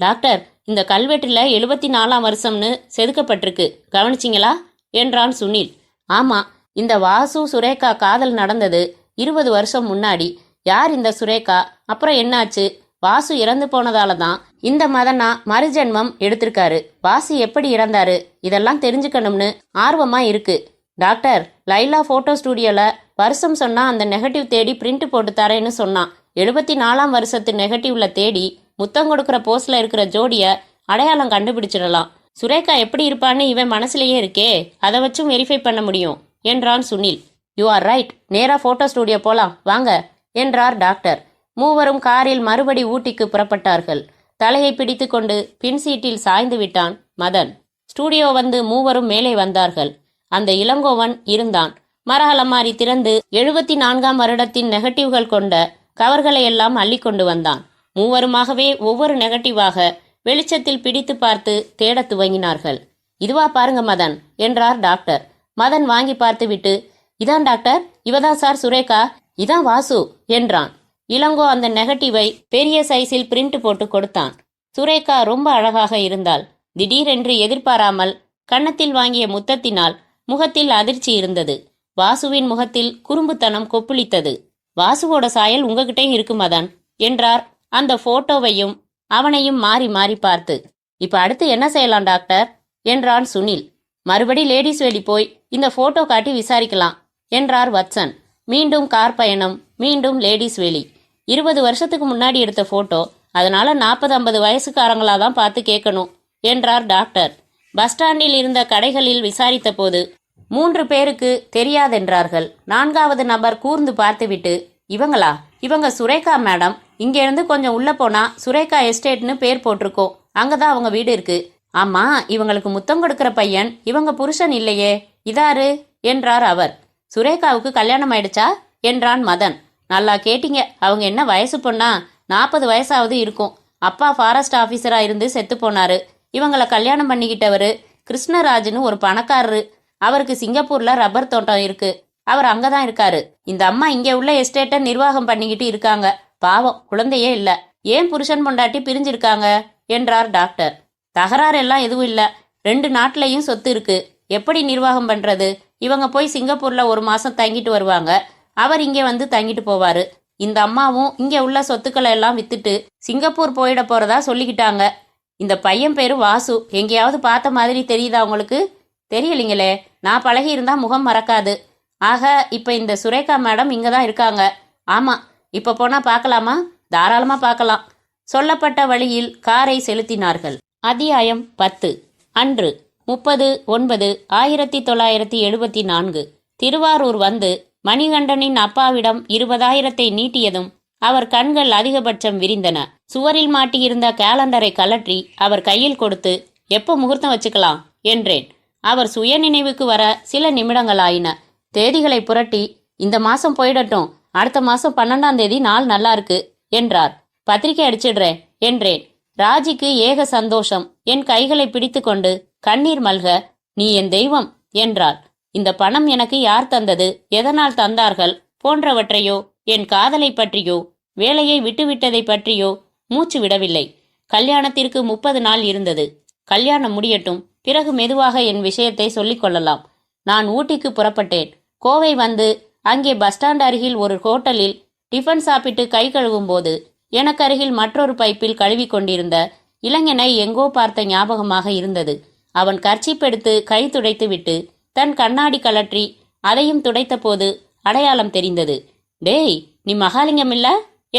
டாக்டர், இந்த கல்வெட்டுல 74ஆம் வருஷம்னு செதுக்கப்பட்டிருக்கு, கவனிச்சிங்களா என்றான் சுனில். ஆமா, இந்த வாசு சுரேகா காதல் நடந்தது 20 வருஷம் முன்னாடி. யார் இந்த சுரேகா? அப்புறம் என்னாச்சு? வாசு இறந்து போனதால தான் இந்த மதனா மறுஜென்மம் எடுத்திருக்காரு. வாசு எப்படி இறந்தாரு இதெல்லாம் தெரிஞ்சுக்கணும்னு ஆர்வமா இருக்கு. டாக்டர், லைலா போட்டோ ஸ்டூடியோல வருஷம் சொன்னா அந்த நெகட்டிவ் தேடி பிரிண்ட் போட்டு தரேன்னு சொன்னான். 74ஆம் வருஷத்து நெகட்டிவ்ல தேடி முத்தம் கொடுக்குற போஸ்ட்ல இருக்கிற ஜோடிய அடையாளம் கண்டுபிடிச்சிடலாம். சுரேகா எப்படி இருப்பான்னு இவன் மனசுலயே இருக்கே, அதை வச்சும் வெரிஃபை பண்ண முடியும் என்றான் சுனில். யூ ஆர் ரைட், நேரா போட்டோ ஸ்டூடியோ போலாம் வாங்க என்றார் டாக்டர். மூவரும் காரில் மறுபடி ஊட்டிக்கு புறப்பட்டார்கள். தலையை பிடித்து கொண்டு பின் சீட்டில் சாய்ந்து விட்டான் மதன். ஸ்டூடியோ வந்து மூவரும் மேலே வந்தார்கள். அந்த இளங்கோவன் இருந்தான். மர அலமாரி திறந்து 74ஆம் வருடத்தின் நெகட்டிவ்கள் கொண்ட கவர்களை எல்லாம் அள்ளி கொண்டு வந்தான். மூவருமாகவே ஒவ்வொரு நெகட்டிவாக வெளிச்சத்தில் பிடித்து பார்த்து தேட துவங்கினார்கள். இதுவா பாருங்க மதன் என்றார் டாக்டர். மதன் வாங்கி பார்த்துவிட்டு, இதான் டாக்டர், இவதான் சார் சுரேகா, இதான் வாசு என்றான். இளங்கோ அந்த நெகட்டிவை பெரிய சைஸில் பிரிண்ட் போட்டு கொடுத்தான். சுரேகா ரொம்ப அழகாக இருந்தாள். திடீரென்று எதிர்பாராமல் கன்னத்தில் வாங்கிய முத்தத்தினால் முகத்தில் அதிர்ச்சி இருந்தது. வாசுவின் முகத்தில் குறும்புத்தனம் கொப்புளித்தது. வாசுவோட சாயல் உங்ககிட்டயும் இருக்கு மதன் என்றார் அந்த போட்டோவையும் அவனையும் மாறி மாறி பார்த்து. இப்ப அடுத்து என்ன செய்யலாம் டாக்டர் என்றான் சுனில். மறுபடி லேடிஸ் வேலி போய் இந்த போட்டோ காட்டி விசாரிக்கலாம் என்றார் வத்சன். மீண்டும் கார் பயணம், மீண்டும் லேடிஸ் வேலி. 20 வருஷத்துக்கு முன்னாடி எடுத்த போட்டோ, அதனால 40-50 வயசுக்காரங்களாதான் பார்த்து கேட்கணும் என்றார் டாக்டர். பஸ் ஸ்டாண்டில் இருந்த கடைகளில் விசாரித்த போது 3 பேருக்கு தெரியாதென்றார்கள். 4வது நபர் கூர்ந்து பார்த்துவிட்டு, இவங்களா? இவங்க சுரேகா மேடம். இங்க இருந்து கொஞ்சம் உள்ள போனா சுரேகா எஸ்டேட்னு பேர் போட்டிருக்கோம், அங்கதான் அவங்க வீடு இருக்கு. ஆமா, இவங்களுக்கு முத்தம் கொடுக்கிற பையன் இவங்க புருஷன் இல்லையே, இதாரு என்றார் அவர். சுரேகாவுக்கு கல்யாணம் ஆயிடுச்சா என்றான் மதன். நல்லா கேட்டீங்க, அவங்க என்ன வயசு பொண்ணா? 40 வயசாவது இருக்கும். அப்பா ஃபாரஸ்ட் ஆபீசரா இருந்து செத்து போனாரு. இவங்களை கல்யாணம் பண்ணிக்கிட்டவரு கிருஷ்ணராஜ்னு ஒரு பணக்காரரு. அவருக்கு சிங்கப்பூர்ல ரப்பர் தோட்டம் இருக்கு, அவர் அங்கதான் இருக்காரு. இந்த அம்மா இங்க உள்ள எஸ்டேட்டை நிர்வாகம் பண்ணிக்கிட்டு இருக்காங்க. பாவம், குழந்தையே இல்ல. ஏன் புருஷன் பொண்டாட்டி பிரிஞ்சிருக்காங்க என்றார் டாக்டர். தகராறு எல்லாம் எதுவும் இல்ல, 2 நாட்டிலையும் சொத்து இருக்கு. எப்படி நிர்வாகம் பண்றது? இவங்க போய் சிங்கப்பூர்ல 1 மாசம் தங்கிட்டு வருவாங்க, அவர் இங்க வந்து தங்கிட்டு போவாரு. இந்த அம்மாவும் இங்க உள்ள சொத்துக்களை எல்லாம் வித்துட்டு சிங்கப்பூர் போயிட போறதா சொல்லிக்கிட்டாங்க. இந்த பையன் பேரு வாசு. எங்கேயாவது பார்த்த மாதிரி தெரியுதா உங்களுக்கு? தெரியலீங்களே, நான் பழகி இருந்தா முகம் மறக்காது. ஆக இப்ப இந்த சுரேகா மேடம் இங்கதான் இருக்காங்க. ஆமா, இப்போ போனா பார்க்கலாமா? தாராளமா பார்க்கலாம். சொல்லப்பட்ட வழியில் காரை செலுத்தினார்கள். அத்தியாயம் 10. அன்று 30/9/1974 திருவாரூர் வந்து மணிகண்டனின் அப்பாவிடம் 20,000 நீட்டியதும் அவர் கண்கள் அதிகபட்சம் விரிந்தன. சுவரில் மாட்டியிருந்த கேலண்டரை கலற்றி அவர் கையில் கொடுத்து, எப்போ முகூர்த்தம் வச்சுக்கலாம் என்றேன். அவர் சுய நினைவுக்கு வர சில நிமிடங்களாயின. தேதிகளை புரட்டி, இந்த மாசம் போயிடட்டும், அடுத்த மாசம் 12ஆம் தேதி நாள் நல்லா இருக்கு என்றார். பத்திரிக்கை அடிச்சிடுறேன் என்றேன். ராஜிக்கு ஏக சந்தோஷம். என் கைகளை பிடித்து கொண்டு கண்ணீர் மல்க, நீ என் தெய்வம் என்றாள். இந்த பணம் எனக்கு யார் தந்தது, எதனால் தந்தார்கள் போன்றவற்றையோ, என் காதலை பற்றியோ, வேலையை விட்டுவிட்டதை பற்றியோ மூச்சு விடவில்லை. கல்யாணத்திற்கு 30 நாள் இருந்தது. கல்யாணம் முடியட்டும், பிறகு மெதுவாக என் விஷயத்தை சொல்லிக் கொள்ளலாம். நான் ஊட்டிக்கு புறப்பட்டேன். கோவை வந்து அங்கே பஸ் ஸ்டாண்ட் அருகில் ஒரு ஹோட்டலில் டிஃபன் சாப்பிட்டு கை கழுவும் போது எனக்கருகில் மற்றொரு பைப்பில் கழுவி கொண்டிருந்த இளைஞனை எங்கோ பார்த்த ஞாபகமாக இருந்தது. அவன் கர்ச்சீப் எடுத்து கை துடைத்து விட்டு தன் கண்ணாடி கலற்றி அதையும் துடைத்த போது அடையாளம் தெரிந்தது. டேய், நீ மகாலிங்கம் இல்ல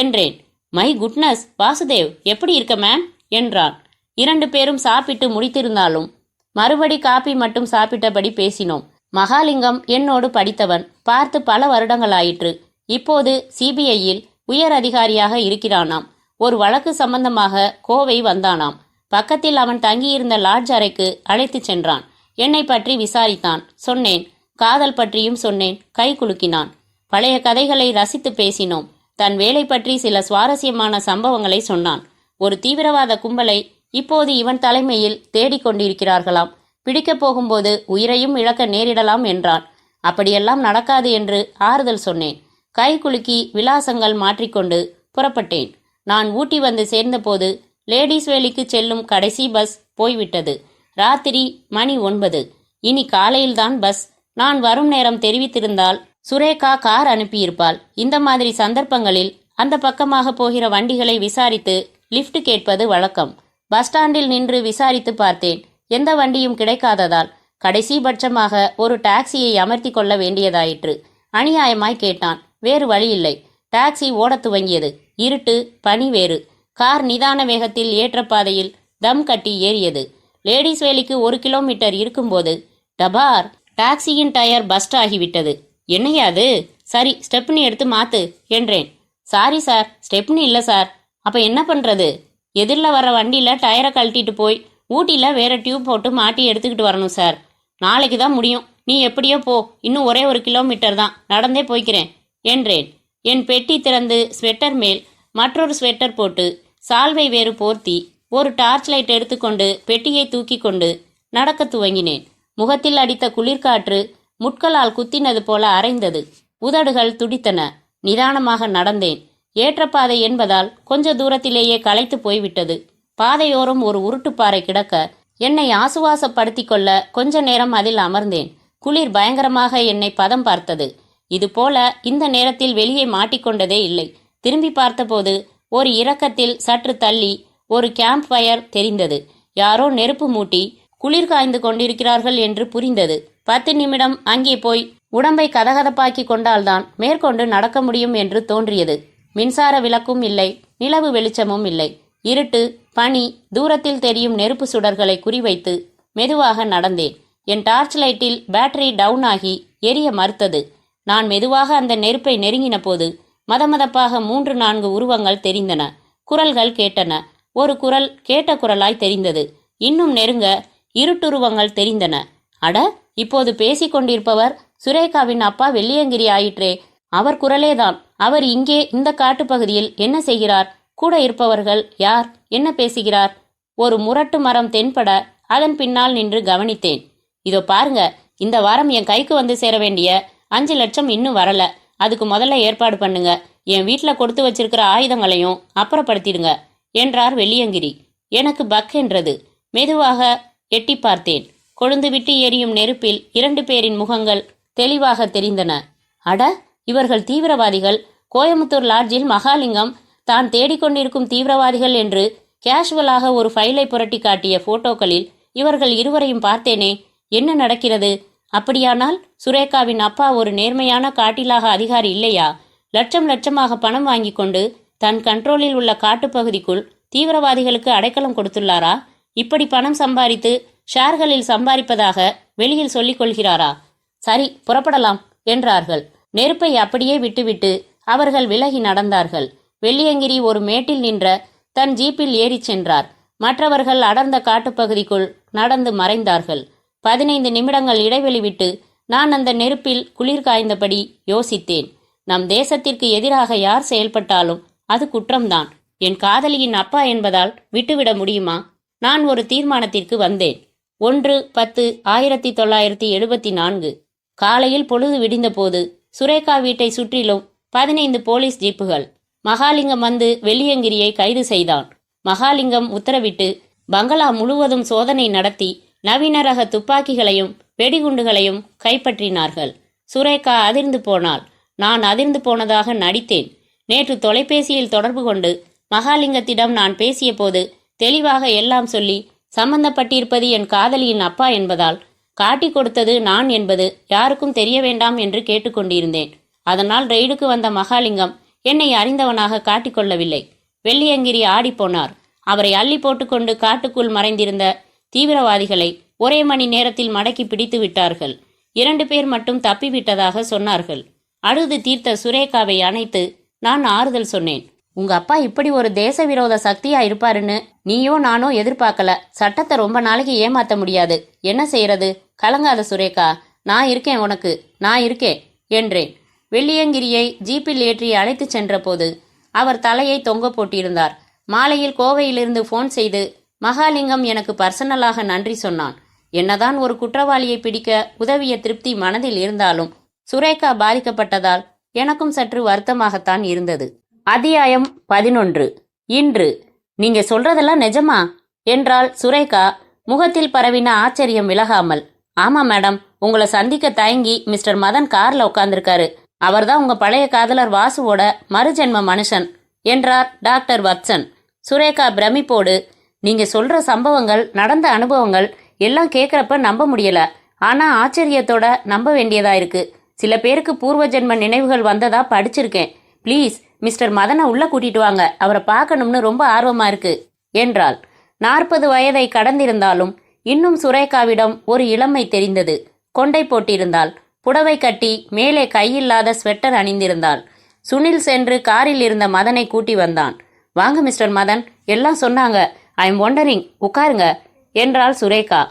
என்றேன். மை குட்னஸ், வாசுதேவ், எப்படி இருக்க மேம் என்றான். 2 பேரும் சாப்பிட்டு முடித்திருந்தாலும் மறுபடி காப்பி மட்டும் சாப்பிட்டபடி பேசினோம். மகாலிங்கம் என்னோடு படித்தவன், பார்த்து பல வருடங்களாயிற்று. இப்போது சிபிஐயில் உயர் அதிகாரியாக இருக்கிறானாம். ஒரு வழக்கு சம்பந்தமாக கோவை வந்தானாம். பக்கத்தில் அவன் தங்கியிருந்த லாட்ஜ் அறைக்கு அழைத்துச் சென்றான். என்னை பற்றி விசாரித்தான். சொன்னேன். காதல் பற்றியும் சொன்னேன். கை குலுக்கினான். பழைய கதைகளை ரசித்து பேசினோம். தன் வேலை பற்றி சில சுவாரஸ்யமான சம்பவங்களை சொன்னான். ஒரு தீவிரவாத கும்பலை இப்போது இவன் தலைமையில் தேடிக்கொண்டிருக்கிறார்களாம். பிடிக்கப் போகும்போது உயிரையும் இழக்க நேரிடலாம் என்றான். அப்படியெல்லாம் நடக்காது என்று ஆறுதல் சொன்னேன். கை குலுக்கி விலாசங்கள் மாற்றிக்கொண்டு புறப்பட்டேன். நான் ஊட்டி வந்து சேர்ந்தபோது லேடிஸ் வேலிக்கு செல்லும் கடைசி பஸ் போய்விட்டது. ராத்திரி மணி 9. இனி காலையில்தான் பஸ். நான் வரும் நேரம் தெரிவித்திருந்தால் சுரேகா கார் அனுப்பியிருப்பாள். இந்த மாதிரி சந்தர்ப்பங்களில் அந்த பக்கமாக போகிற வண்டிகளை விசாரித்து லிஃப்ட் கேட்பது வழக்கம். பஸ் ஸ்டாண்டில் நின்று விசாரித்து பார்த்தேன். எந்த வண்டியும் கிடைக்காததால் கடைசி பட்சமாக ஒரு டாக்ஸியை அமர்த்தி கொள்ள வேண்டியதாயிற்று. அநியாயமாய் கேட்டான். வேறு வழியில்லை. டாக்ஸி ஓடத் துவங்கியது. இருட்டு, பனி வேறு. கார் நிதான வேகத்தில் ஏற்றப்பாதையில் தம் கட்டி ஏறியது. லேடிஸ் வேலிக்கு 1 கிலோமீட்டர் இருக்கும்போது டபார், டாக்ஸியின் டயர் பஸ்ட் ஆகிவிட்டது. என்னையாது? சரி, ஸ்டெப்னி எடுத்து மாத்து என்றேன். சாரி சார், ஸ்டெப்னி இல்லை சார். அப்போ என்ன பண்ணுறது? எதிரில் வர வண்டியில் டயரை கழட்டிட்டு போய் ஊட்டியில் வேற டியூப் போட்டு மாட்டி எடுத்துக்கிட்டு வரணும் சார். நாளைக்கு தான் முடியும். நீ எப்படியோ போ, இன்னும் ஒரே 1 கிலோமீட்டர் தான், நடந்தே போய்க்கிறேன் என்றேன். என் பெட்டி திறந்து ஸ்வெட்டர் மேல் மற்றொரு ஸ்வெட்டர் போட்டு சால்வை வேறு போர்த்தி ஒரு டார்ச் லைட் எடுத்துக்கொண்டு பெட்டியை தூக்கி கொண்டு நடக்க துவங்கினேன். முகத்தில் அடித்த குளிர்காற்று முட்களால் குத்தினது போல அரைந்தது. உதடுகள் துடித்தன. நிதானமாக நடந்தேன். ஏற்றப்பாதை என்பதால் கொஞ்ச தூரத்திலேயே களைத்து போய்விட்டது. பாதையோரம் ஒரு உருட்டுப்பாறை கிடக்க என்னை ஆசுவாசப்படுத்தி கொள்ள கொஞ்ச நேரம் அதில் அமர்ந்தேன். குளிர் பயங்கரமாக என்னை பதம் பார்த்தது. இதுபோல இந்த நேரத்தில் வெளியே மாட்டிக்கொண்டதே இல்லை. திரும்பி பார்த்தபோது ஒரு இரக்கத்தில் சற்று தள்ளி ஒரு கேம்ப் ஃபயர் தெரிந்தது. யாரோ நெருப்பு மூட்டி குளிர் காய்ந்து கொண்டிருக்கிறார்கள் என்று புரிந்தது. 10 நிமிடம் அங்கே போய் உடம்பை கதகதப்பாக்கி கொண்டால்தான் மேற்கொண்டு நடக்க முடியும் என்று தோன்றியது. மின்சார விளக்கும் இல்லை, நிலவு வெளிச்சமும் இல்லை. இருட்டு, பனி, தூரத்தில் தெரியும் நெருப்பு சுடர்களை குறிவைத்து மெதுவாக நடந்தேன். என் டார்ச் லைட்டில் பேட்டரி டவுன் ஆகி எரிய மறுத்தது. நான் மெதுவாக அந்த நெருப்பை நெருங்கின போது மதமதப்பாக 3-4 உருவங்கள் தெரிந்தன. குரல்கள் கேட்டன. ஒரு குரல் கேட்ட குரலாய் தெரிந்தது. இன்னும் நெருங்க இருட்டுருவங்கள் தெரிந்தன. அட, இப்போது பேசிக் கொண்டிருப்பவர் சுரேகாவின் அப்பா வெள்ளியங்கிரி ஆயிற்றே. அவர் குரலேதான். அவர் இங்கே இந்த காட்டுப்பகுதியில் என்ன செய்கிறார்? கூட இருப்பவர்கள் யார்? என்ன பேசுகிறார்? ஒரு முரட்டு மரம் தென்பட அதன் பின்னால் நின்று கவனித்தேன். இதோ பாருங்க, இந்த வாரம் என் கைக்கு வந்து சேர வேண்டிய 5 லட்சம் இன்னும் வரல. அதுக்கு முதல்ல ஏற்பாடு பண்ணுங்க. என் வீட்டில் கொடுத்து வச்சிருக்கிற ஆயுதங்களையும் அப்புறப்படுத்திடுங்க என்றார் வெள்ளியங்கிரி. எனக்கு பக் என்றது. மெதுவாக எட்டி பார்த்தேன். கொழுந்து விட்டு எரியும் நெருப்பில் 2 பேரின் முகங்கள் தெளிவாக தெரிந்தன. அட, இவர்கள் தீவிரவாதிகள். கோயமுத்தூர் லாட்ஜில் மகாலிங்கம் தான் தேடிக்கொண்டிருக்கும் தீவிரவாதிகள் என்று கேஷுவலாக ஒரு ஃபைலை புரட்டி காட்டிய போட்டோக்களில் இவர்கள் இருவரையும் பார்த்தேனே. என்ன நடக்கிறது? அப்படியானால் சுரேகாவின் அப்பா ஒரு நேர்மையான காட்டிலாக அதிகாரி இல்லையா? லட்சம் லட்சமாக பணம் வாங்கி கொண்டு தன் கண்ட்ரோலில் உள்ள காட்டுப்பகுதிக்குள் தீவிரவாதிகளுக்கு அடைக்கலம் கொடுத்துள்ளாரா? இப்படி பணம் சம்பாதித்து ஷேர்களில் சம்பாதிப்பதாக வெளியில் சொல்லிக் கொள்கிறாரா? சரி, புறப்படலாம் என்றார்கள். நெருப்பை அப்படியே விட்டுவிட்டு அவர்கள் விலகி நடந்தார்கள். வெள்ளியங்கிரி ஒரு மேட்டில் நின்ற தன் ஜீப்பில் ஏறிச் சென்றார். மற்றவர்கள் அடர்ந்த காட்டுப்பகுதிக்குள் நடந்து மறைந்தார்கள். 15 நிமிடங்கள் இடைவெளி விட்டு நான் அந்த நெருப்பில் குளிர் காய்ந்தபடி யோசித்தேன். நம் தேசத்திற்கு எதிராக யார் செயல்பட்டாலும் அது குற்றம்தான். என் காதலியின் அப்பா என்பதால் விட்டுவிட முடியுமா? நான் ஒரு தீர்மானத்திற்கு வந்தேன். 1/10/1974 காலையில் பொழுது விடிந்தபோது சுரேகா வீட்டை சுற்றிலும் 15 போலீஸ் ஜீப்புகள். மகாலிங்கம் வந்து வெள்ளியங்கிரியை கைது செய்தான். மகாலிங்கம் உத்தரவிட்டு பங்களா முழுவதும் சோதனை நடத்தி நவீன ரக துப்பாக்கிகளையும் வெடிகுண்டுகளையும் கைப்பற்றினார்கள். சுரேகா அதிர்ந்து போனாள். நான் அதிர்ந்து போனதாக நடித்தேன். நேற்று தொலைபேசியில் தொடர்பு கொண்டு மகாலிங்கத்திடம் நான் பேசிய போது தெளிவாக எல்லாம் சொல்லி சம்பந்தப்பட்டிருப்பது என் காதலியின் அப்பா என்பதால் காட்டி கொடுத்தது நான் என்பது யாருக்கும் தெரிய வேண்டாம் என்று கேட்டுக்கொண்டிருந்தேன். அதனால் ரெய்டுக்கு வந்த மகாலிங்கம் என்னை அறிந்தவனாக காட்டிக்கொள்ளவில்லை. வெள்ளியங்கிரி ஆடிப்போனார். அவரை அள்ளி போட்டுக்கொண்டு காட்டுக்குள் மறைந்திருந்த தீவிரவாதிகளை ஒரே மணி நேரத்தில் மடக்கி பிடித்து விட்டார்கள். 2 பேர் மட்டும் தப்பிவிட்டதாக சொன்னார்கள். அழுது தீர்த்த சுரேகாவை அணைத்து நான் ஆறுதல் சொன்னேன். உங்க அப்பா இப்படி ஒரு தேச விரோத சக்தியா இருப்பாருன்னு நீயோ நானோ எதிர்பார்க்கல. சட்டத்தை ரொம்ப நாளைக்கு ஏமாத்த முடியாது. என்ன செய்யறது? கலங்காத சுரேகா, நான் இருக்கேன், உனக்கு நான் இருக்கேன் என்றேன். வெள்ளியங்கிரியை ஜீப்பில் ஏற்றி அழைத்து சென்ற போது அவர் தலையை தொங்க போட்டிருந்தார். மாலையில் கோவையிலிருந்து போன் செய்து மகாலிங்கம் எனக்கு பர்சனலாக நன்றி சொன்னான். என்னதான் ஒரு குற்றவாளியை பிடிக்க உதவிய திருப்தி மனதில் இருந்தாலும் சுரேகா பாதிக்கப்பட்டதால் எனக்கும் சற்று வருத்தமாகத்தான் இருந்தது. அத்தியாயம் 11. இன்று. நீங்க சொல்றதெல்லாம் நிஜமா என்றாள் சுரேகா, முகத்தில் பரவின ஆச்சரியம் விலகாமல். ஆமா மேடம், உங்களை சந்திக்க தயங்கி மிஸ்டர் மதன் கார்ல உட்கார்ந்திருக்காரு. அவர்தான் உங்க பழைய காதலர் வாசுவோட மறுஜென்ம மனுஷன் என்றார் டாக்டர் வத்சன். சுரேகா பிரமிப்போடு, நீங்க சொல்ற சம்பவங்கள், நடந்த அனுபவங்கள் எல்லாம் கேட்கறப்ப நம்ப முடியல. ஆனா ஆச்சரியத்தோட நம்ப வேண்டியதா இருக்கு. சில பேருக்கு பூர்வ ஜென்ம நினைவுகள் வந்ததா படிச்சிருக்கேன். ப்ளீஸ் மிஸ்டர் மதனை உள்ள கூட்டிட்டு வாங்க, அவரை பார்க்கணும்னு ரொம்ப ஆர்வமா இருக்கு என்றாள். 40 வயதை கடந்திருந்தாலும் இன்னும் சுரேகாவிடம் ஒரு இளமை தெரிந்தது. கொண்டை போட்டிருந்தாள். புடவை கட்டி மேலே கையில்லாத ஸ்வெட்டர் அணிந்திருந்தாள். சுனில் சென்று காரில் இருந்த மதனை கூட்டி வந்தான். வாங்க மிஸ்டர் மதன், எல்லாம் சொன்னாங்க. ஐ எம் ஒண்டரிங், உட்காருங்க என்றாள் சுரேகா.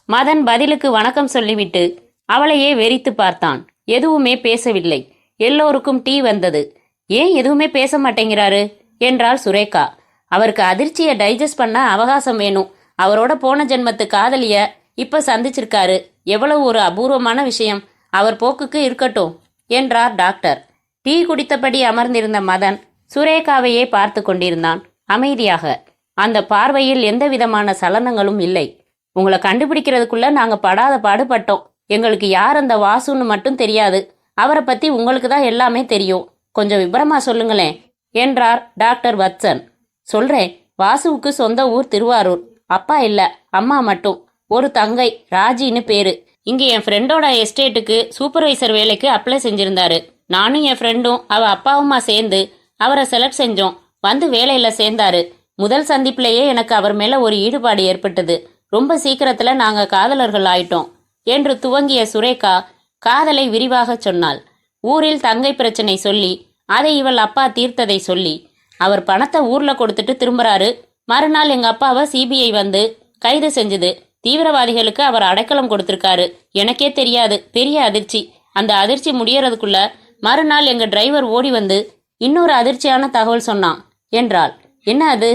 மதன் பதிலுக்கு வணக்கம் சொல்லிவிட்டு அவளையே வெறித்து பார்த்தான். எதுவுமே பேசவில்லை. எல்லோருக்கும் டீ வந்தது. ஏன் எதுவுமே பேச மாட்டேங்கிறாரு என்றாள் சுரேகா. அவருக்கு அதிர்ச்சியை டைஜஸ்ட் பண்ண அவகாசம் வேணும். அவரோட போன ஜென்மத்து காதலிய இப்ப சந்திச்சிருக்காரு. எவ்வளவு ஒரு அபூர்வமான விஷயம். அவர் போக்குக்கு இருக்கட்டும் என்றார் டாக்டர். டீ குடித்தபடி அமர்ந்திருந்த மதன் சுரேகாவையே பார்த்து கொண்டிருந்தான் அமைதியாக. அந்த பார்வையில் எந்த விதமான சலனங்களும் இல்லை. உங்களை கண்டுபிடிக்கிறதுக்குள்ள நாங்க படாத பாடுபட்டோம். எங்களுக்கு யார் அந்த வாசுன்னு மட்டும் தெரியாது. அவரை பத்தி உங்களுக்கு தான் எல்லாமே தெரியும். கொஞ்சம் விபரமா சொல்லுங்களேன் என்றார் டாக்டர் வத்சன். சொல்றேன். வாசுவுக்கு சொந்த ஊர் திருவாரூர். அப்பா இல்ல, அம்மா மட்டும். ஒரு தங்கை, ராஜின்னு பேரு. இங்க என் ஃப்ரெண்டோட எஸ்டேட்டுக்கு சூப்பர்வைசர் வேலைக்கு அப்ளை செஞ்சிருந்தாரு. நானும் என் ஃப்ரெண்டும் அவ அப்பாவுமா சேர்ந்து அவரை செலக்ட் செஞ்சோம். வந்து வேலையில சேர்ந்தாரு. முதல் சந்திப்பிலேயே எனக்கு அவர் மேல ஒரு ஈடுபாடு ஏற்பட்டது. ரொம்ப சீக்கிரத்துல நாங்க காதலர்கள் ஆயிட்டோம் என்று துவங்கிய சுரேகா காதலை விரிவாக சொன்னாள். ஊரில் தங்கை பிரச்சனை சொல்லி அதை இவள் அப்பா தீர்த்ததை சொல்லி, அவர் பணத்தை ஊர்ல கொடுத்துட்டு திரும்புறாரு. மறுநாள் எங்க அப்பாவை சிபிஐ வந்து கைது செஞ்சது. தீவிரவாதிகளுக்கு அவர் அடைக்கலம் கொடுத்திருக்காரு. எனக்கே தெரியாது. பெரிய அதிர்ச்சி. அந்த அதிர்ச்சி முடியறதுக்குள்ள மறுநாள் எங்க டிரைவர் ஓடி வந்து இன்னொரு அதிர்ச்சியான தகவல் சொன்னான் என்றாள். என்ன அது?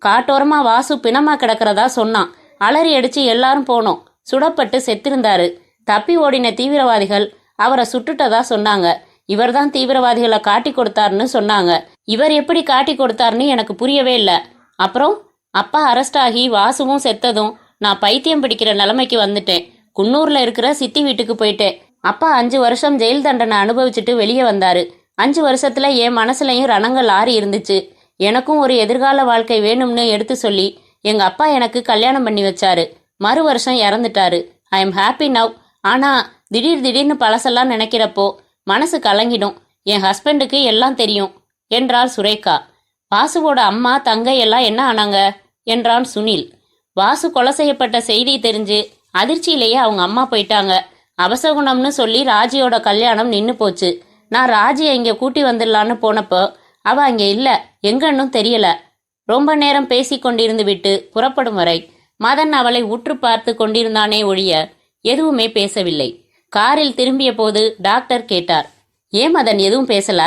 காட்டோரமா வாசு பிணமா கிடக்கிறதா சொன்னான். அலறி அடிச்சு எல்லாரும் போனோம். சுடப்பட்டு செத்திருந்தாரு. தப்பி ஓடின தீவிரவாதிகள் அவரை சுட்டுட்டதா சொன்னாங்க. இவர்தான் தீவிரவாதிகளை காட்டி கொடுத்தாருன்னு சொன்னாங்க. இவர் எப்படி காட்டி கொடுத்தாருன்னு எனக்கு புரியவே இல்லை. அப்புறம் அப்பா அரெஸ்ட் ஆகி வாசுவும் செத்ததும் நான் பைத்தியம் பிடிக்கிற நிலைமைக்கு வந்துட்டேன். குன்னூர்ல இருக்கிற சித்தி வீட்டுக்கு போயிட்டேன். அப்பா 5 வருஷம் ஜெயில் தண்டனை அனுபவிச்சுட்டு வெளியே வந்தாரு. 5 வருஷத்துல என் மனசுலயும் ரணங்கள் ஆறி இருந்துச்சு. எனக்கும் ஒரு எதிர்கால வாழ்க்கை வேணும்னு எடுத்து சொல்லி எங்க அப்பா எனக்கு கல்யாணம் பண்ணி வச்சாரு. மறு வருஷம் இறந்துட்டாரு. I am happy now. ஆனா திடீர்னு பழசெல்லாம் நினைக்கிறப்போ மனசு கலங்கிடும். என் ஹஸ்பண்டுக்கு எல்லாம் தெரியும் என்றாள் சுரேகா. வாசுவோட அம்மா தங்கை எல்லாம் என்ன ஆனாங்க என்றான் சுனில். வாசு கொலை செய்யப்பட்ட செய்தி தெரிஞ்சு அதிர்ச்சியிலேயே அவங்க அம்மா போயிட்டாங்க. அபசகுணம்னு சொல்லி ராஜியோட கல்யாணம் நின்று போச்சு. நான் ராஜியை இங்கே கூட்டி வந்துடலான்னு போனப்போ அவ அங்கே இல்லை, எங்கன்னும் தெரியல. ரொம்ப நேரம் பேசி கொண்டிருந்து விட்டு புறப்படும் வரை மதன் அவளை உற்று பார்த்து கொண்டிருந்தானே ஒழிய எதுவுமே பேசவில்லை. காரில் திரும்பிய போது டாக்டர் கேட்டார், ஏன் மதன் எதுவும் பேசல?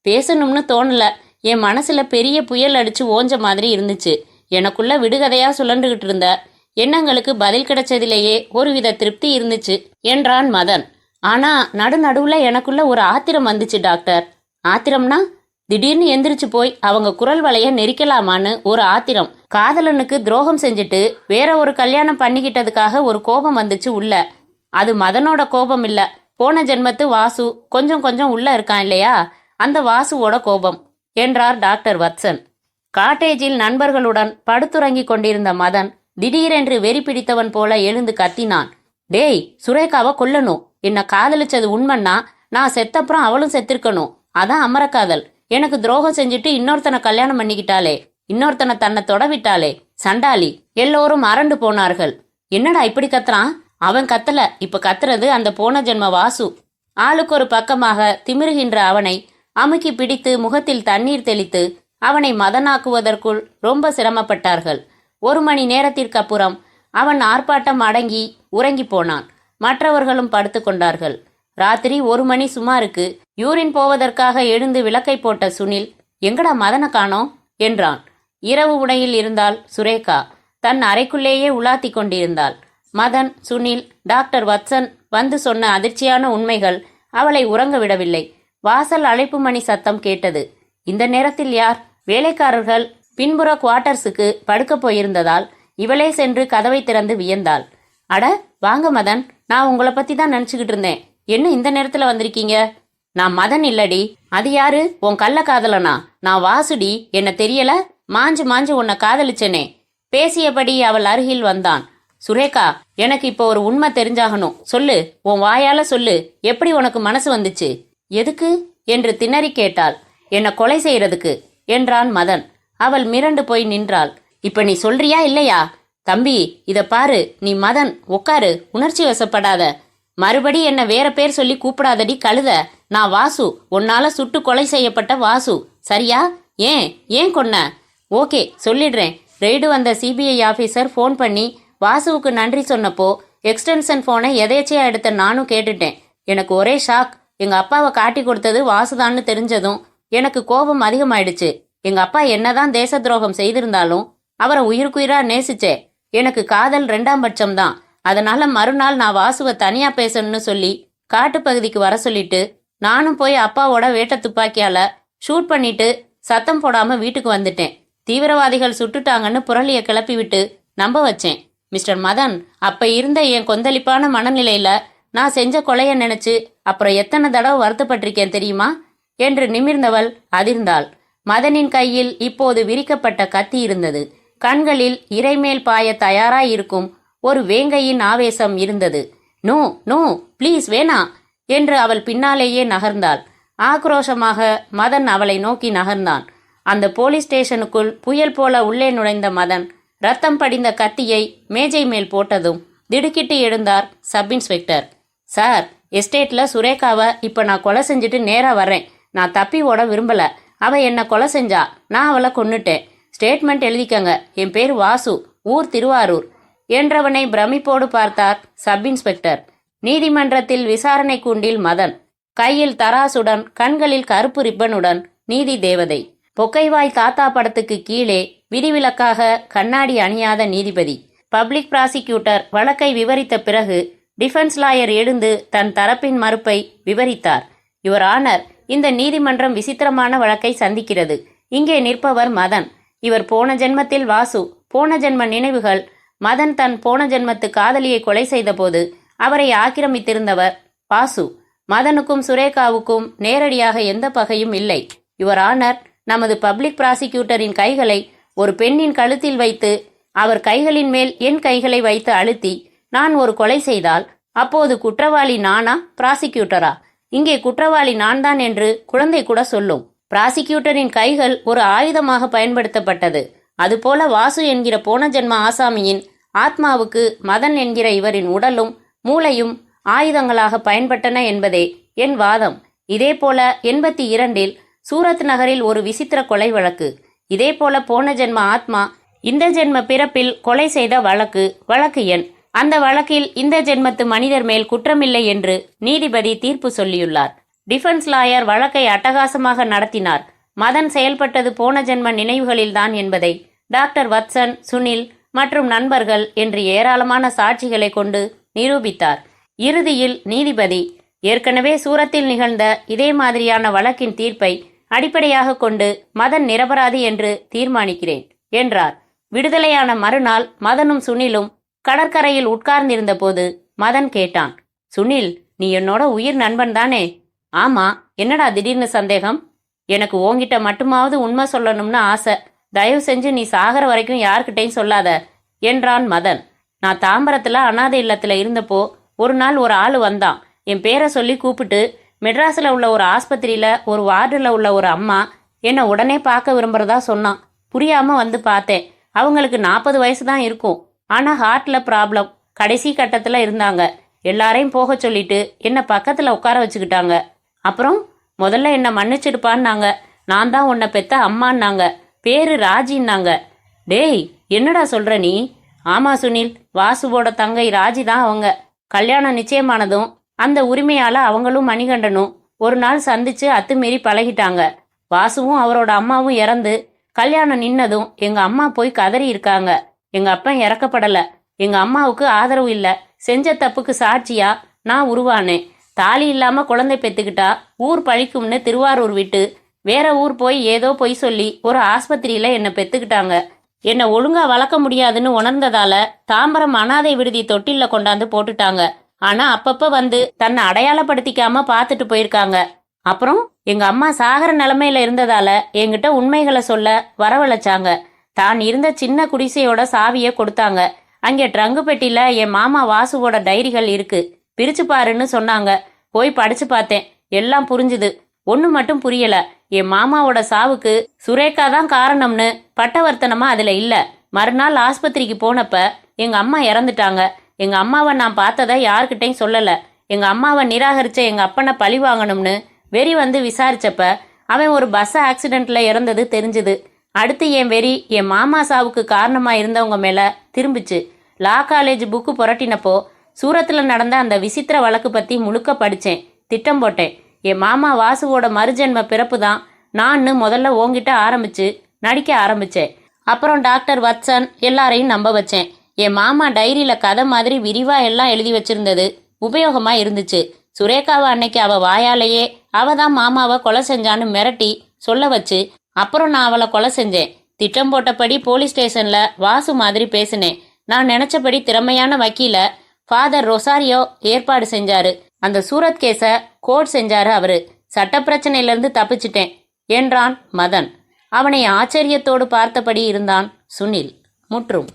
பேசணும்னு தோணல. என் மனசுல பெரிய புயல் அடிச்சு ஓஞ்ச மாதிரி இருந்துச்சு. எனக்குள்ள விடுகதையா சுழன்றுகிட்டு இருந்த எண்ணங்களுக்கு பதில் கிடைச்சதிலேயே ஒருவித திருப்தி இருந்துச்சு என்றான் மதன். ஆனா நடுநடுவுல எனக்குள்ள ஒரு ஆத்திரம் வந்துச்சு டாக்டர். ஆத்திரம்னா? திடீர்னு எந்திரிச்சு போய் அவங்க குரல் வலைய நெரிக்கலாமான்னு ஒரு ஆத்திரம். காதலனுக்கு துரோகம் செஞ்சுட்டு வேற ஒரு கல்யாணம் பண்ணிக்கிட்டதுக்காக ஒரு கோபம் வந்துச்சு உள்ள. அது மதனோட கோபம் இல்ல, போன ஜென்மத்து வாசு கொஞ்சம் கொஞ்சம் உள்ள இருக்கான் இல்லையா, அந்த வாசுவோட கோபம் என்றார் டாக்டர் வத்சன். காட்டேஜில் நண்பர்களுடன் படுத்துறங்கி கொண்டிருந்த மதன் திடீரென்று வெறி பிடித்தவன் போல எழுந்து கத்தினான். டேய், சுரேகாவை கொல்லணும். என்ன காதலிச்சது உண்மைன்னா நான் செத்தப்புறம் அவளும் செத்திருக்கணும். அதான் அமரக்காதல். எனக்கு துரோகம் செஞ்சுட்டு இன்னொருத்தனை கல்யாணம் பண்ணிக்கிட்டாளே, இன்னொருத்தனை தன்னை தொடவிட்டாளே, சண்டாளி. எல்லோரும் அரண்டு போனார்கள். என்னடா இப்படி கத்துறான்? அவன் கத்தல, இப்ப கத்துறது அந்த போன ஜென்ம வாசு. ஆளுக்கு ஒரு பக்கமாக திமிருகின்ற அவனை அமுக்கி பிடித்து முகத்தில் தண்ணீர் தெளித்து அவனை மதனாக்குவதற்குள் ரொம்ப சிரமப்பட்டார்கள். 1 மணி நேரத்திற்கு அப்புறம் அவன் ஆர்ப்பாட்டம் அடங்கி உறங்கி போனான். மற்றவர்களும் படுத்து கொண்டார்கள். ராத்திரி 1 மணி சுமாருக்கு யூரின் போவதற்காக எழுந்து விளக்கை போட்ட சுனில், எங்கடா மதனை காணோம் என்றான். இரவு உடையில் இருந்தால் சுரேகா. தன் அறைக்குள்ளேயே உலாத்தி கொண்டிருந்தாள். மதன், சுனில், டாக்டர் வத்சன் வந்து சொன்ன அதிர்ச்சியான உண்மைகள் அவளை உறங்க விடவில்லை. வாசல் அழைப்பு மணி சத்தம் கேட்டது. இந்த நேரத்தில் யார்? வேலைக்காரர்கள் பின்புற குவார்ட்டர்ஸுக்கு படுக்க போயிருந்ததால் இவளே சென்று கதவை திறந்து வியந்தாள். அட வாங்க மதன், நான் உங்களை பத்தி தான் நினைச்சுக்கிட்டு இருந்தேன். என்ன இந்த நேரத்துல வந்திருக்கீங்க? நான் மதன் இல்லடி. அது யாரு? உன் கள்ள காதலனா? நான் வாசுடி. என்ன தெரியல? மாஞ்சு மாஞ்சு உன்னை காதலிச்சனே. பேசியபடி அவள் அருகில் வந்தான். சுரேகா, எனக்கு இப்போ ஒரு உண்மை தெரிஞ்சாகணும். சொல்லு, உன் வாயால சொல்லு. எப்படி உனக்கு மனசு வந்துச்சு? எதுக்கு என்று திணறி கேட்டாள். என்னை கொலை செய்யறதுக்கு என்றான் மதன். அவள் மிரண்டு போய் நின்றாள். இப்ப நீ சொல்றியா இல்லையா? தம்பி, இத பாரு, நீ மதன், உட்காரு, உணர்ச்சி வசப்படாத. மறுபடி என்ன வேற பேர் சொல்லி கூப்பிடாதடி கழுத. நான் வாசு, உன்னால சுட்டு கொலை செய்யப்பட்ட வாசு, சரியா? ஏன் கொன்ன? ஓகே, சொல்லிடுறேன். ரெய்டு வந்த சிபிஐ ஆபீசர் ஃபோன் பண்ணி வாசுவுக்கு நன்றி சொன்னப்போ எக்ஸ்டென்ஷன் போனை எதேச்சையா எடுத்த நானும் கேட்டுட்டேன். எனக்கு ஒரே ஷாக். எங்க அப்பாவை காட்டி கொடுத்தது வாசுதான்னு தெரிஞ்சதும் எனக்கு கோபம் அதிகமாயிடுச்சு. எங்க அப்பா என்னதான் தேச துரோகம் செய்திருந்தாலும் அவரை உயிருக்குயிரா நேசிச்சே. எனக்கு காதல் 2ஆம் பட்சம் தான். அதனால மறுநாள் நான் வாசுவை தனியா பேசணும்னு சொல்லி காட்டுப்பகுதிக்கு வர சொல்லிட்டு நானும் போய் அப்பாவோட வேட்ட துப்பாக்கியால ஷூட் பண்ணிட்டு சத்தம் போடாம வீட்டுக்கு வந்துட்டேன். தீவிரவாதிகள் சுட்டுட்டாங்கன்னு புரளிய கிளப்பி விட்டு நம்ப வச்சேன். மிஸ்டர் மதன், அப்ப இருந்த என் கொந்தளிப்பான மனநிலையில நான் செஞ்ச கொலைய நினைச்சு அப்புறம் எத்தனை தடவை வருத்தப்பட்டிருக்கேன் தெரியுமா என்று நிமிர்ந்தவள் அதிர்ந்தாள். மதனின் கையில் இப்போது விரிக்கப்பட்ட கத்தி இருந்தது. கண்களில் இறைமேல் பாய தயாராயிருக்கும் ஒரு வேங்கையின் ஆவேசம் இருந்தது. நோ நோ, ப்ளீஸ் வேணா என்று அவள் பின்னாலேயே நகர்ந்தாள். ஆக்ரோஷமாக மதன் அவளை நோக்கி நகர்ந்தான். அந்த போலீஸ் ஸ்டேஷனுக்குள் புயல் போல உள்ளே நுழைந்த மதன் ரத்தம் படிந்த கத்தியை மேஜை மேல் போட்டதும் திடுக்கிட்டு எழுந்தார் சப் இன்ஸ்பெக்டர். சார், எஸ்டேட்ல சுரேகாவை இப்ப நான் கொலை செஞ்சுட்டு நேரா வர்றேன். நான் தப்பி ஓட விரும்பல. அவ என்ன கொலை செஞ்சா, நான் அவளை கொன்னுட்டேன். ஸ்டேட்மெண்ட் எழுதிக்கங்க. என் பேர் வாசு, ஊர் திருவாரூர் என்றவனை பிரமிப்போடு பார்த்தார் சப் இன்ஸ்பெக்டர். நீதிமன்றத்தில் விசாரணை கூண்டில் மதன், கையில் தராசுடன் கண்களில் கருப்பு ரிப்பனுடன் நீதி தேவதை. பொக்கைவாய் தாத்தா படத்துக்கு கீழே விதிவிலக்காக கண்ணாடி அணியாத நீதிபதி. பப்ளிக் ப்ராசிக்யூட்டர் வழக்கை விவரித்த பிறகு டிஃபென்ஸ் லாயர் எழுந்து தன் தரப்பின் மறுப்பை விவரித்தார். யுவர் ஆனர், இந்த நீதிமன்றம் விசித்திரமான வழக்கை சந்திக்கிறது. இங்கே நிற்பவர் மதன். இவர் போன ஜென்மத்தில் வாசு. போன ஜென்ம நினைவுகள். மதன் தன் போன ஜென்மத்து காதலியை கொலை செய்தபோது அவரை ஆக்கிரமித்திருந்தவர் வாசு. மதனுக்கும் சுரேகாவுக்கும் நேரடியாக எந்த பகையும் இல்லை. யுவர் ஆனர், நமது பப்ளிக் ப்ராசிக்யூட்டரின் கைகளை ஒரு பெண்ணின் கழுத்தில் வைத்து அவர் கைகளின் மேல் என் கைகளை வைத்து அழுத்தி நான் ஒரு கொலை செய்தால் அப்போது குற்றவாளி நானா ப்ராசிக்யூட்டரா இங்கே குற்றவாளி நான் தான் என்று குழந்தை கூட சொல்லும். பிராசிக்யூட்டரின் கைகள் ஒரு ஆயுதமாக பயன்படுத்தப்பட்டது. அதுபோல வாசு என்கிற போன ஜென்ம ஆசாமியின் ஆத்மாவுக்கு மதன் என்கிற இவரின் உடலும் மூளையும் ஆயுதங்களாக பயன்பட்டன என்பதே என் வாதம். இதேபோல 82இல் சூரத் நகரில் ஒரு விசித்திர கொலை வழக்கு. இதேபோல போன ஜென்ம ஆத்மா இந்த ஜென்ம பிறப்பில் கொலை செய்த வழக்கு எண். அந்த வழக்கில் இந்த ஜென்மத்து மனிதர் மேல் குற்றமில்லை என்று நீதிபதி தீர்ப்பு சொல்லியுள்ளார். டிஃபென்ஸ் லாயர் வழக்கை அட்டகாசமாக நடத்தினார். மதன் செயல்பட்டது போன ஜென்ம நினைவுகளில்தான் என்பதை டாக்டர் வத்சன், சுனில் மற்றும் நண்பர்கள் என்று ஏராளமான சாட்சிகளை கொண்டு நிரூபித்தார். இறுதியில் நீதிபதி, ஏற்கனவே சூரத்தில் நிகழ்ந்த இதே மாதிரியான வழக்கின் தீர்ப்பை அடிப்படையாக கொண்டு மதன் நிரபராதி என்று தீர்மானிக்கிறேன் என்றார். விடுதலையான மறுநாள் மதனும் சுனிலும் கடற்கரையில் உட்கார்ந்திருந்த போது மதன் கேட்டான், சுனில், நீ என்னோட உயிர் நண்பன் தானே? ஆமா, என்னடா திடீர்னு சந்தேகம்? எனக்கு உன்கிட்ட மட்டுமாவது உண்மை சொல்லணும்னு ஆசை. தயவு செஞ்சு நீ சாகர வரைக்கும் யார்கிட்டையும் சொல்லாத என்றான் மதன். நான் தாம்பரத்துல அனாதை இல்லத்துல இருந்தப்போ ஒரு நாள் ஒரு ஆள் வந்தான். என் பேரை சொல்லி கூப்பிட்டு மெட்ராஸில் உள்ள ஒரு ஆஸ்பத்திரியில ஒரு வார்டில் உள்ள ஒரு அம்மா என்னை உடனே பார்க்க விரும்புறதா சொன்னான். புரியாம வந்து பார்த்தேன். அவங்களுக்கு 40 வயசு தான் இருக்கும். ஆனா ஹார்ட்ல ப்ராப்ளம். கடைசி கட்டத்துல இருந்தாங்க. எல்லாரையும் போக சொல்லிட்டு என்னை பக்கத்துல உட்கார வச்சுக்கிட்டாங்க. அப்புறம் முதல்ல என்னை மன்னிச்சிடுப்பான்னாங்க. நான் தான் உன்னை பெத்த அம்மான்னாங்க. பேரு ராஜின்னாங்க. டேய், என்னடா சொல்ற நீ? ஆமா சுனில், வாசுவோட தங்கை ராஜி தான் அவங்க. கல்யாணம் நிச்சயமானதும் அந்த உரிமையால அவங்களும் மணிகண்டனும் ஒரு நாள் சந்திச்சு அத்துமீறி பழகிட்டாங்க. வாசுவும் அவரோட அம்மாவும் இறந்து கல்யாணம் நின்னதும் எங்க அம்மா போய் கதறி இருக்காங்க. எங்க அப்பா இறக்கப்படல. எங்க அம்மாவுக்கு ஆதரவு இல்ல. செஞ்ச தப்புக்கு சாட்சியா நான் உருவானேன். தாலி இல்லாம குழந்தை பெத்துக்கிட்டா ஊர் பழிக்கும்னு திருவாரூர் விட்டு வேற ஊர் போய் ஏதோ பொய் சொல்லி ஒரு ஆஸ்பத்திரியில என்னை பெத்துக்கிட்டாங்க. என்னை ஒழுங்கா வளர்க்க முடியாதுன்னு உணர்ந்ததால தாம்பரம் அனாதை விடுதி தொட்டில்ல கொண்டாந்து போட்டுட்டாங்க. ஆனா அப்பப்ப வந்து தன்னை அடையாளப்படுத்திக்காம பார்த்துட்டு போயிருக்காங்க. அப்புறம் எங்க அம்மா சாகர நிலைமையில இருந்ததால என்கிட்ட உண்மைகளை சொல்ல வரவழைச்சாங்க. தான் இருந்த சின்ன குடிசையோட சாவியை கொடுத்தாங்க. அங்கே ட்ரங்கு பெட்டியில என் மாமா வாசுவோட டைரிகள் இருக்கு, பிரிச்சு பாருன்னு சொன்னாங்க. போய் படிச்சு பார்த்தேன். எல்லாம் புரிஞ்சுது. ஒண்ணு மட்டும் புரியல. என் மாமாவோட சாவுக்கு சுரேகா தான் காரணம்னு பட்டவர்த்தனமா அதுல இல்ல. மறுநாள் ஆஸ்பத்திரிக்கு போனப்ப எங்க அம்மா இறந்துட்டாங்க. எங்க அம்மாவை நான் பார்த்ததை யார்கிட்டையும் சொல்லல. எங்க அம்மாவை நிராகரிச்ச எங்க அப்பனை பழி வாங்கணும்னு வெறி வந்து விசாரிச்சப்ப அவன் ஒரு பஸ் ஆக்சிடென்ட்ல இறந்தது தெரிஞ்சுது. அடுத்து என் வெறி என் மாமா சாவுக்கு காரணமா இருந்தவங்க மேல திரும்பிச்சு. லா காலேஜ் புக்கு புரட்டினப்போ சூரத்துல நடந்த அந்த விசித்திர வழக்கு பத்தி முழுக்க படிச்சேன். திட்டம் போட்டேன். என் மாமா வாசுவோட மறுஜென்ம பிறப்பு தான் நான்னு முதல்ல ஓங்கிட்ட ஆரம்பிச்சு நடிக்க ஆரம்பிச்சேன். அப்புறம் டாக்டர் வத்சன் எல்லாரையும் நம்ப வச்சேன். என் மாமா டைரியில கதை மாதிரி விரிவா எல்லாம் எழுதி வச்சிருந்தது உபயோகமா இருந்துச்சு. சுரேகாவை அன்னைக்கு அவ வாயாலேயே அவ தான் மாமாவை கொலை செஞ்சான்னு மிரட்டி சொல்ல வச்சு அப்புறம் நான் அவளை கொலை செஞ்சேன். திட்டம் போட்டபடி போலீஸ் ஸ்டேஷன்ல வாசு மாதிரி பேசினேன். நான் நினைச்சபடி திறமையான வக்கீல ஃபாதர் ரொசாரியோ ஏற்பாடு செஞ்சாரு. அந்த சூரத் கேஸ கோர்ட் செஞ்சாரு அவரு. சட்ட பிரச்சனையிலிருந்து தப்பிச்சிட்டேன் என்றான் மதன். அவனை ஆச்சரியத்தோடு பார்த்தபடி இருந்தான் சுனில். முற்றும்.